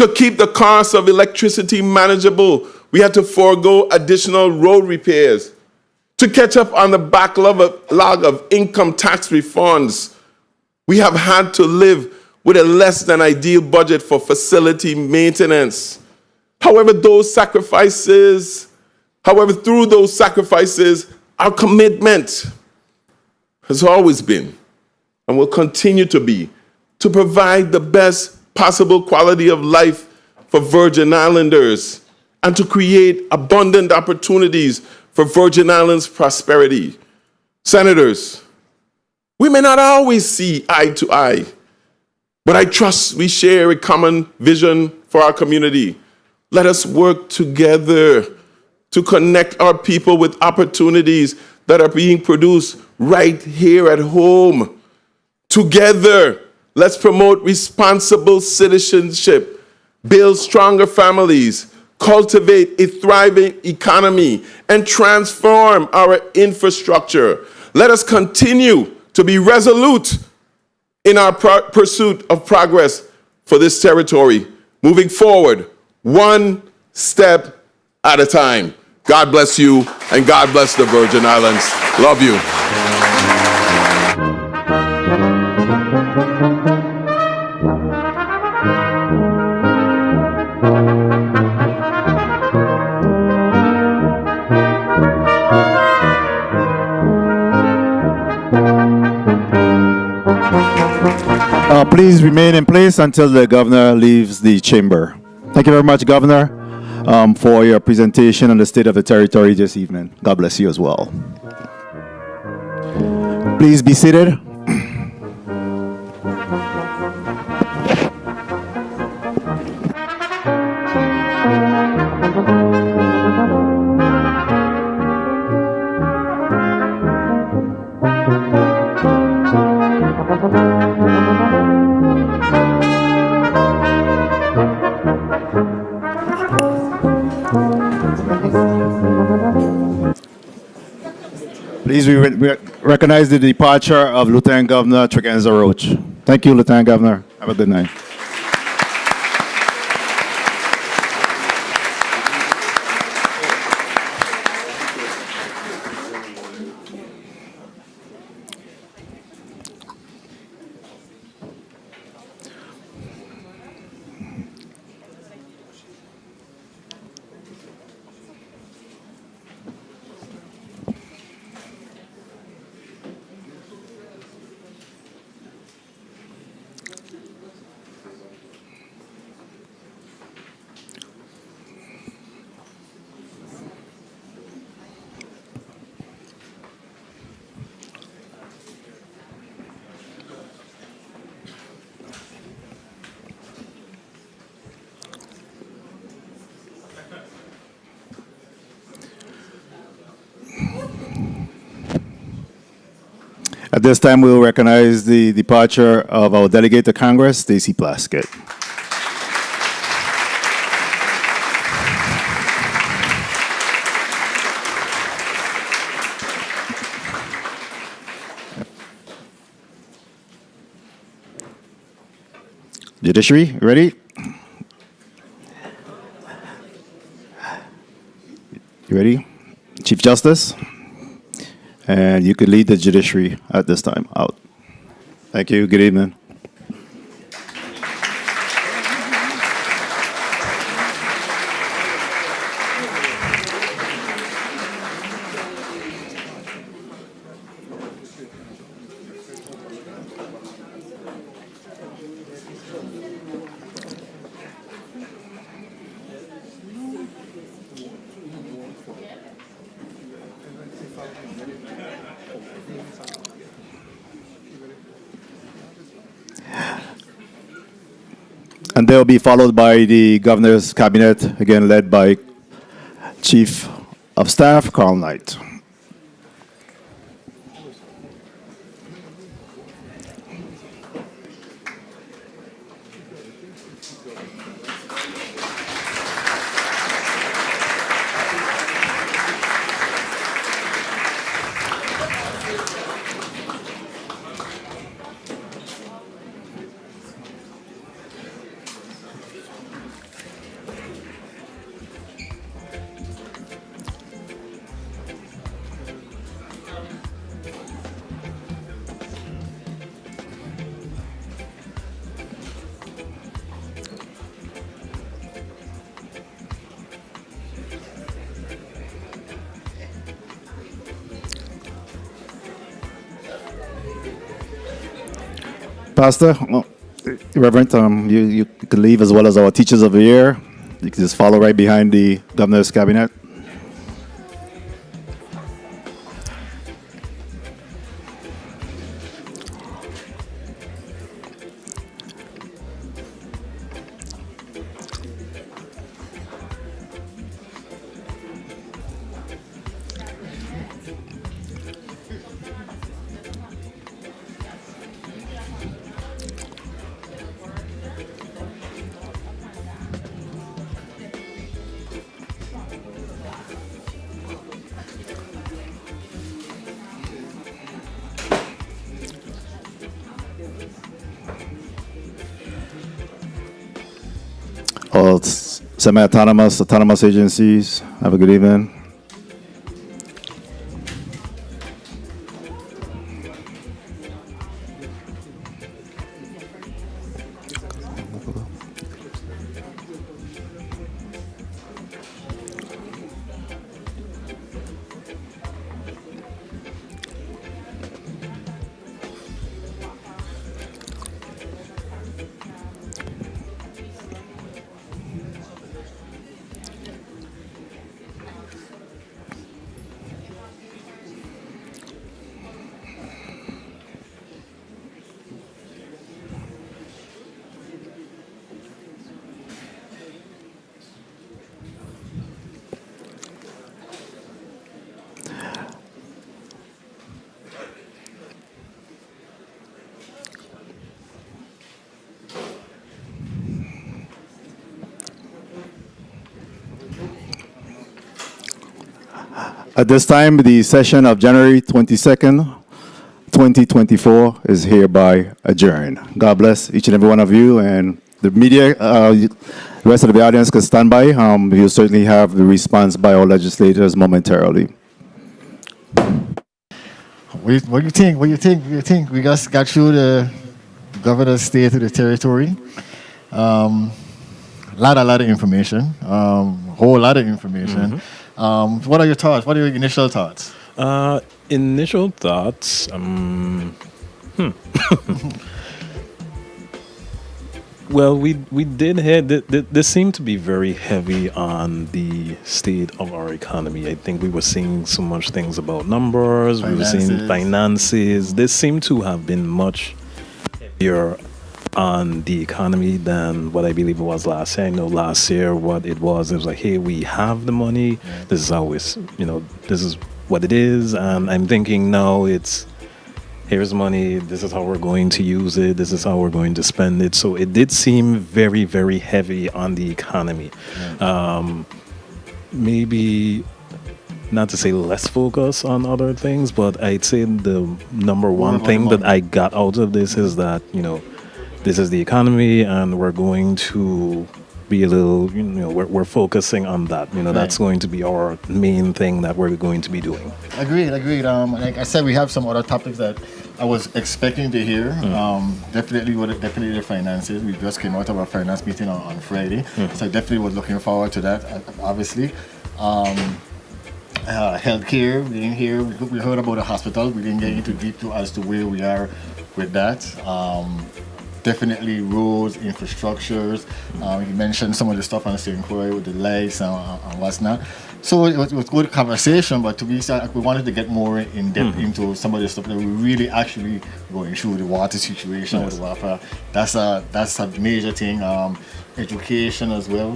To keep the cost of electricity manageable, we had to forego additional road repairs. To catch up on the backlog of income tax refunds, we have had to live with a less than ideal budget for facility maintenance. However, through those sacrifices, our commitment has always been and will continue to be to provide the best possible quality of life for Virgin Islanders and to create abundant opportunities for Virgin Islands' prosperity. Senators, we may not always see eye to eye, but I trust we share a common vision for our community. Let us work together to connect our people with opportunities that are being produced right here at home. Together, let's promote responsible citizenship, build stronger families, cultivate a thriving economy, and transform our infrastructure. Let us continue to be resolute in our pursuit of progress for this territory, moving forward one step at a time. God bless you, and God bless the Virgin Islands. Love you. Please remain in place until the governor leaves the chamber. Thank you very much, Governor, for your presentation on the state of the territory this evening. God bless you as well. Please be seated. Please recognize the departure of Lieutenant Governor Tregenza Roach. Thank you, Lieutenant Governor. Have a good night. At this time, we will recognize the departure of our delegate to Congress, Stacey Plaskett. Judiciary, ready? You ready? Chief Justice? And you could lead the judiciary at this time out. Thank you. Good evening. And they'll be followed by the governor's cabinet, again led by Chief of Staff Carl Knight. Pastor, Reverend, you can leave as well as our teachers of the year. You can just follow right behind the governor's cabinet. All semi-autonomous, autonomous agencies, have a good evening. At this time, the session of January 22nd, 2024 is hereby adjourned. God bless each and every one of you, and the media, the rest of the audience can stand by. You'll certainly have the response by our legislators momentarily. What do you think? What do you think? What do you think? We just got through the governor's state of the territory. Lot of information. Whole lot of information. What are your thoughts? What are your initial thoughts? Initial thoughts. Well, we did hear this seemed to be very heavy on the state of our economy. I think we were seeing so much things about numbers. We were seeing finances. This seemed to have been much heavier on the economy than what I believe it was last year. I know last year what it was like, hey, we have the money. This is how it's, this is what it is. And I'm thinking now it's, here's money, this is how we're going to use it, this is how we're going to spend it. So it did seem very, very heavy on the economy. Maybe not to say less focus on other things, but I'd say the number one thing that I got out of this is that, this is the economy and we're going to be a little, we're focusing on that. That's going to be our main thing that we're going to be doing. Agreed. Like I said, we have some other topics that I was expecting to hear. Definitely the finances. We just came out of our finance meeting on Friday. So I definitely was looking forward to that, obviously. Healthcare, we didn't hear. We heard about the hospital. We didn't get into deep as to where we are with that. Definitely roads, infrastructures. You mentioned some of the stuff on the steering wheel with the lights and what's not. So it was good conversation, but to be honest, we wanted to get more in depth into some of the stuff that we really actually going through, the water situation with the water. That's a major thing. Education as well,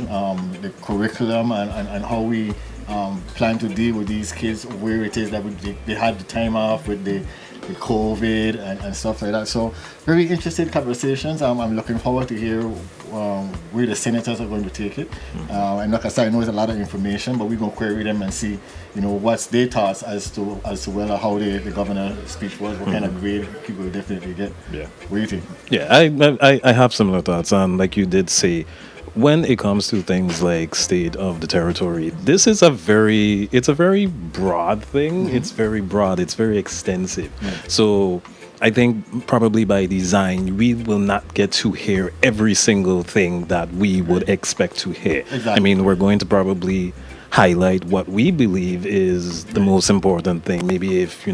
the curriculum and how we plan to deal with these kids, where it is that they had the time off with the COVID and stuff like that. So very interesting conversations. I'm looking forward to hear where the senators are going to take it. And like I said, I know it's a lot of information, but we're going to query them and see, what's their thoughts as to whether how the governor's speech was, what kind of grade people will definitely get. Yeah. What do you think? Yeah, I have similar thoughts. And like you did say, when it comes to things like state of the territory, this is it's a very broad thing. It's very broad. It's very extensive. So I think probably by design, we will not get to hear every single thing that we would expect to hear. Exactly. I mean, we're going to probably highlight what we believe is the most important thing. Maybe if,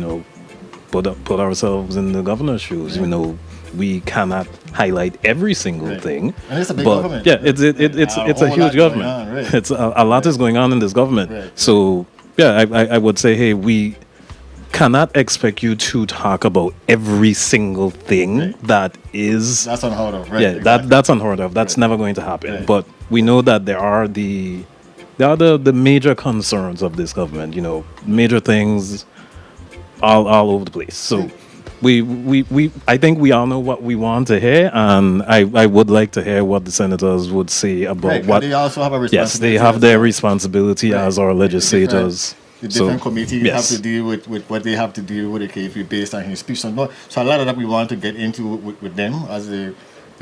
put ourselves in the governor's shoes, we cannot highlight every single Right. thing. And it's a big but government. yeah, it's A it's a whole huge lot going government. on, right. It's a lot is going on in this government. Right. So yeah, I would say, hey, we cannot expect you to talk about every single thing Right. that is. That's unheard of, right? Yeah, exactly. that's unheard of. That's Right. never going to happen. Right. But we know that there are the major concerns of this government. You know, major things all over the place. So we I think we all know what we want to hear, and I would like to hear what the senators would say about Right, 'cause what. they also have a Yes, responsibility they have as their well. responsibility Right. as our legislators. The different So, committees yes. have to deal with what they have to deal with the KFU based on his speech. So, so a lot of that we want to get into with them as the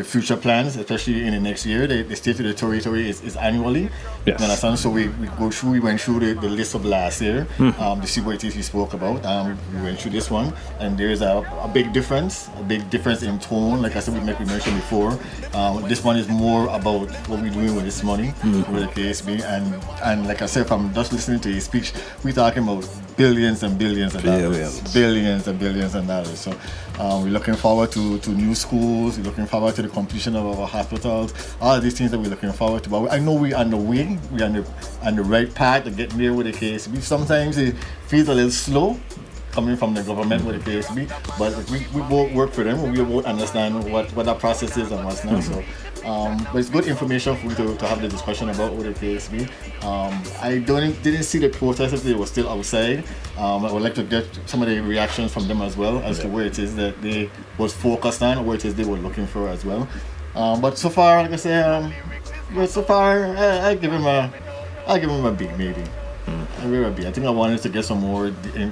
future plans, especially in the next year. The State of the Territory is annually. Yes. You understand? So we went through the list of last year to see what it is he spoke about. We went through this one, and there's a big difference in tone. Like I said, we mentioned before. This one is more about what we're doing with this money, with the KSB, and like I said, from just listening to his speech, we're talking about billions and billions of dollars, billions and billions of dollars. So we're looking forward to new schools. We're looking forward to the completion of our hospitals. All of these things that we're looking forward to. But I know we're on the way. We're on the right path to getting there with the KSB. Sometimes it feels a little slow coming from the government with the KSB, but we both work for them. We both understand what that process is and what's not. So, but it's good information for you to have the discussion about with the KSB. I didn't see the protest if they were still outside. I would like to get some of the reactions from them as well as to where it is that they was focused on, or where it is they were looking for as well. But so far, like I say, I give him a B maybe. I give him a B. I think I wanted to get some more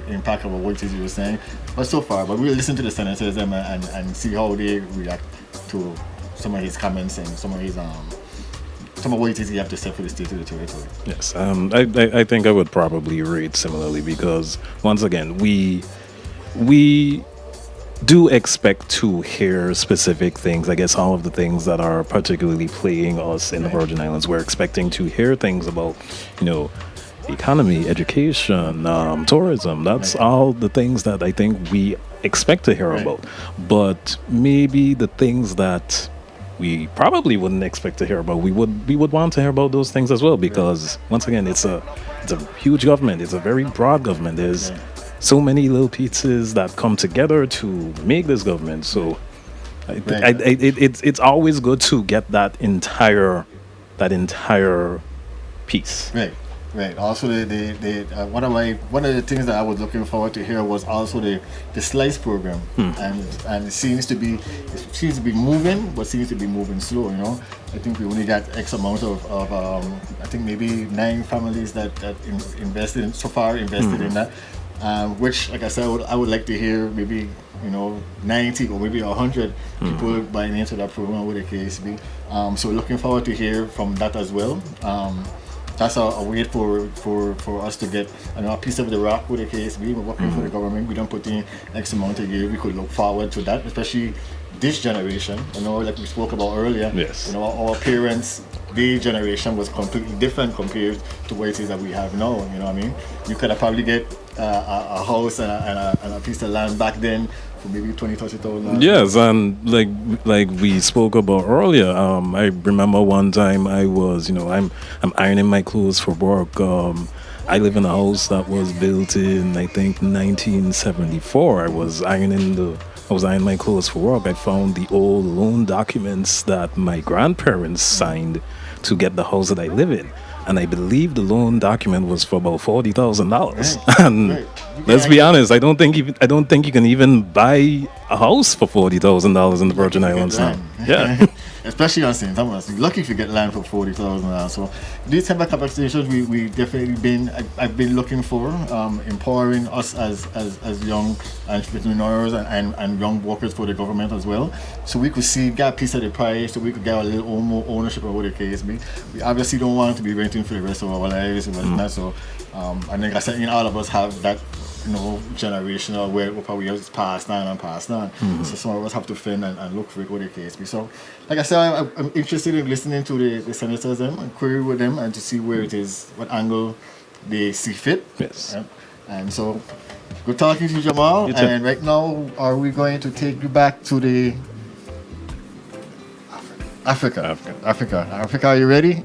impact of what it is you were saying, but so far, but we'll listen to the senators and see how they react to some of his comments and some of what it is he have to say for the State of the Territory. Yes, I think I would probably rate similarly because once again we do expect to hear specific things. I guess all of the things that are particularly plaguing us in the Virgin Islands, we're expecting to hear things about, economy, education, tourism. That's all the things that I think we expect to hear about. But maybe the things that we probably wouldn't expect to hear about, we would want to hear about those things as well, because once again, it's a huge government. It's a very broad government. There's so many little pieces that come together to make this government. So it's always good to get that entire piece. Right. Also, one of the things that I was looking forward to hear was also the slice program, and it seems to be moving, but seems to be moving slow. I think we only got X amount of I think maybe 9 families that invested in that. Which, like I said, I would like to hear maybe 90 or maybe 100 people buying into that program with the KSB. So looking forward to hear from that as well. That's a way for us to get a piece of the rock with the KSB. We're working for the government. We don't put in X amount a year. We could look forward to that, especially this generation. Like we spoke about earlier. Yes. Our parents, their generation was completely different compared to what it is that we have now. You know what I mean? You could have probably get a house and a piece of land back then for maybe $20,000-$30,000. Yes, and like we spoke about earlier, I remember one time I was, I'm ironing my clothes for work. I live in a house that was built in, I think, 1974. I was ironing my clothes for work. I found the old loan documents that my grandparents signed to get the house that I live in. And I believe the loan document was for about $40,000. And let's be honest, I don't think you can even buy a house for $40,000 in the Virgin Islands now. Yeah. Especially on St. Thomas. You're lucky if you get land for $40,000. So these type of conversations we definitely I've been looking for, empowering us as young entrepreneurs and young workers for the government as well. So we could get a piece of the pie, so we could get a little more ownership of what the KSB. We obviously don't want to be renting for the rest of our lives and whatnot. So I think I said, all of us have that generational where probably it's passed on. So some of us have to fend and look for it with the KSB. So like I said, I'm interested in listening to the senators and query with them and to see where it is, what angle they see fit. Yes. And so good talking to you, Jamal. And right now, are we going to take you back to the Africa. Africa, are you ready?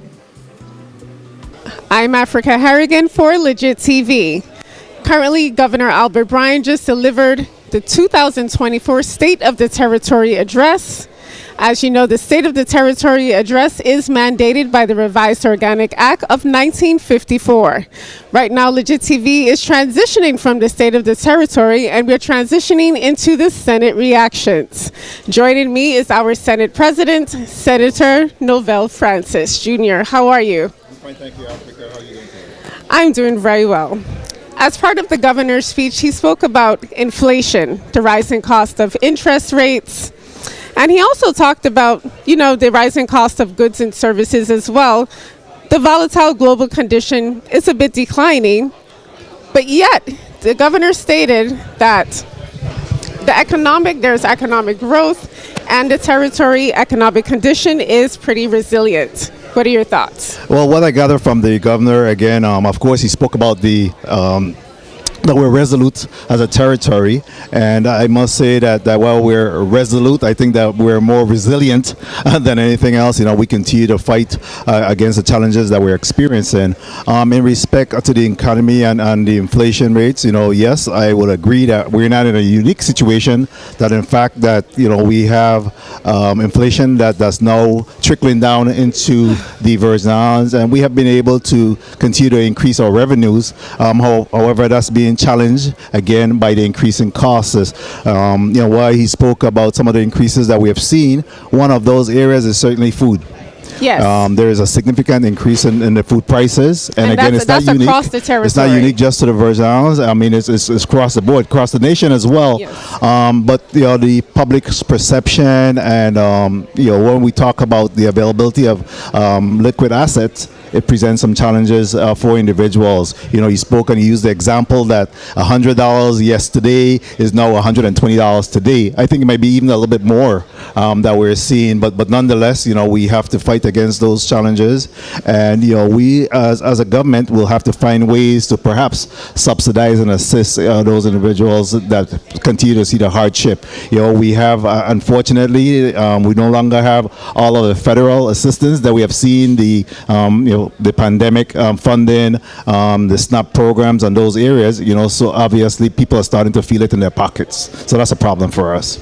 I'm Africa Harrigan for Legit TV. Currently, Governor Albert Bryan just delivered the 2024 State of the Territory Address. As you know, the State of the Territory Address is mandated by the Revised Organic Act of 1954. Right now, Legit TV is transitioning from the State of the Territory, and we're transitioning into the Senate reactions. Joining me is our Senate President, Senator Novell Francis Jr. How are you? I'm fine, thank you, Africa. How are you doing today? I'm doing very well. As part of the governor's speech, he spoke about inflation, the rising cost of interest rates, and he also talked about, the rising cost of goods and services as well. The volatile global condition is a bit declining, but yet the governor stated that there's economic growth and the territory economic condition is pretty resilient. What are your thoughts? Well, what I gather from the governor, again, of course, he spoke about that we're resolute as a territory, and I must say that while we're resolute, I think that we're more resilient than anything else. We continue to fight against the challenges that we're experiencing. In respect to the economy and the inflation rates, yes, I would agree that we're not in a unique situation, that in fact that, we have inflation that's now trickling down into the Virgin Islands, and we have been able to continue to increase our revenues. However, that's being challenged again by the increasing costs. While he spoke about some of the increases that we have seen, one of those areas is certainly food. Yes. There is a significant increase in the food prices, and again, it's not that's unique. across the territory. It's not unique just to the Virgin Islands. I mean, it's across the board, across the nation as well. Yes. But the public's perception, and when we talk about the availability of liquid assets, it presents some challenges for individuals. He spoke and he used the example that $100 yesterday is now $120 today. I think it might be even a little bit more that we're seeing, but nonetheless, we have to fight against those challenges, and we as a government will have to find ways to perhaps subsidize and assist those individuals that continue to see the hardship. We have unfortunately we no longer have all of the federal assistance that we have seen, the pandemic funding, the SNAP programs and those areas, so obviously people are starting to feel it in their pockets. So that's a problem for us.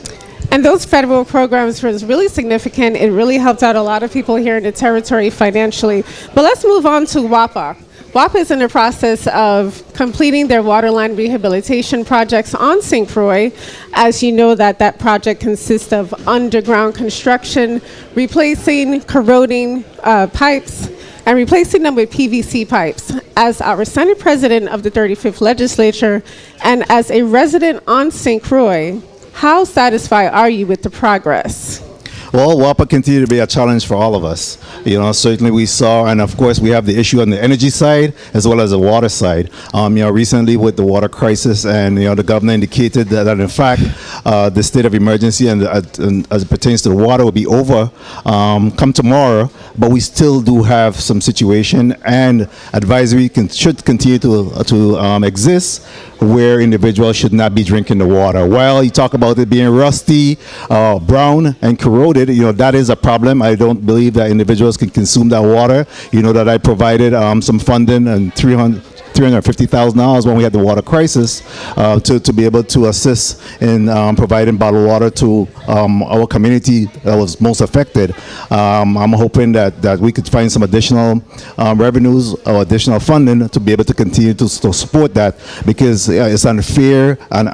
And those federal programs was really significant. It really helped out a lot of people here in the territory financially. But let's move on to WAPA. WAPA is in the process of completing their waterline rehabilitation projects on St. Croix. As you know, that project consists of underground construction, replacing corroding pipes, and replacing them with PVC pipes. As our Senate President of the 35th Legislature and as a resident on St. Croix, how satisfied are you with the progress? Well, WAPA continue to be a challenge for all of us. Certainly we saw, and of course we have the issue on the energy side as well as the water side. Recently with the water crisis, and the governor indicated that in fact the state of emergency and as it pertains to the water will be over come tomorrow, but we still do have some situation, and advisory should continue to exist where individuals should not be drinking the water. While you talk about it being rusty, brown, and corroded, that is a problem. I don't believe that individuals can consume that water. That I provided some funding and $350,000 when we had the water crisis to be able to assist in providing bottled water to our community that was most affected. I'm hoping that we could find some additional revenues or additional funding to be able to continue to support that, because it's unfair and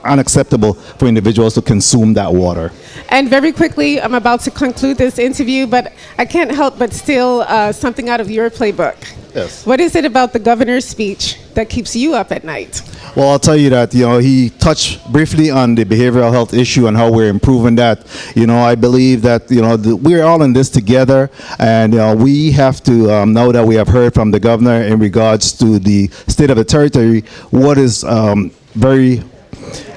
unacceptable for individuals to consume that water. And very quickly, I'm about to conclude this interview, but I can't help but steal something out of your playbook. Yes. What is it about the governor's speech that keeps you up at night? Well, I'll tell you that, he touched briefly on the behavioral health issue and how we're improving that. I believe that, we're all in this together, and, we have to, now that we have heard from the governor in regards to the state of the territory, what is very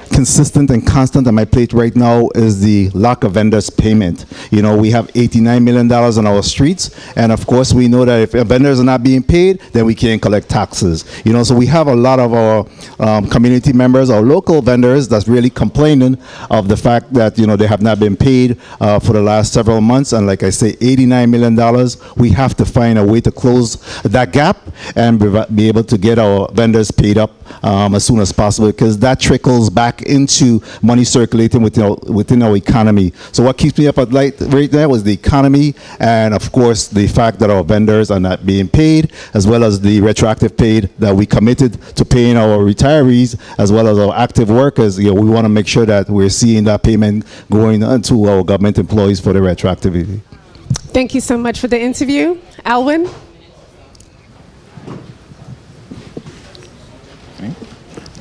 consistent and constant on my plate right now is the lack of vendors payment. You know, we have $89 million on our streets, and of course we know that if vendors are not being paid, then we can't collect taxes. You know, so we have a lot of our community members, our local vendors, that's really complaining of the fact that, you know, they have not been paid for the last several months. And like I say, $89 million, we have to find a way to close that gap and be able to get our vendors paid up as soon as possible, because that trickles back into money circulating within our economy. So what keeps me up at night right now is the economy, and of course the fact that our vendors are not being paid, as well as the retroactive paid that we committed to paying our retirees as well as our active workers. You know, we want to make sure that we're seeing that payment going into our government employees for the retroactivity. Thank you so much for the interview. Alwyn?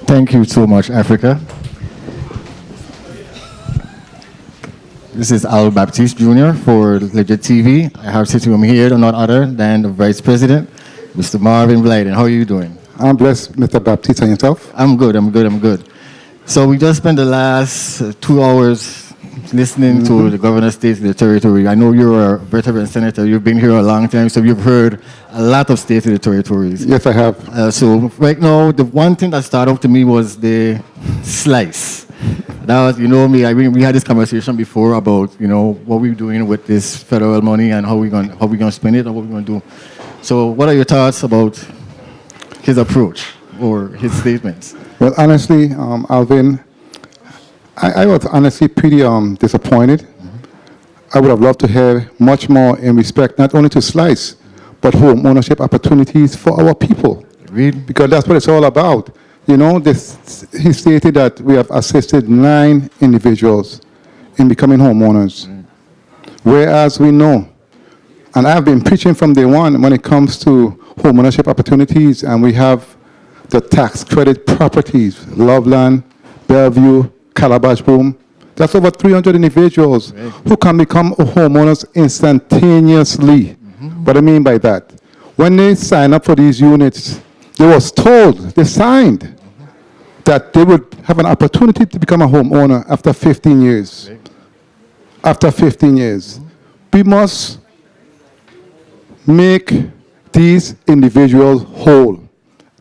Thank you so much, Africa. This is Al Baptiste Jr. for Legit TV. I have sitting with me here, none other than the Vice President, Mr. Marvin Blyden. How are you doing? I'm blessed, Mr. Baptiste, and yourself? I'm good. So we just spent the last 2 hours listening to the governor's state of the territory. I know you're a veteran senator. You've been here a long time, so you've heard a lot of state of the territories. Yes, I have. So right now, the one thing that started out to me was the slice. That was, you know, we had this conversation before about, you know, what we're doing with this federal money and how we're going to spend it and what we're going to do. So what are your thoughts about his approach or his statements? Well, honestly, Alvin, I was honestly pretty disappointed. I would have loved to hear much more in respect not only to Slice, but home ownership opportunities for our people. Agreed. Because that's what it's all about. You know, he stated that we have assisted 9 individuals in becoming homeowners. Whereas we know, and I've been preaching from day one when it comes to home ownership opportunities, and we have the tax credit properties, Loveland, Bellevue, Calabash Boom. That's over 300 individuals who can become homeowners instantaneously. What I mean by that, when they sign up for these units, they was told, they signed, that they would have an opportunity to become a homeowner after 15 years. After 15 years. We must make these individuals whole.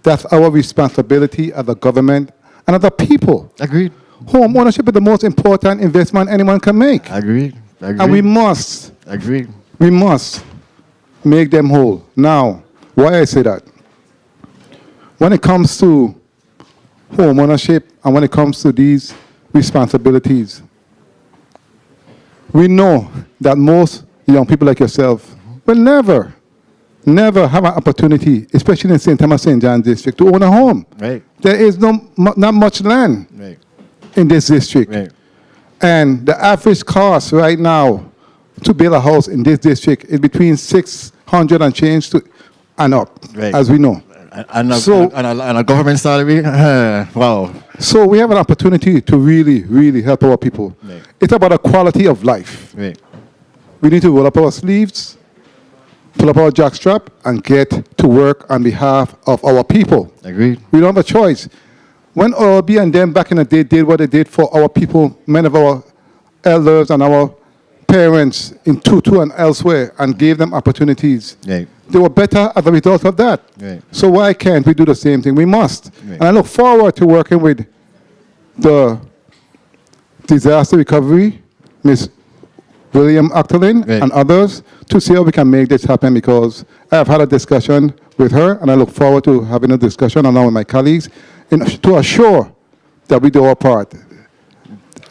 That's our responsibility as a government and as a people. Agreed. Home ownership is the most important investment anyone can make. Agreed. And we must make them whole. Now, why I say that? When it comes to home ownership and when it comes to these responsibilities, we know that most young people like yourself will never have an opportunity, especially in St. Thomas St. John district, to own a home. Right. There is not much land in this district. Right. And the average cost right now to build a house in this district is between 600 and change and up, as we know. And a government salary? Wow. So we have an opportunity to really, really help our people. Right. It's about a quality of life. Right. We need to roll up our sleeves, pull up our jockstrap, and get to work on behalf of our people. Agreed. We don't have a choice. When OLB and them back in the day did what they did for our people, many of our elders and our parents in Tutu and elsewhere, and gave them opportunities, Right. they were better as a result of that. Right. So why can't we do the same thing? We must. Right. And I look forward to working with the disaster recovery, Ms. William Octolin, Right. and others to see how we can make this happen, because I have had a discussion with her, and I look forward to having a discussion along with my colleagues to assure that we do our part.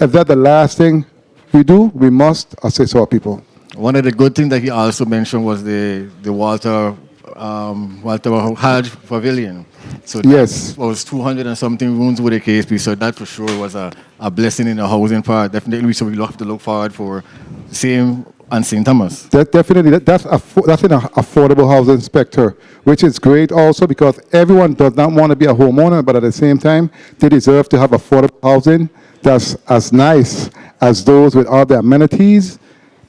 If that's the last thing we do, we must assist our people. One of the good things that he also mentioned was the Walter Hodge Pavilion. So Yes. that was 200 and something rooms with a KSP. So that for sure was a blessing in the housing part. Definitely, so we have to look forward for the same on St. Thomas. Definitely, that's an affordable housing sector, which is great also because everyone does not want to be a homeowner, but at the same time, they deserve to have affordable housing that's as nice as those with all the amenities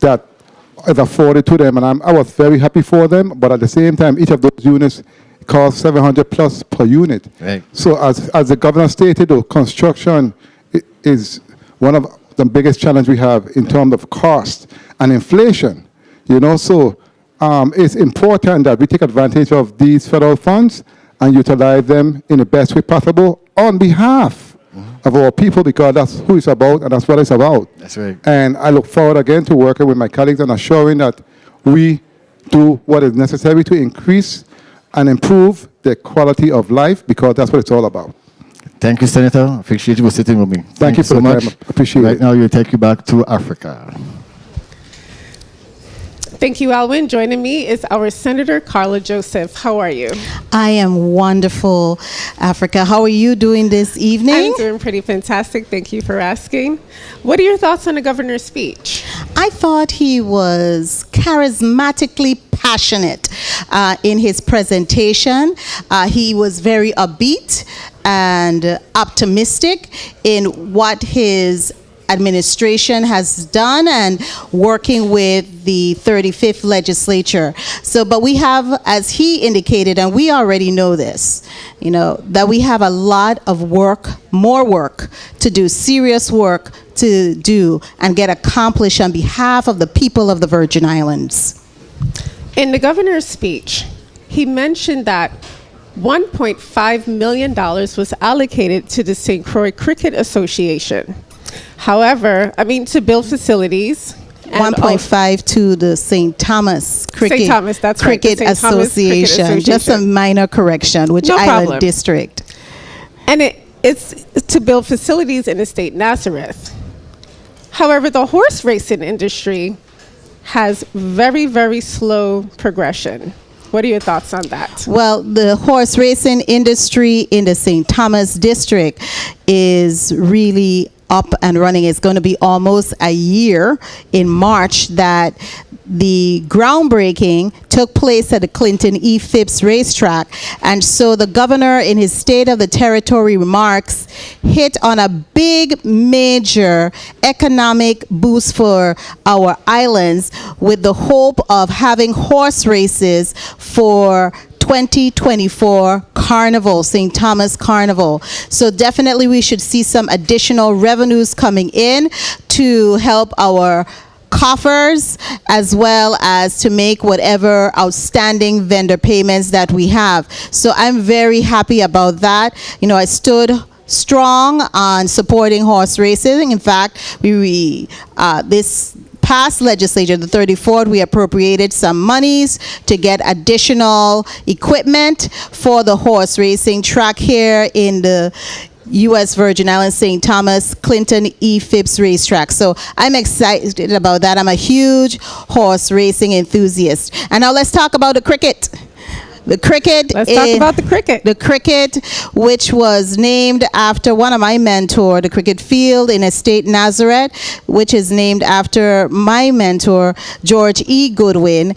that is afforded to them. And I was very happy for them, but at the same time, each of those units costs $700 plus per unit. Right. So as the governor stated, though, construction is one of the biggest challenge we have in terms of cost and inflation. So it's important that we take advantage of these federal funds and utilize them in the best way possible on behalf of our people, because that's who it's about and that's what it's about. That's right. And I look forward again to working with my colleagues and assuring that we do what is necessary to increase and improve the quality of life, because that's what it's all about. Thank you, Senator. Appreciate you for sitting with me. Thank you for so the much. time. Appreciate right it. now, we'll take you back to Africa. Thank you, Alwyn. Joining me is our Senator Carla Joseph. How are you? I am wonderful, Africa. How are you doing this evening? I'm doing pretty fantastic. Thank you for asking. What are your thoughts on the governor's speech? I thought he was charismatically passionate in his presentation. He was very upbeat and optimistic in what his administration has done and working with the 35th legislature. But we have, as he indicated, and we already know this, that we have a lot of work, more work to do, serious work to do and get accomplished on behalf of the people of the Virgin Islands. In the governor's speech, he mentioned that $1.5 million was allocated to the St. Croix Cricket Association. However, to build facilities. 1.5 to the St. Thomas Cricket, St. Thomas, that's right, the Cricket St. Thomas Cricket Association. Just a minor correction, which No Island problem. District. And it's to build facilities in the state Nazareth. However, the horse racing industry has very, very slow progression. What are your thoughts on that? Well, the horse racing industry in the St. Thomas District is really up and running. It's going to be almost a year in March that the groundbreaking took place at the Clinton E. Phipps racetrack. And so the governor, in his State of the Territory remarks, hit on a big, major economic boost for our islands with the hope of having horse races for 2024 Carnival, St. Thomas Carnival. So definitely we should see some additional revenues coming in to help our coffers, as well as to make whatever outstanding vendor payments that we have. So I'm very happy about that. I stood strong on supporting horse racing. In fact, this past legislature, the 34th, we appropriated some monies to get additional equipment for the horse racing track here in the U.S. Virgin Islands, St. Thomas, Clinton E. Phipps racetrack. So I'm excited about that. I'm a huge horse racing enthusiast. And now let's talk about the cricket. The cricket. Let's talk about the cricket. The cricket, which was named after one of my mentors, the cricket field in Estate Nazareth, which is named after my mentor, George E. Goodwin.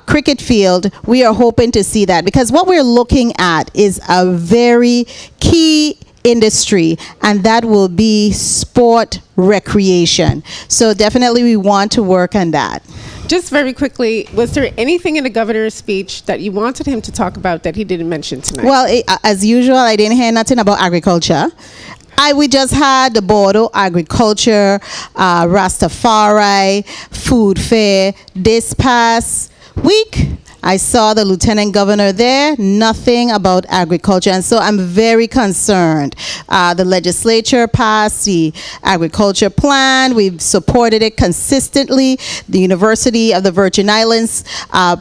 Cricket field, we are hoping to see that, because what we're looking at is a very key industry, and that will be sport recreation. So definitely we want to work on that. Just very quickly, was there anything in the governor's speech that you wanted him to talk about that he didn't mention tonight? Well, as usual, I didn't hear nothing about agriculture. We just had the Bordeaux agriculture, Rastafari, food fair. This past week, I saw the lieutenant governor there, nothing about agriculture. And so I'm very concerned. The legislature passed the agriculture plan. We've supported it consistently. The University of the Virgin Islands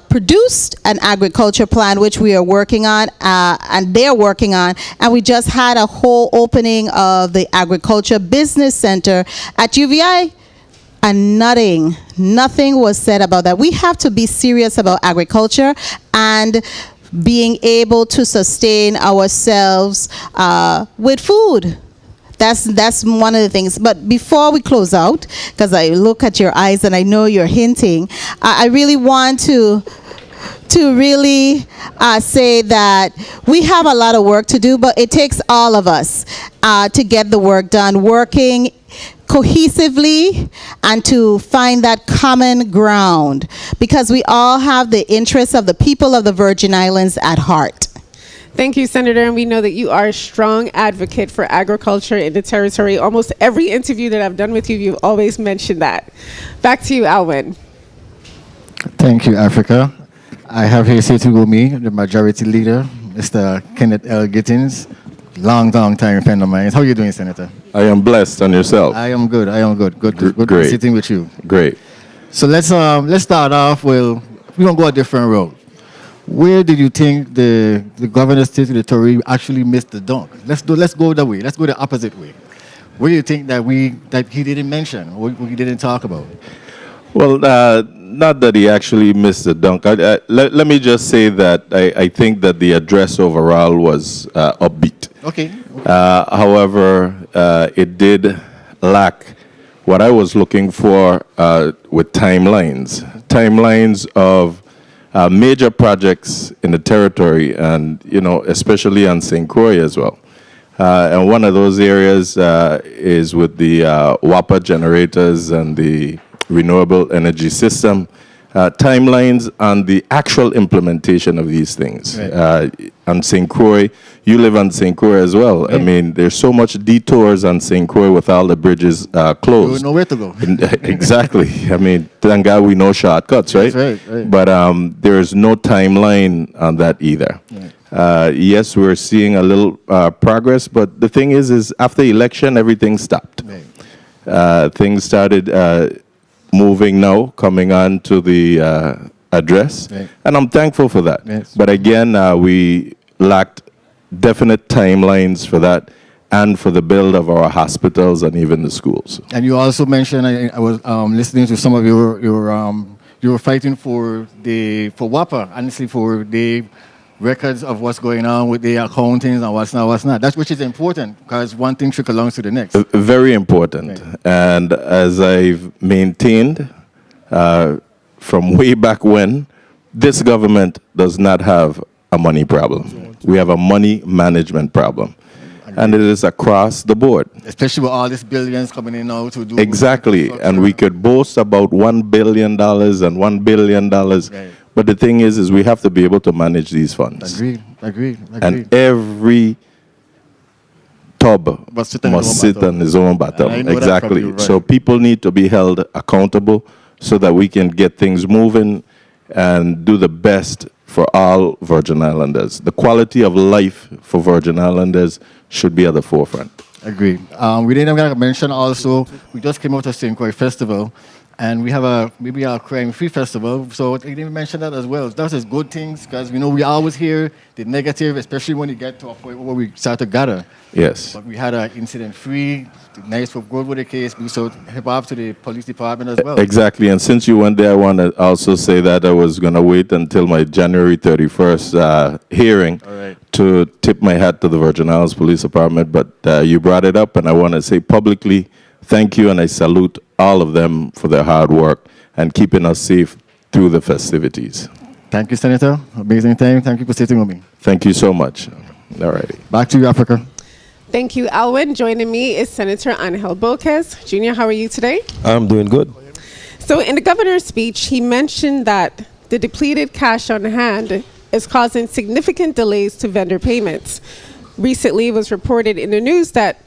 produced an agriculture plan, which we are working on, and they're working on. And we just had a whole opening of the Agriculture Business Center at UVI. And nothing was said about that. We have to be serious about agriculture and being able to sustain ourselves with food. That's one of the things. But before we close out, because I look at your eyes and I know you're hinting, I really want to really say that we have a lot of work to do, but it takes all of us to get the work done, working cohesively and to find that common ground, because we all have the interests of the people of the Virgin Islands at heart. Thank you, Senator. And we know that you are a strong advocate for agriculture in the territory. Almost every interview that I've done with you, you've always mentioned that. Back to you, Alwyn. Thank you, Africa. I have here sitting with me the majority leader, Mr. Kenneth L. Gittins, long time friend of mine. How are you doing, Senator? I am blessed, and yourself? I am good. Good to be Great. sitting with you. Great. So let's start off. Well, we're gonna go a different road. Where did you think the governor state territory actually missed the dunk? Let's go that way. Let's go the opposite way. Where do you think that he didn't mention, or he didn't talk about? Well, not that he actually missed the dunk. Let me just say that I think that the address overall was upbeat. Okay. However, it did lack what I was looking for with timelines of major projects in the territory, and especially on St. Croix as well. And one of those areas is with the WAPA generators and the renewable energy system. Timelines on the actual implementation of these things. Right. On St. Croix, you live on St. Croix as well. Right. I mean, there's so much detours on St. Croix with all the bridges You closed. know where to go. Exactly. I mean, thank God we know shortcuts, right? That's right. But there is no timeline on that either. Right. Yes, we're seeing a little progress, but the thing is after election, everything stopped. Right. Things started moving now, coming on to the address, Right. and I'm thankful for that. Yes. But again, we lacked definite timelines for that and for the build of our hospitals and even the schools. And you also mentioned, I was listening to some of you were fighting for WAPA, honestly, for the records of what's going on with the accountings and what's not. That's which is important, because one thing trickles along to the next. Very important. Right. And as I've maintained from way back when, this government does not have a money problem. We have a money management problem. And it is across the board. Especially with all these billions coming in now to do... Exactly. And we could boast about $1 billion and $1 billion. Right. But the thing is we have to be able to manage these funds. Agreed. And every tub Must sit on his own I bottom. know that from Exactly. you, right. So people need to be held accountable so that we can get things moving and do the best for all Virgin Islanders. The quality of life for Virgin Islanders should be at the forefront. Agreed. We didn't even mention also, we just came out of St. Croix Festival, and we have maybe a crime-free festival, so I didn't mention that as well. That is good things, because we always hear the negative, especially when you get to a point where we start to gather. Yes. But we had an incident-free, nice for good with the case, so hip hop to the police department as well. Exactly. And since you went there, I want to also say that I was going to wait until my January 31st hearing All right. to tip my hat to the Virgin Islands Police Department. But you brought it up, and I want to say publicly thank you, and I salute all of them for their hard work and keeping us safe through the festivities. Thank you, Senator. Amazing time. Thank you for sitting with me. Thank you so much. All righty. Back to you, Africa. Thank you, Alwyn. Joining me is Senator Angel Boquez. Junior, how are you today? I'm doing good. So in the governor's speech, he mentioned that the depleted cash on hand is causing significant delays to vendor payments. Recently, it was reported in the news that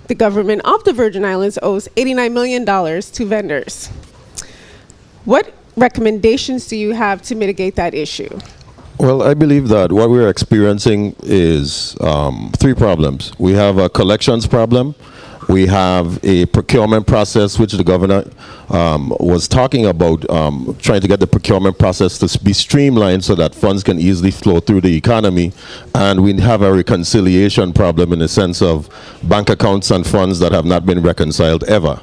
the government of the Virgin Islands owes $89 million to vendors. What recommendations do you have to mitigate that issue? Well, I believe that what we're experiencing is three problems. We have a collections problem. We have a procurement process, which the governor was talking about, trying to get the procurement process to be streamlined so that funds can easily flow through the economy. And we have a reconciliation problem in the sense of bank accounts and funds that have not been reconciled ever.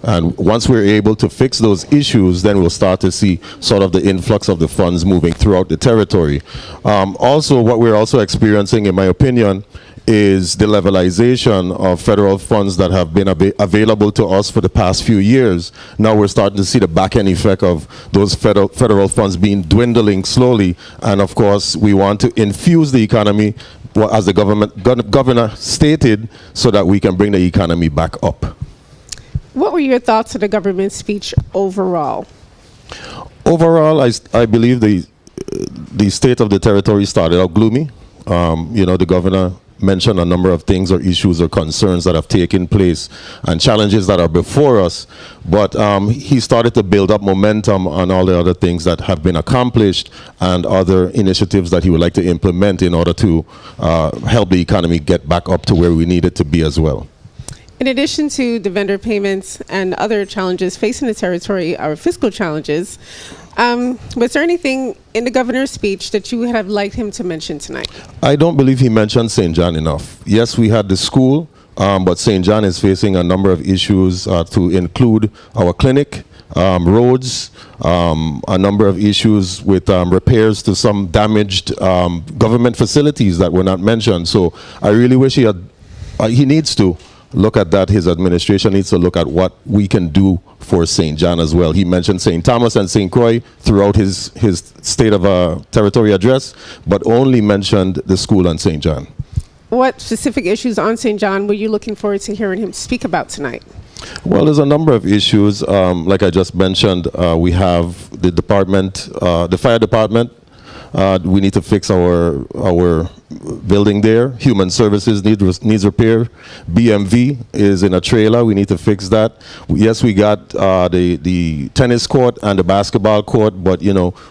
And once we're able to fix those issues, then we'll start to see sort of the influx of the funds moving throughout the territory. Also, what we're also experiencing, in my opinion, is the levelization of federal funds that have been available to us for the past few years. Now we're starting to see the back-end effect of those federal funds being dwindling slowly. And of course, we want to infuse the economy, as the governor stated, so that we can bring the economy back up. What were your thoughts on the government speech overall? Overall, I believe the state of the territory started out gloomy. The governor mentioned a number of things or issues or concerns that have taken place and challenges that are before us. But he started to build up momentum on all the other things that have been accomplished and other initiatives that he would like to implement in order to help the economy get back up to where we need it to be as well. In addition to the vendor payments and other challenges facing the territory, our fiscal challenges, was there anything in the governor's speech that you would have liked him to mention tonight? I don't believe he mentioned St. John enough. Yes, we had the school, but St. John is facing a number of issues to include our clinic, roads, a number of issues with repairs to some damaged government facilities that were not mentioned. So I really wish he needs to look at that. His administration needs to look at what we can do for St. John as well. He mentioned St. Thomas and St. Croix throughout his state of territory address, but only mentioned the school and St. John. What specific issues on St. John were you looking forward to hearing him speak about tonight? Well, there's a number of issues. Like I just mentioned, we have the department, the fire department. We need to fix our building there. Human services needs repair. BMV is in a trailer. We need to fix that. Yes, we got the tennis court and the basketball court, but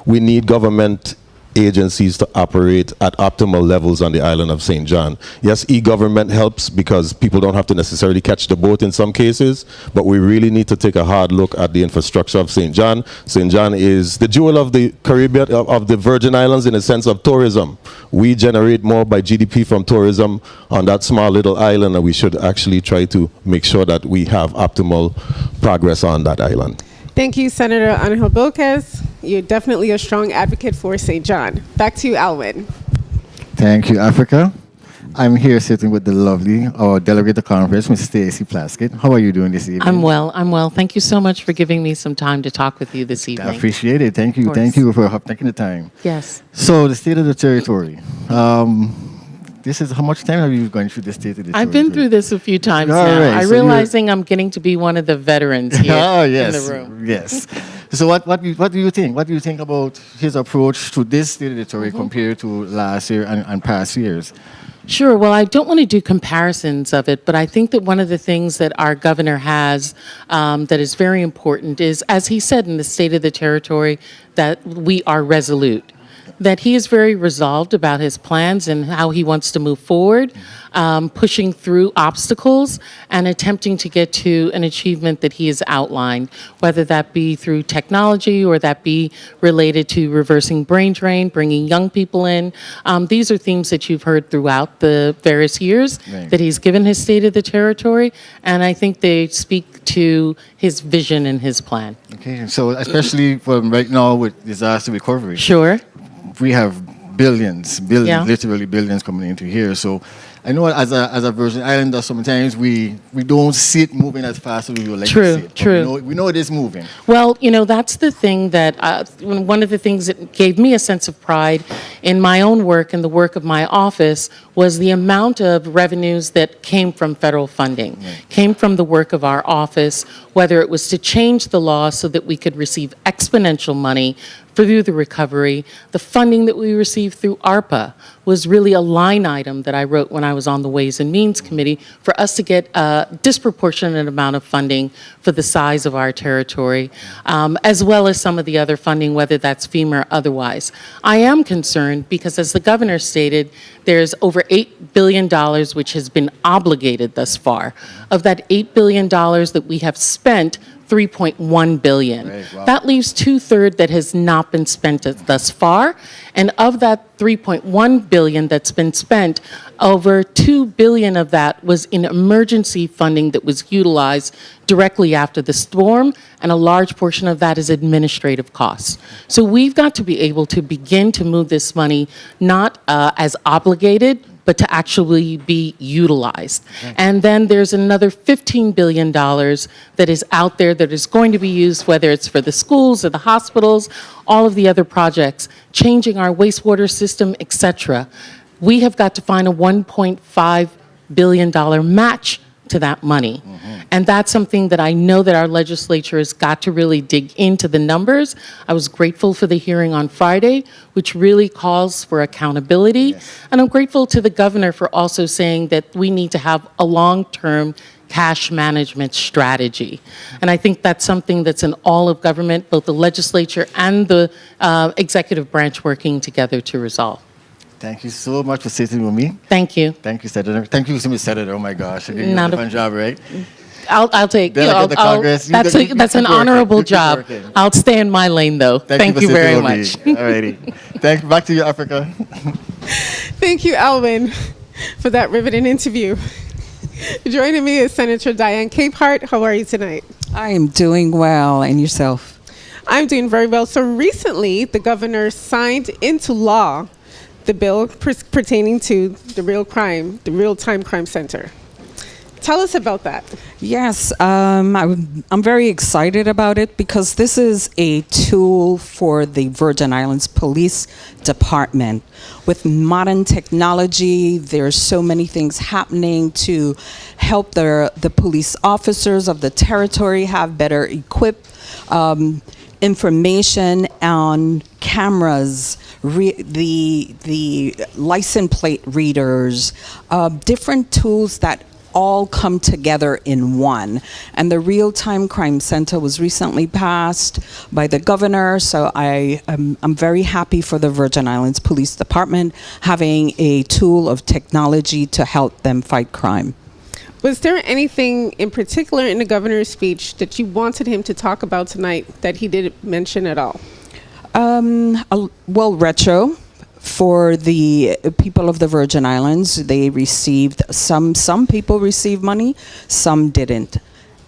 we need government agencies to operate at optimal levels on the island of St. John. Yes, e-government helps because people don't have to necessarily catch the boat in some cases, but we really need to take a hard look at the infrastructure of St. John. St. John is the jewel of the Caribbean, of the Virgin Islands in the sense of tourism. We generate more by GDP from tourism on that small little island, and we should actually try to make sure that we have optimal progress on that island. Thank you, Senator Angel Boquez. You're definitely a strong advocate for St. John. Back to you, Alwyn. Thank you, Africa. I'm here sitting with the lovely, our delegate to conference, Ms. Stacy Plaskett. How are you doing this evening? I'm well. Thank you so much for giving me some time to talk with you this evening. I appreciate it. Thank you. Thank you for taking the time. Yes. So, the state of the territory. This is how much time have you gone through the state of the territory? I've been through this a few times All now. right, I'm so realizing I'm getting to be one of the veterans here yes, in the room. Yes. So what do you think? What do you think about his approach to this state of the territory compared to last year and past years? Sure. Well, I don't want to do comparisons of it, but I think that one of the things that our governor has that is very important is, as he said in the State of the Territory, that we are resolute, that he is very resolved about his plans and how he wants to move forward, pushing through obstacles and attempting to get to an achievement that he has outlined, whether that be through technology or that be related to reversing brain drain, bringing young people in. These are themes that you've heard throughout the various years that he's given his State of the Territory, and I think they speak to his vision and his plan. Okay, so especially from right now with disaster recovery. Sure. We have billions, Yeah. literally billions coming into here. So I know as a Virgin Islander, sometimes we don't see it moving as fast as we would like to see it. True. We know it is moving. Well, that's the thing that one of the things that gave me a sense of pride in my own work and the work of my office was the amount of revenues that came from federal funding, came from the work of our office, whether it was to change the law so that we could receive exponential money through the recovery. The funding that we received through ARPA was really a line item that I wrote when I was on the Ways and Means Committee for us to get a disproportionate amount of funding for the size of our territory, as well as some of the other funding, whether that's FEMA or otherwise. I am concerned because, as the governor stated, there's over $8 billion which has been obligated thus far. Of that $8 billion that we have spent, $3.1 billion. Right, wow. That leaves 2/3 that has not been spent thus far. And of that $3.1 billion that's been spent, over $2 billion of that was in emergency funding that was utilized directly after the storm, and a large portion of that is administrative costs. So we've got to be able to begin to move this money not as obligated, but to actually be utilized. And then there's another $15 billion that is out there that is going to be used, whether it's for the schools or the hospitals, all of the other projects, changing our wastewater system, etc. We have got to find a $1.5 billion match to that money. And that's something that I know that our legislature has got to really dig into the numbers. I was grateful for the hearing on Friday, which really calls for accountability. And I'm grateful to the governor for also saying that we need to have a long-term cash management strategy. And I think that's something that's in all of government, both the legislature and the executive branch working together to resolve. Thank you so much for sitting with me. Thank you. Thank you, Senator. Thank you, Senator. Oh my gosh, you did a Not a- fun job, right? I'll take. Then You know, I get the Congress. You that's keep that's an working. honorable You keep job. working. I'll stay in my lane, though. Thank for you very sitting much. with me. Alrighty. Thank you. Back to you, Africa. Thank you, Alvin, for that riveting interview. Joining me is Senator Diane Capehart. How are you tonight? I am doing well, and yourself? I'm doing very well. So recently, the governor signed into law the bill pertaining to the real-time crime center. Tell us about that. Yes, I'm very excited about it because this is a tool for the Virgin Islands Police Department. With modern technology, there's so many things happening to help the police officers of the territory have better equipped information on cameras, the license plate readers, different tools that all come together in one. And the Real-Time Crime Center was recently passed by the governor, so I'm very happy for the Virgin Islands Police Department having a tool of technology to help them fight crime. Was there anything in particular in the governor's speech that you wanted him to talk about tonight that he didn't mention at all? Well, retro. For the people of the Virgin Islands, they received some people received money, some didn't.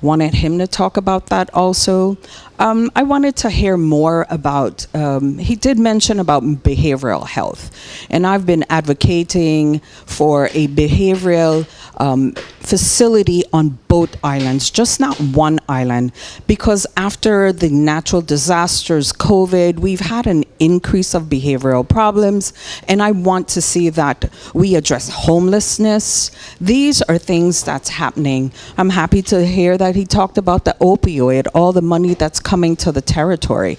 Wanted him to talk about that also. I wanted to hear more about, he did mention about behavioral health, and I've been advocating for a behavioral facility on both islands, just not one island, because after the natural disasters, COVID, we've had an increase of behavioral problems, and I want to see that we address homelessness. These are things that's happening. I'm happy to hear that he talked about the opioid, all the money that's coming to the territory.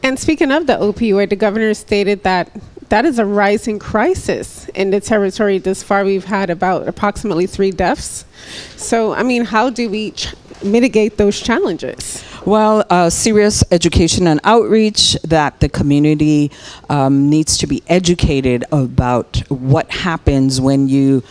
And speaking of the opioid, the governor stated that that is a rising crisis in the territory. Thus far, we've had about approximately 3 deaths. So, I mean, how do we mitigate those challenges? Well, serious education and outreach, that the community needs to be educated about what happens when you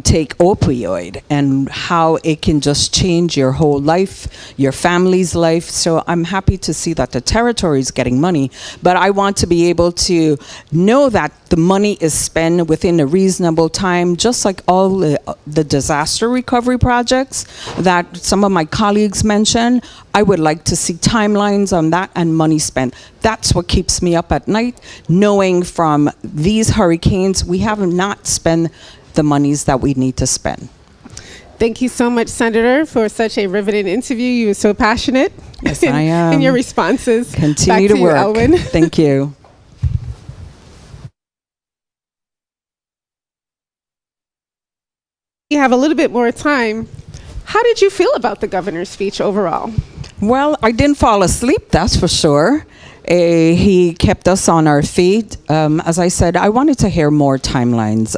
take opioid and how it can just change your whole life, your family's life. So I'm happy to see that the territory is getting money, but I want to be able to know that the money is spent within a reasonable time, just like all the disaster recovery projects that some of my colleagues mentioned. I would like to see timelines on that and money spent. That's what keeps me up at night, knowing from these hurricanes, we have not spent the monies that we need to spend. Thank you so much, Senator, for such a riveting interview. You were so passionate Yes, I am. in your responses. Continue Back to you, work. Elwin. Thank you. You have a little bit more time. How did you feel about the governor's speech overall? Well, I didn't fall asleep, that's for sure. He kept us on our feet. As I said, I wanted to hear more timelines.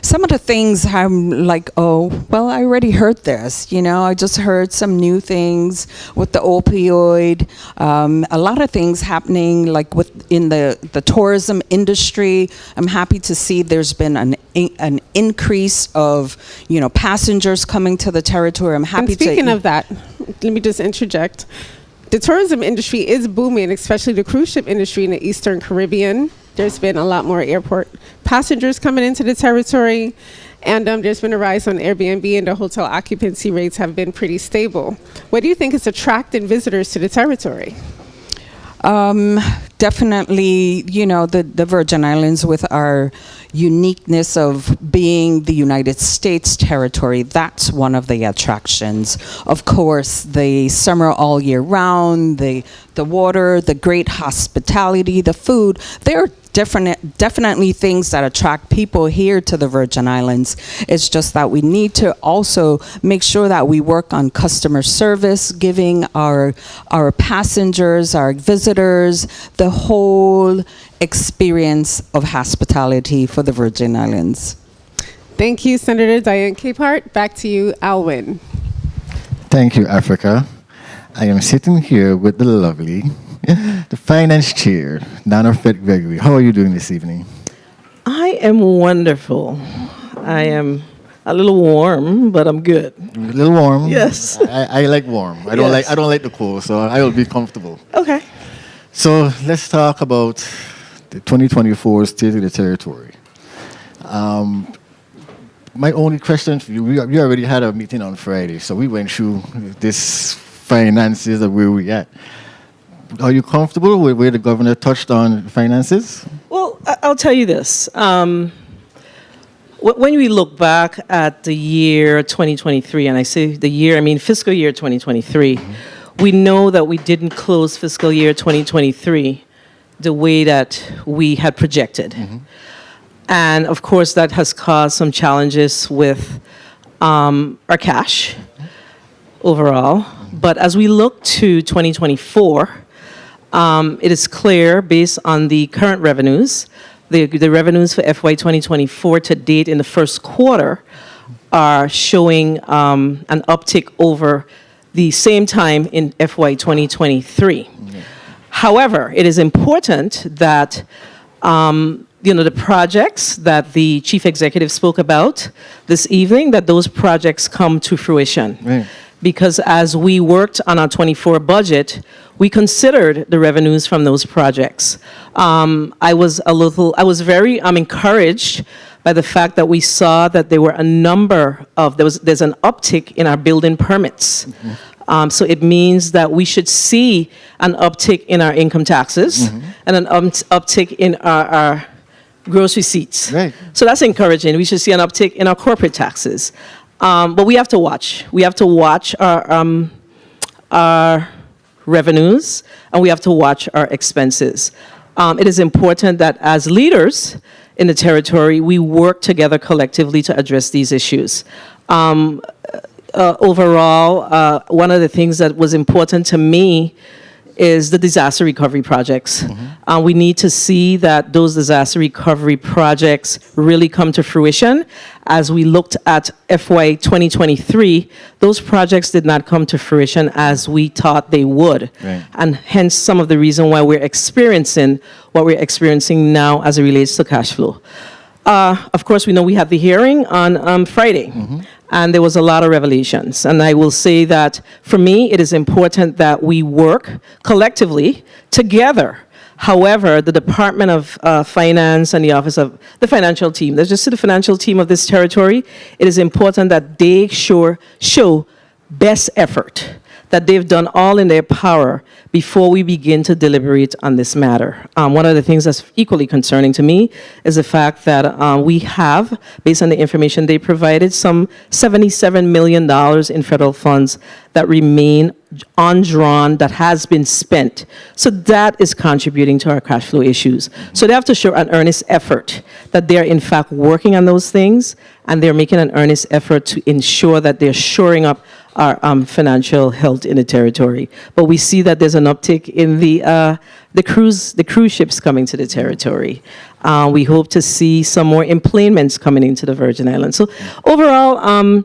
Some of the things I'm like, oh, well, I already heard this. You know, I just heard some new things with the opioid. A lot of things happening, like in the tourism industry. I'm happy to see there's been an increase of, passengers coming to the territory. I'm happy and speaking of that, let me just interject. The tourism industry is booming, especially the cruise ship industry in the Eastern Caribbean. There's been a lot more airport passengers coming into the territory, and there's been a rise on Airbnb, and the hotel occupancy rates have been pretty stable. What do you think is attracting visitors to the territory? Definitely, the Virgin Islands with our uniqueness of being the United States territory, that's one of the attractions. Of course, the summer all year round, the water, the great hospitality, the food. There are definitely things that attract people here to the Virgin Islands. It's just that we need to also make sure that we work on customer service, giving our passengers, our visitors, the whole experience of hospitality for the Virgin Islands. Thank you, Senator Diane Capehart. Back to you, Alwyn. Thank you, Africa. I am sitting here with the lovely, the finance chair, Donna Gregory. How are you doing this evening? I am wonderful. I am a little warm, but I'm good. A little warm? Yes. I like warm. I don't like the cold, so I will be comfortable. Okay. So let's talk about the 2024 State of the Territory. My only question for you, we already had a meeting on Friday, so we went through this finances of where we at. Are you comfortable with where the governor touched on finances? Well, I'll tell you this. When we look back at the year 2023, and I say the year, I mean fiscal year 2023, we know that we didn't close fiscal year 2023 the way that we had projected. And of course, that has caused some challenges with our cash overall. But as we look to 2024, it is clear based on the current revenues, the revenues for FY 2024 to date in the first quarter are showing an uptick over the same time in FY 2023. However, it is important that the projects that the chief executive spoke about this evening, that those projects come to fruition. Right. Because as we worked on our 24 budget, we considered the revenues from those projects. I was very encouraged by the fact that we saw that there were a number of, there's an uptick in our building permits. So it means that we should see an uptick in our income taxes and an uptick in our gross receipts. Right. So that's encouraging. We should see an uptick in our corporate taxes. But we have to watch. We have to watch our revenues, and we have to watch our expenses. It is important that as leaders in the territory, we work together collectively to address these issues. Overall, one of the things that was important to me is the disaster recovery projects. We need to see that those disaster recovery projects really come to fruition. As we looked at FY 2023, those projects did not come to fruition as we thought they would. Right. And hence some of the reason why we're experiencing what we're experiencing now as it relates to cash flow. Of course, we know we had the hearing on Friday. And there was a lot of revelations. And I will say that for me, it is important that we work collectively together. However, the Department of Finance and the Office of the Financial Team, let's just say the financial team of this territory, it is important that they show best effort, that they've done all in their power before we begin to deliberate on this matter. One of the things that's equally concerning to me is the fact that we have, based on the information they provided, some $77 million in federal funds that remain undrawn, that has been spent. So that is contributing to our cash flow issues. So they have to show an earnest effort that they're in fact working on those things, and they're making an earnest effort to ensure that they're shoring up our financial health in the territory. But we see that there's an uptick in the cruise ships coming to the territory. We hope to see some more employments coming into the Virgin Islands. So overall,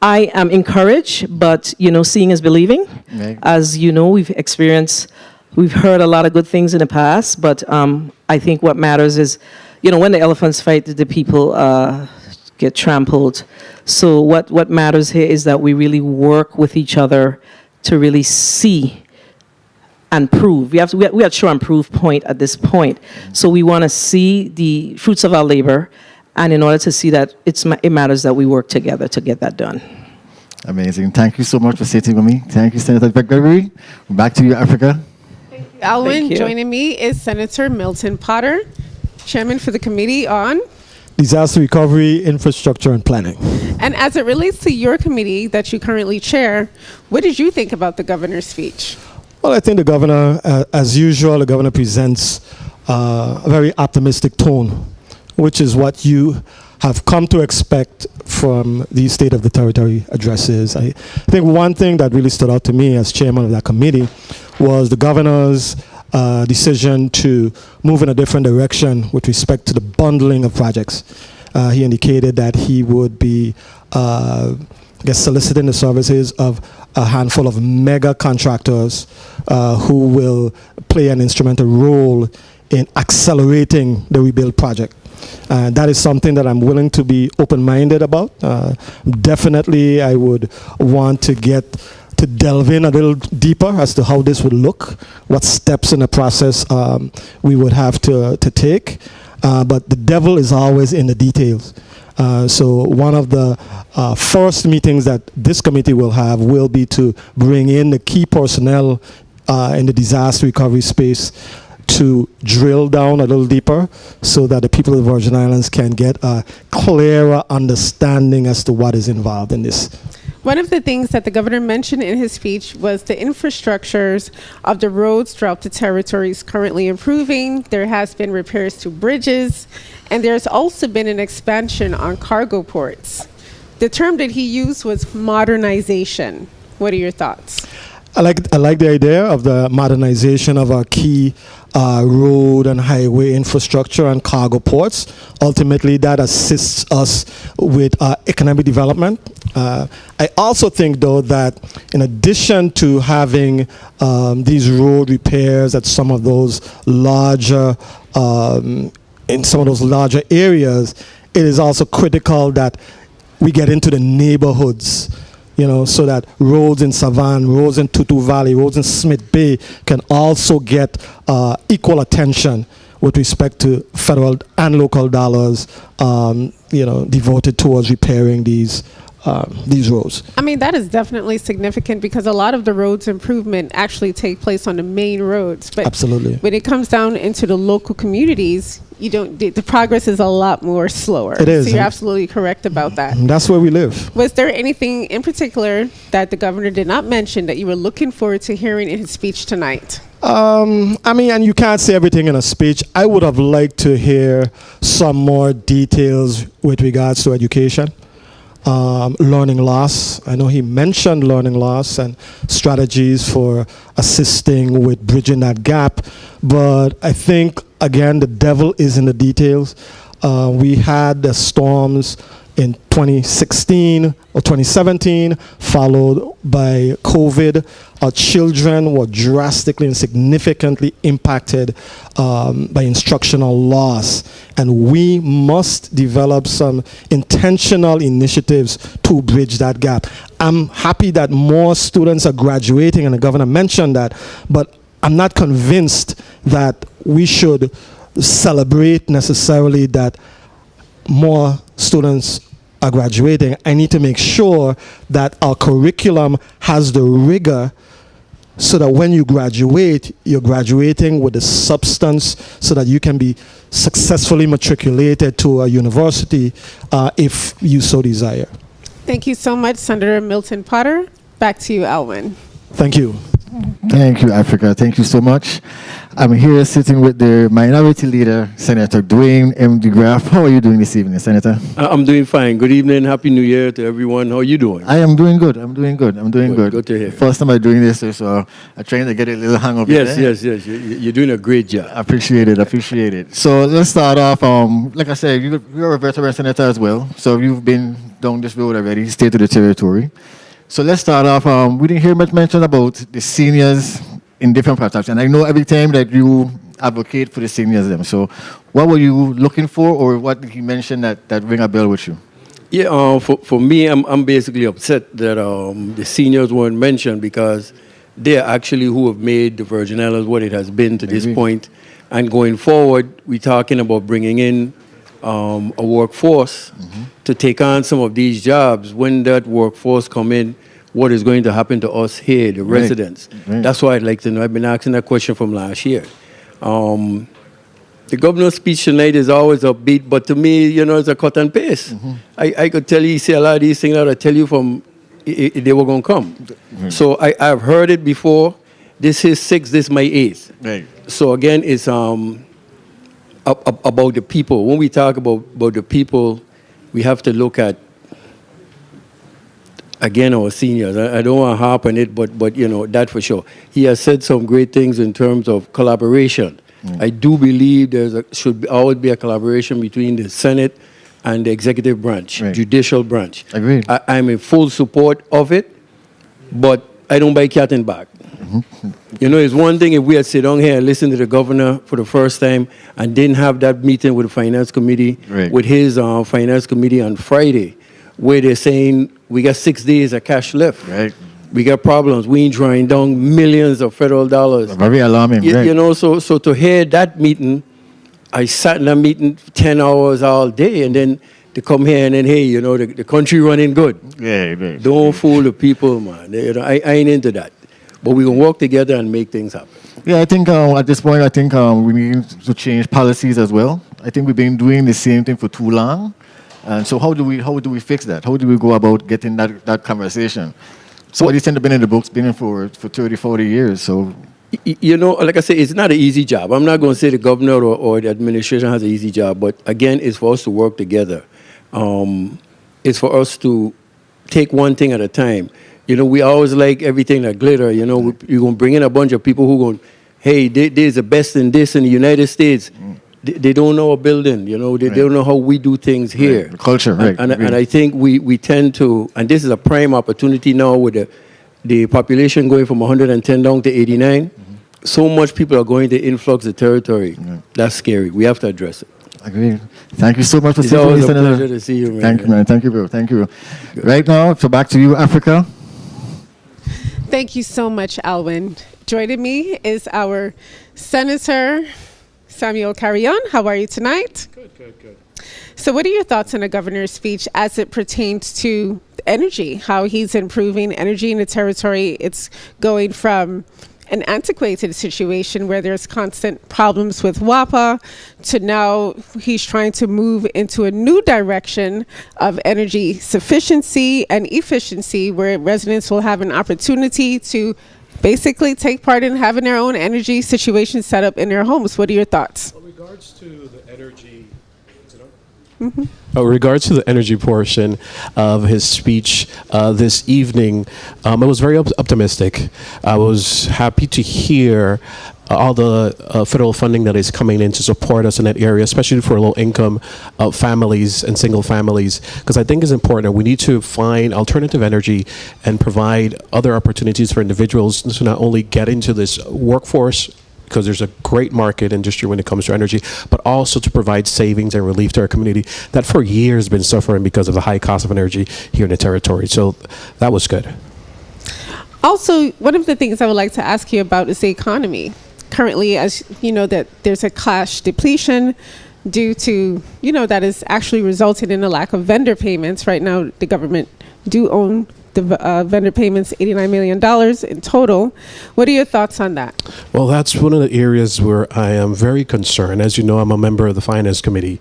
I am encouraged, but seeing is believing. Right. As you know, we've heard a lot of good things in the past, but I think what matters is, when the elephants fight, the people get trampled. So what matters here is that we really work with each other to really see and prove. We have to show and prove point at this point. So we want to see the fruits of our labor, and in order to see that, it matters that we work together to get that done. Amazing. Thank you so much for sitting with me. Thank you, Senator Gregory. Back to you, Africa. Alwyn, Thank you. joining me is Senator Milton Potter, Chairman for the Committee on Disaster Recovery, Infrastructure, and Planning. And as it relates to your committee that you currently chair, what did you think about the governor's speech? Well, I think the governor, as usual, the governor presents a very optimistic tone, which is what you have come to expect from the State of the Territory addresses. I think one thing that really stood out to me as chairman of that committee was the governor's decision to move in a different direction with respect to the bundling of projects. He indicated that he would be soliciting the services of a handful of mega contractors who will play an instrumental role in accelerating the rebuild project. That is something that I'm willing to be open-minded about. Definitely, I would want to delve in a little deeper as to how this would look, what steps in the process we would have to take. But the devil is always in the details. So one of the first meetings that this committee will have will be to bring in the key personnel in the disaster recovery space to drill down a little deeper so that the people of the Virgin Islands can get a clearer understanding as to what is involved in this. One of the things that the governor mentioned in his speech was the infrastructures of the roads throughout the territories currently improving. There has been repairs to bridges, and there's also been an expansion on cargo ports. The term that he used was modernization. What are your thoughts? I like the idea of the modernization of our key road and highway infrastructure and cargo ports. Ultimately, that assists us with economic development. I also think, though, that in addition to having these road repairs at some of those larger areas, it is also critical that we get into the neighborhoods. So that roads in Savannah, roads in Tutu Valley, roads in Smith Bay can also get equal attention with respect to federal and local dollars, devoted towards repairing these roads. I mean, that is definitely significant because a lot of the roads improvement actually take place on the main roads. But absolutely, when it comes down into the local communities, the progress is a lot more slower. It is. So you're absolutely correct about that. That's where we live. Was there anything in particular that the governor did not mention that you were looking forward to hearing in his speech tonight? And you can't say everything in a speech. I would have liked to hear some more details with regards to education. Learning loss. I know he mentioned learning loss and strategies for assisting with bridging that gap, but I think, again, the devil is in the details. We had the storms in 2016 or 2017, followed by COVID. Our children were drastically and significantly impacted by instructional loss. And we must develop some intentional initiatives to bridge that gap. I'm happy that more students are graduating, and the governor mentioned that, but I'm not convinced that we should celebrate necessarily that more students are graduating. I need to make sure that our curriculum has the rigor so that when you graduate, you're graduating with the substance so that you can be successfully matriculated to a university if you so desire. Thank you so much, Senator Milton Potter. Back to you, Alwyn. Thank you. Thank you, Africa. Thank you so much. I'm here sitting with the Minority Leader, Senator Dwayne M. DeGraff. How are you doing this evening, Senator? I'm doing fine. Good evening. Happy New Year to everyone. How are you doing? I am doing good. I'm doing good. Good to hear. First time I'm doing this, so I'm trying to get a little hang of it. Yes. You're doing a great job. Appreciate it. So let's start off. Like I said, you're a veteran senator as well. So you've been down this road already, state of the territory. So let's start off. We didn't hear much mention about the seniors in different projects. And I know every time that you advocate for the seniors them. So what were you looking for, or what did he mention that ring a bell with you? Yeah, for me, I'm basically upset that the seniors weren't mentioned because they're actually who have made the Virgin Islands what it has been to this point. And going forward, we're talking about bringing in a workforce to take on some of these jobs. When that workforce come in, what is going to happen to us here, the residents? That's why I'd like to know. I've been asking that question from last year. The governor's speech tonight is always upbeat, but to me, it's a cut and paste. I could tell you, see a lot of these things that I tell you from, they were going to come. So I've heard it before. This is 6, this is my 8th. So again, it's about the people. When we talk about the people, we have to look at, again, our seniors. I don't want to harp on it, but you know, that for sure. He has said some great things in terms of collaboration. I do believe should always be a collaboration between the Senate and the executive branch, judicial branch. Agreed. I'm in full support of it, but I don't buy cat and bag. You know, it's one thing if we had sit down here and listened to the governor for the first time and didn't have that meeting with the finance committee, with his finance committee on Friday, where they're saying we got 6 days of cash left. We got problems. We ain't drawing down millions of federal dollars. Very alarming. You know, so to hear that meeting, I sat in that meeting 10 hours all day, and then to come here and then, hey, you know, the country running good. Don't fool the people, man. You know, I ain't into that. But we can work together and make things happen. Yeah, I think at this point, I think we need to change policies as well. I think we've been doing the same thing for too long. And so how do we fix that? How do we go about getting that conversation? So these tend to been in the books, been in for 30, 40 years. So, you know, like I say, it's not an easy job. I'm not going to say the governor or the administration has an easy job, but again, it's for us to work together. It's for us to take one thing at a time. You know, we always like everything that glitter. You know, you're going to bring in a bunch of people who going, hey, there's the best in this in the United States. They don't know a building, you know, they don't know how we do things here. The culture, And I think we tend to, and this is a prime opportunity now with the population going from 110 down to 89. So much people are going to influx the territory. That's scary. We have to address it. Agreed. Thank you so much for It's always a pleasure to see you, man. Thank you, man. Thank you, bro. Thank you. Right now, so back to you, Africa. Thank you so much, Alwyn. Joining me is our Senator Samuel Carrion. How are you tonight? Good. So what are your thoughts on the governor's speech as it pertains to energy, how he's improving energy in the territory? It's going from an antiquated situation where there's constant problems with WAPA to now he's trying to move into a new direction of energy sufficiency and efficiency where residents will have an opportunity to basically take part in having their own energy situation set up in their homes. What are your thoughts? In regards to the energy, regards to the energy portion of his speech this evening, I was very optimistic. I was happy to hear all the federal funding that is coming in to support us in that area, especially for low-income families and single families, because I think it's important. We need to find alternative energy and provide other opportunities for individuals to not only get into this workforce, because there's a great market industry when it comes to energy, but also to provide savings and relief to our community that for years has been suffering because of the high cost of energy here in the territory. So that was good. Also, one of the things I would like to ask you about is the economy. Currently, as you know, that there's a cash depletion due to, you know, that is actually resulting in a lack of vendor payments. Right now, the government do own the vendor payments, $89 million in total. What are your thoughts on that? Well, that's one of the areas where I am very concerned. As you know, I'm a member of the Finance Committee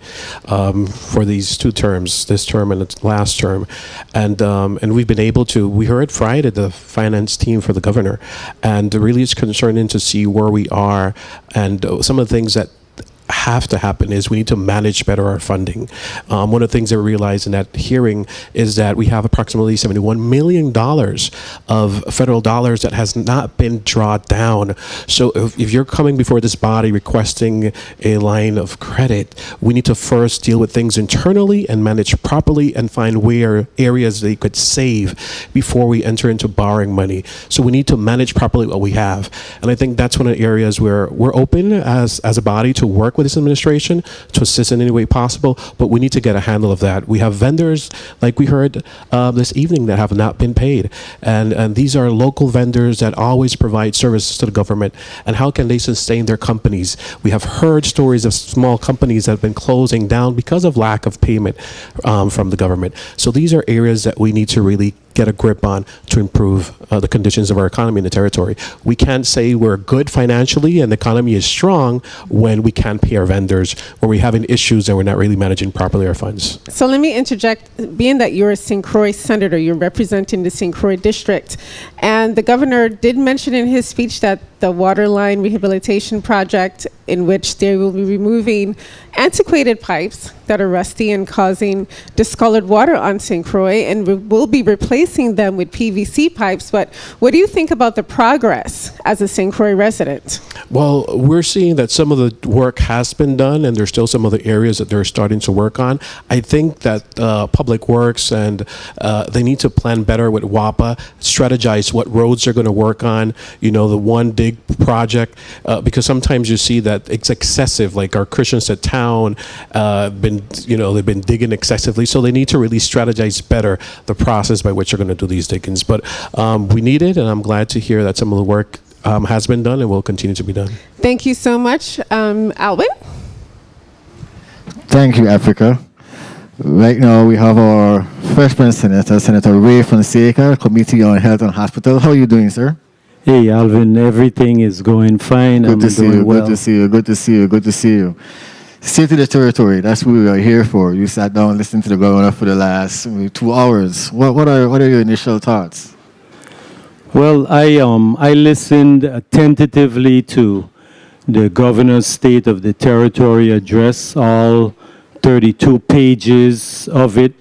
for these two terms, this term and the last term. And we've been able to, we heard Friday, the finance team for the governor, and really it's concerning to see where we are and some of the things that have to happen is we need to manage better our funding. One of the things that we realized in that hearing is that we have approximately $71 million of federal dollars that has not been drawn down. So if you're coming before this body requesting a line of credit, we need to first deal with things internally and manage properly and find where areas they could save before we enter into borrowing money. So we need to manage properly what we have. And I think that's one of the areas where we're open as a body to work with this administration to assist in any way possible, but we need to get a handle of that. We have vendors, like we heard this evening, that have not been paid, and these are local vendors that always provide services to the government, and how can they sustain their companies? We have heard stories of small companies that have been closing down because of lack of payment from the government. So these are areas that we need to really get a grip on to improve the conditions of our economy in the territory. We can't say we're good financially and the economy is strong when we can't pay our vendors, when we're having issues and we're not really managing properly our funds. So let me interject, being that you're a St. Croix senator, you're representing the St. Croix district, and the governor did mention in his speech that the waterline rehabilitation project, in which they will be removing antiquated pipes that are rusty and causing discolored water on St. Croix, and will be replacing them with PVC pipes. But what do you think about the progress as a St. Croix resident? Well, we're seeing that some of the work has been done, and there's still some other areas that they're starting to work on. I think that Public Works and they need to plan better with WAPA, strategize what roads they're going to work on. You know, the one dig project, because sometimes you see that it's excessive. Like our Christiansted town, they've been digging excessively, so they need to really strategize better the process by which they're going to do these diggings. But we need it, and I'm glad to hear that some of the work has been done and will continue to be done. Thank you so much. Alvin? Thank you, Africa. Right now, we have our freshman senator, Senator Ray Fonseca, Committee on Health and Hospital. How are you doing, sir? Hey, Alvin, everything is going fine. Good to see you. Good to see you. Good to see you. Good to see you. State of the territory. That's what we are here for. You sat down and listened to the governor for the last 2 hours. What are your initial thoughts? Well, I listened tentatively to the governor's State of the Territory address, all 32 pages of it,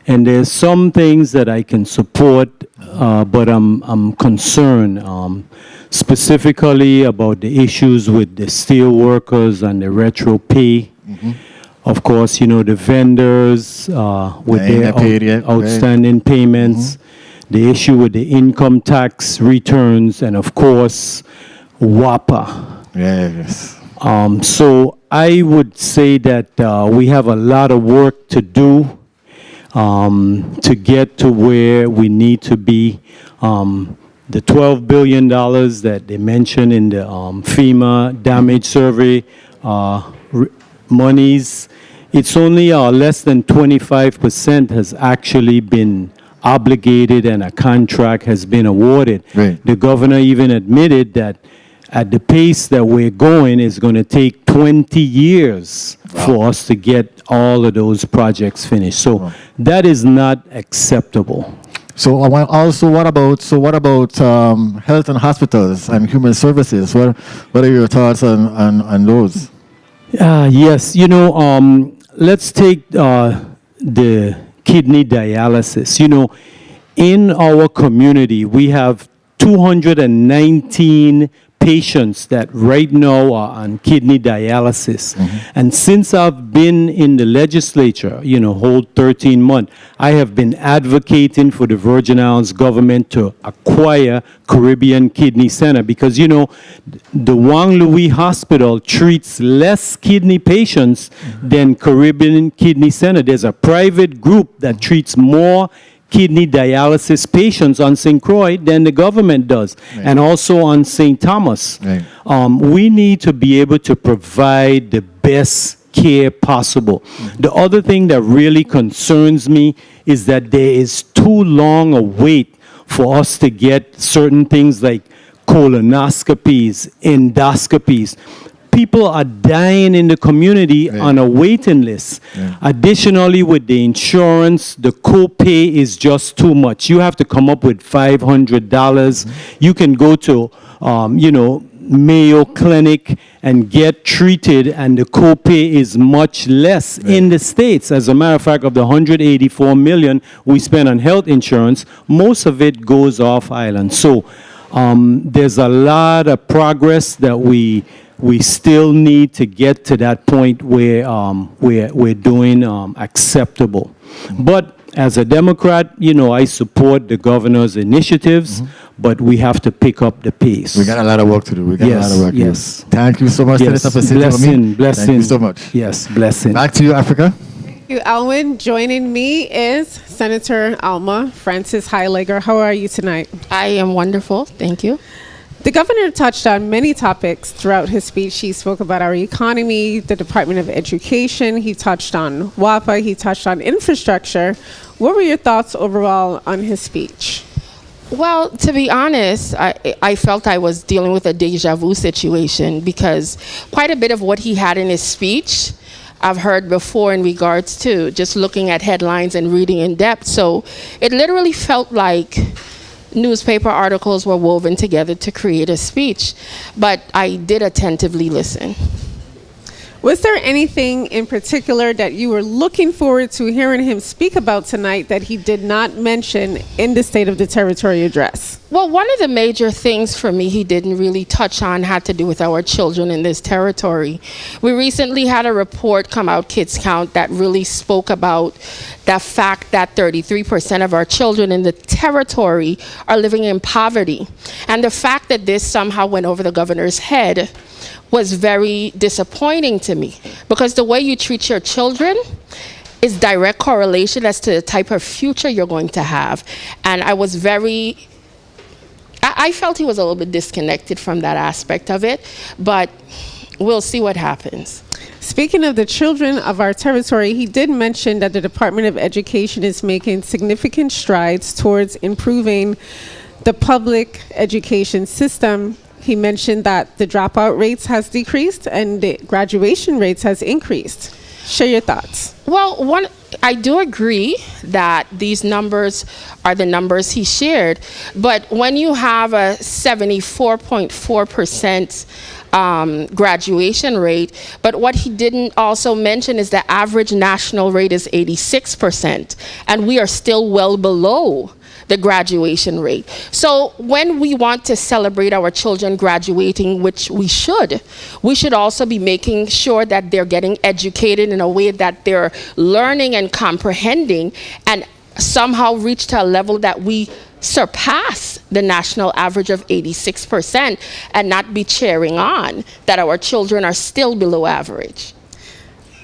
and there's some things that I can support, but I'm concerned specifically about the issues with the steel workers and the retro pay. Of course, you know, the vendors with their outstanding payments, the issue with the income tax returns, and of course, WAPA. Yes. So I would say that we have a lot of work to do to get to where we need to be. The $12 billion that they mentioned in the FEMA damage survey monies, it's only less than 25% has actually been obligated and a contract has been awarded. Right. The governor even admitted that at the pace that we're going, it's going to take 20 years for us to get all of those projects finished. So that is not acceptable. So I want also, what about health and hospitals and human services? What are your thoughts on those? Yes, you know, let's take the kidney dialysis. You know, in our community, we have 219 patients that right now are on kidney dialysis. And since I've been in the legislature, you know, whole 13 months, I have been advocating for the Virgin Islands government to acquire Caribbean Kidney Center because, you know, the Juan Louis Hospital treats less kidney patients than Caribbean Kidney Center. There's a private group that treats more kidney dialysis patients on St. Croix than the government does, and also on St. Thomas. We need to be able to provide the best care possible. The other thing that really concerns me is that there is too long a wait for us to get certain things like colonoscopies, endoscopies. People are dying in the community on a waiting list. Additionally, with the insurance, the copay is just too much. You have to come up with $500. You can go to, you know, Mayo Clinic and get treated, and the copay is much less in the States. As a matter of fact, of the $184 million we spend on health insurance, most of it goes off island. So there's a lot of progress that we still need to get to that point where we're doing acceptable. But as a Democrat, you know, I support the governor's initiatives, but we have to pick up the pace. We got a lot of work to do. We got a lot of work to do. Thank you so much, Yes. Senator, for sitting with me. Blessing. Thank you so much. Yes, blessing. Back to you, Africa. Thank you, Alwyn. Joining me is Senator Alma Francis Heileger. How are you tonight? I am wonderful. Thank you. The governor touched on many topics throughout his speech. He spoke about our economy, the Department of Education. He touched on WAPA. He touched on infrastructure. What were your thoughts overall on his speech? Well, to be honest, I felt I was dealing with a deja vu situation because quite a bit of what he had in his speech I've heard before in regards to just looking at headlines and reading in depth. So it literally felt like newspaper articles were woven together to create a speech. But I did attentively listen. Was there anything in particular that you were looking forward to hearing him speak about tonight that he did not mention in the State of the Territory address? Well, one of the major things for me he didn't really touch on had to do with our children in this territory. We recently had a report come out, Kids Count, that really spoke about the fact that 33% of our children in the territory are living in poverty. And the fact that this somehow went over the governor's head was very disappointing to me, because the way you treat your children is direct correlation as to the type of future you're going to have. And I was I felt he was a little bit disconnected from that aspect of it, but we'll see what happens. Speaking of the children of our territory, he did mention that the Department of Education is making significant strides towards improving the public education system. He mentioned that the dropout rates has decreased and the graduation rates has increased. Share your thoughts. Well, I do agree that these numbers are the numbers he shared, but when you have a 74.4% graduation rate, but what he didn't also mention is the average national rate is 86%, and we are still well below the graduation rate. So when we want to celebrate our children graduating, which we should also be making sure that they're getting educated in a way that they're learning and comprehending and somehow reach to a level that we surpass the national average of 86% and not be cheering on that our children are still below average.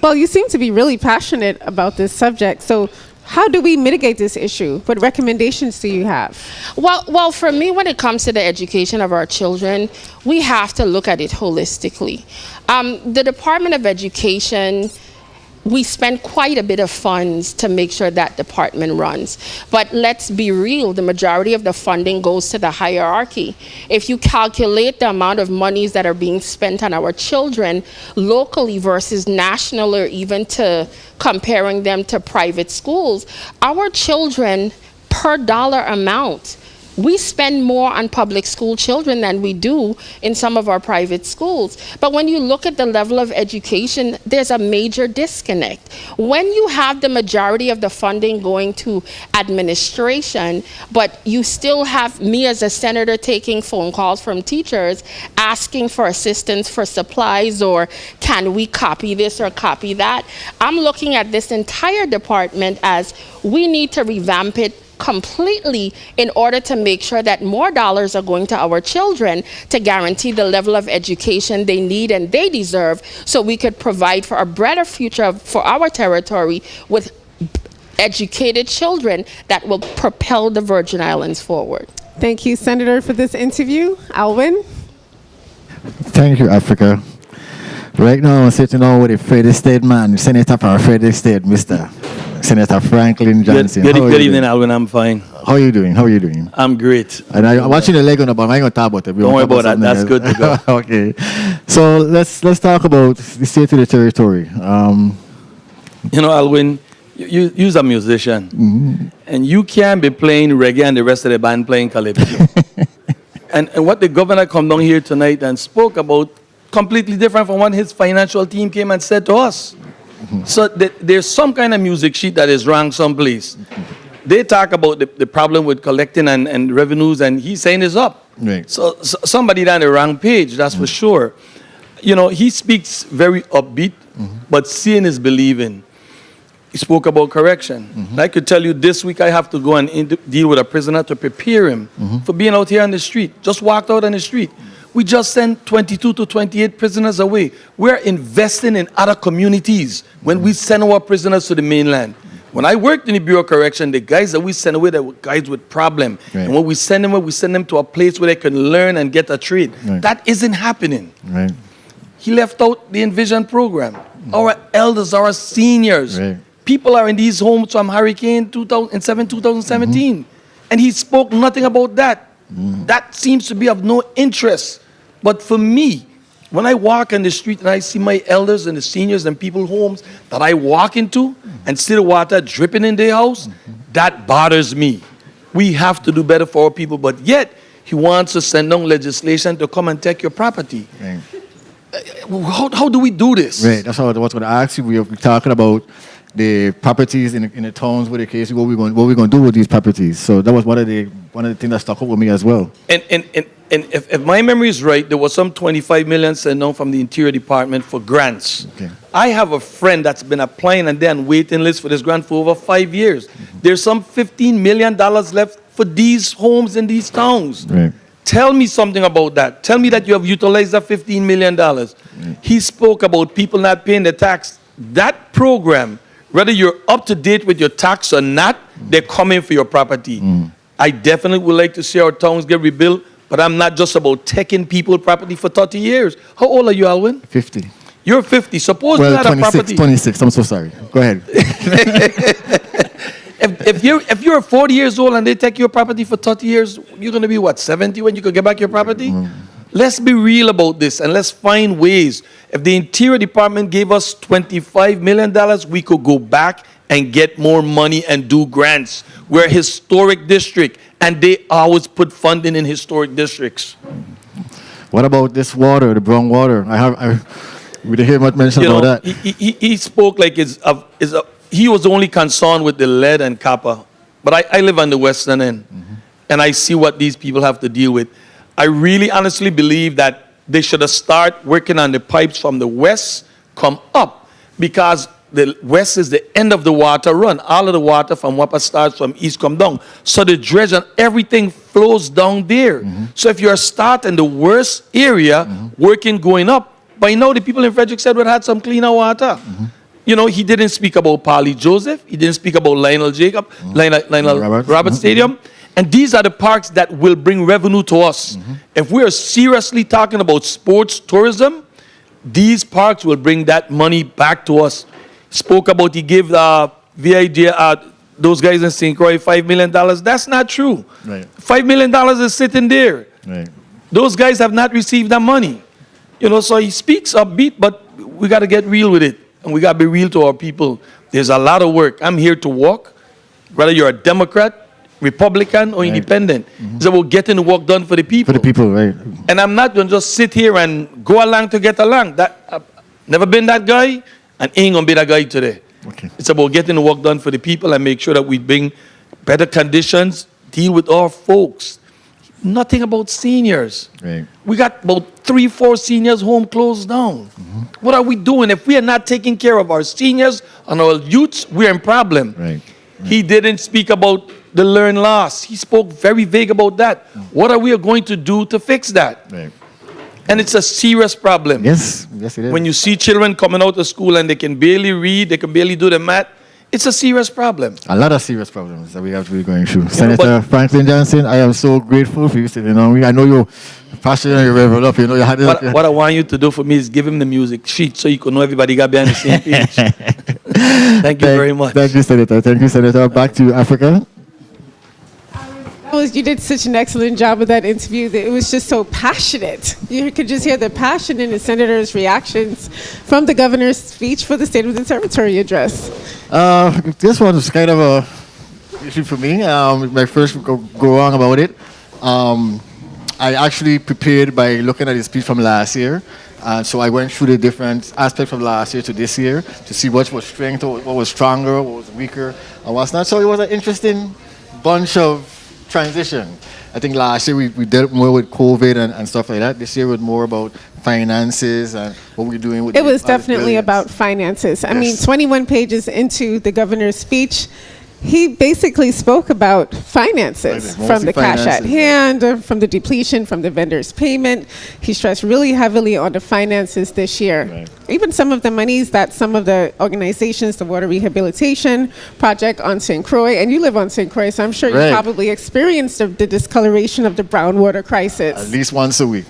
Well, you seem to be really passionate about this subject. So how do we mitigate this issue? What recommendations do you have? Well, for me, when it comes to the education of our children, we have to look at it holistically. The Department of Education, we spend quite a bit of funds to make sure that department runs. But let's be real, the majority of the funding goes to the hierarchy. If you calculate the amount of monies that are being spent on our children locally versus national, or even to comparing them to private schools, our children per dollar amount, we spend more on public school children than we do in some of our private schools. But when you look at the level of education, there's a major disconnect. When you have the majority of the funding going to administration, but you still have me as a senator taking phone calls from teachers asking for assistance for supplies, or can we copy this or copy that, I'm looking at this entire department as we need to revamp it completely in order to make sure that more dollars are going to our children to guarantee the level of education they need and they deserve, so we could provide for a better future for our territory with educated children that will propel the Virgin Islands forward. Thank you, Senator, for this interview. Alwyn? Thank you, Africa. Right now, I'm sitting down with a Frederick State man, Senator from Frederick State, Mr. Senator Franklin Johnson. Good evening, Alwyn. I'm fine. How are you doing? I'm great. And I'm watching the leg on the ball. I ain't going to talk about it. Don't worry about that. That's good to go. Okay. So let's talk about the state of the territory. You know, Alwyn, you're a musician. Mm-hmm. And you can't be playing reggae and the rest of the band playing calypso. and what the governor come down here tonight and spoke about completely different from what his financial team came and said to us. So there's some kind of music sheet that is wrong someplace. They talk about the problem with collecting and revenues, and he's saying it's up. Right. So somebody down the wrong page, that's for sure. You know, he speaks very upbeat, but seeing is believing. He spoke about correction. I could tell you this week I have to go and deal with a prisoner to prepare him for being out here on the street. Just walked out on the street. We just sent 22 to 28 prisoners away. We're investing in other communities when we send our prisoners to the mainland. When I worked in the Bureau of Correction, the guys that we send away, they were guys with problem. Right. And when we send them away, we send them to a place where they can learn and get a trade. Right. That isn't happening. Right. He left out the Envision program. Our elders, our seniors, people are in these homes from Hurricane 2017. And he spoke nothing about that. That seems to be of no interest. But for me, when I walk on the street and I see my elders and the seniors and people's homes that I walk into and see the water dripping in their house, that bothers me. We have to do better for our people, but yet he wants to send down legislation to come and take your property. Right. How do we do this? Right, that's what I was going to ask you. We're talking about the properties in the towns with the case. What we going to do with these properties? So that was one of the things that stuck up with me as well. And if my memory is right, there was some 25 million sent down from the Interior Department for grants. Okay. I have a friend that's been applying and then waiting list for this grant for over 5 years. There's some $15 million left for these homes in these towns. Right. Tell me something about that. Tell me that you have utilized that $15 million. He spoke about people not paying the tax. That program, whether you're up to date with your tax or not, they're coming for your property. I definitely would like to see our towns get rebuilt, but I'm not just about taking people property for 30 years. How old are you, Alwyn? 50. You're 50. Suppose you Well, had 26, a property. 26. I'm so sorry. Go ahead. If you're 40 years old and they take your property for 30 years, you're going to be, what, 70 when you could get back your property? Let's be real about this and let's find ways. If the Interior Department gave us $25 million, we could go back and get more money and do grants. We're a historic district, and they always put funding in historic districts. What about this water, the brown water? We didn't hear much mention about that. He spoke like he was only concerned with the lead and copper. But I live on the western end, and I see what these people have to deal with. I really honestly believe that they should have started working on the pipes from the west, come up, because the west is the end of the water run. All of the water from Wapa starts from east come down. So the dredge and everything flows down there. So if you're starting the worst area, working going up, by now the people in Frederick said we had some cleaner water. You know, he didn't speak about Polly Joseph. He didn't speak about Lionel Jacob, Lionel Roberts Stadium. And these are the parks that will bring revenue to us. If we are seriously talking about sports tourism, these parks will bring that money back to us. Spoke about he gave VID, those guys in St. Croix $5 million. That's not true. Right. $5 million is sitting there. Right. Those guys have not received that money. You know, so he speaks upbeat, but we got to get real with it. And we got to be real to our people. There's a lot of work. I'm here to walk, whether you're a Democrat, Republican, or independent. It's about getting the work done for the people. For the people, right. And I'm not going to just sit here and go along to get along. I've never been that guy, and ain't going to be that guy today. Okay. It's about getting the work done for the people and make sure that we bring better conditions, deal with our folks. Nothing about seniors. Right. We got about 3-4 seniors home closed down. What are we doing? If we are not taking care of our seniors and our youths, we're in problem. Right. He didn't speak about the learn loss. He spoke very vague about that. What are we going to do to fix that? Right. And it's a serious problem. Yes, it is. When you see children coming out of school and they can barely read, they can barely do the math, it's a serious problem. A lot of serious problems that we have to be going through. Senator Franklin Johnson, I am so grateful for you sitting on me. I know you're passionate, you're revered up. You know, you had what I want you to do for me is give him the music sheet so you can know everybody got behind the same page. Thank you very much. Thank you, Senator. Thank you, Senator. Back to Africa. You did such an excellent job with that interview. That it was just so passionate. You could just hear the passion in the senator's reactions from the governor's speech for the State of the Territory address. This one was kind of a issue for me. My first go wrong about it. I actually prepared by looking at his speech from last year. So I went through the different aspects from last year to this year to see what was strength, what was stronger, what was weaker, and what's not. So it was an interesting bunch of transition. I think last year we dealt more with COVID and stuff like that. This year was more about finances and what we're doing with it was definitely about finances. I mean, 21 pages into the governor's speech, he basically spoke about finances, from the cash at hand, from the depletion, from the vendor's payment. He stressed really heavily on the finances this year. Right. Even some of the monies that some of the organizations, the Water Rehabilitation Project on St. Croix, and you live on St. Croix, so I'm sure you probably experienced the discoloration of the brown water crisis. At least once a week.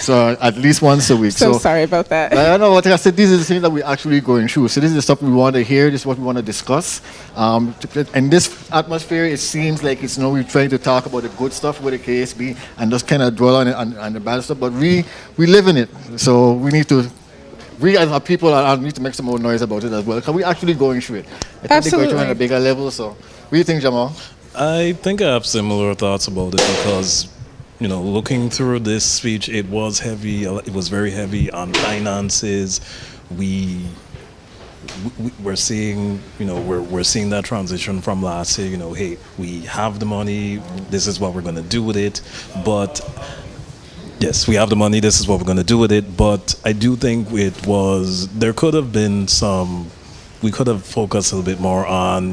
So at least once a week. So sorry about that. I don't know what I said. These are the things that we're actually going through. So this is the stuff we want to hear. This is what we want to discuss. And this atmosphere, it seems like it's we're trying to talk about the good stuff with the KSB and just kind of dwell on it on the bad stuff. But we live in it. So we need to. We as a people need to make some more noise about it as well, because we're actually going through it. I think they're going through it on a bigger level. So what do you think, Jamal? I think I have similar thoughts about it because, looking through this speech, it was heavy. It was very heavy on finances. We're seeing, we're seeing that transition from last year. Hey, we have the money. This is what we're going to do with it. But yes, we have the money. This is what we're going to do with it. But I do think there could have been we could have focused a little bit more on,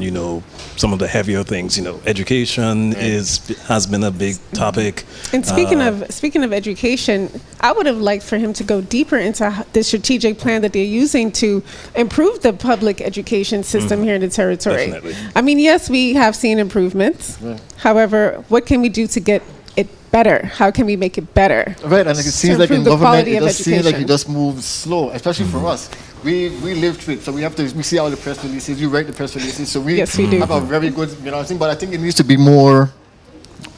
some of the heavier things. Education has been a big topic. And speaking of education, I would have liked for him to go deeper into the strategic plan that they're using to improve the public education system here in the territory. Definitely. I mean, yes, we have seen improvements. Right. However, what can we do to get it better? How can we make it better? Right, and it seems like in the government, quality it of just seems like education. it just moves slow, especially for us. We live through it, so we see all the press releases, you write the press releases, so we Yes, we do. have a very good, thing, but I think it needs to be more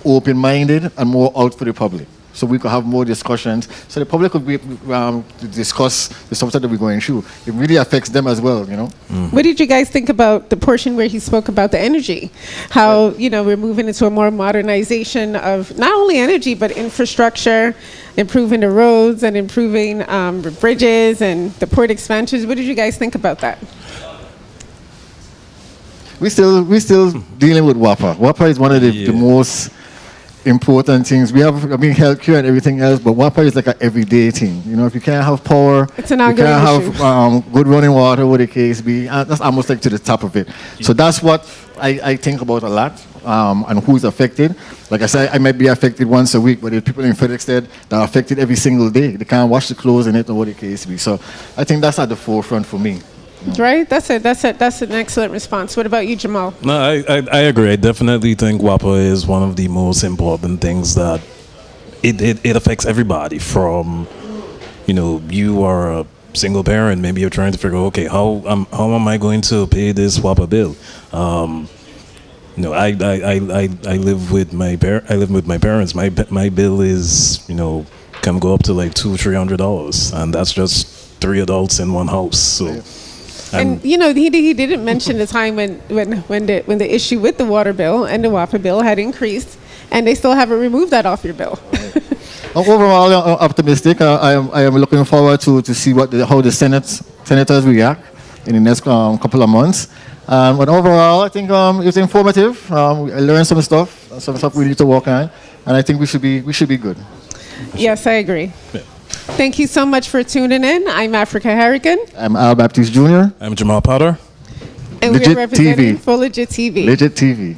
open-minded and more out for the public. So we could have more discussions, so the public could be, to discuss the subject that we're going through. It really affects them as well, What did you guys think about the portion where he spoke about the energy? How, we're moving into a more modernization of not only energy, but infrastructure, improving the roads and improving the bridges and the port expansions. What did you guys think about that? We still dealing with WAPA. WAPA is one of the most important things. We have, healthcare and everything else, but WAPA is like an everyday thing. If you can't have power, it's an you ongoing can't issue. have good running water, what the case be. That's almost like to the top of it. So that's what I think about a lot, and who's affected. Like I said, I might be affected once a week, but there are people in Frederickstead that are affected every single day. They can't wash the clothes in it or what the case be. So I think that's at the forefront for me. Right? That's an excellent response. What about you, Jamal? No, I agree. I definitely think WAPA is one of the most important things that it affects everybody from, you are a single parent, maybe you're trying to figure, okay, how am I going to pay this WAPA bill? I live with my parents. My bill is, can go up to like $200-300, and that's just 3 adults in one house. So. And he didn't mention the time when the issue with the water bill and the WAPA bill had increased, and they still haven't removed that off your bill. Overall, I'm optimistic. I am looking forward to see how the senators react in the next couple of months. But overall, I think it was informative. I learned some stuff we need to work on, and I think we should be good. Yes, I agree. Yeah. Thank you so much for tuning in. I'm Africa Harrigan. I'm Al Baptiste Jr. I'm Jamal Potter. And we're representing for Legit TV. Legit TV.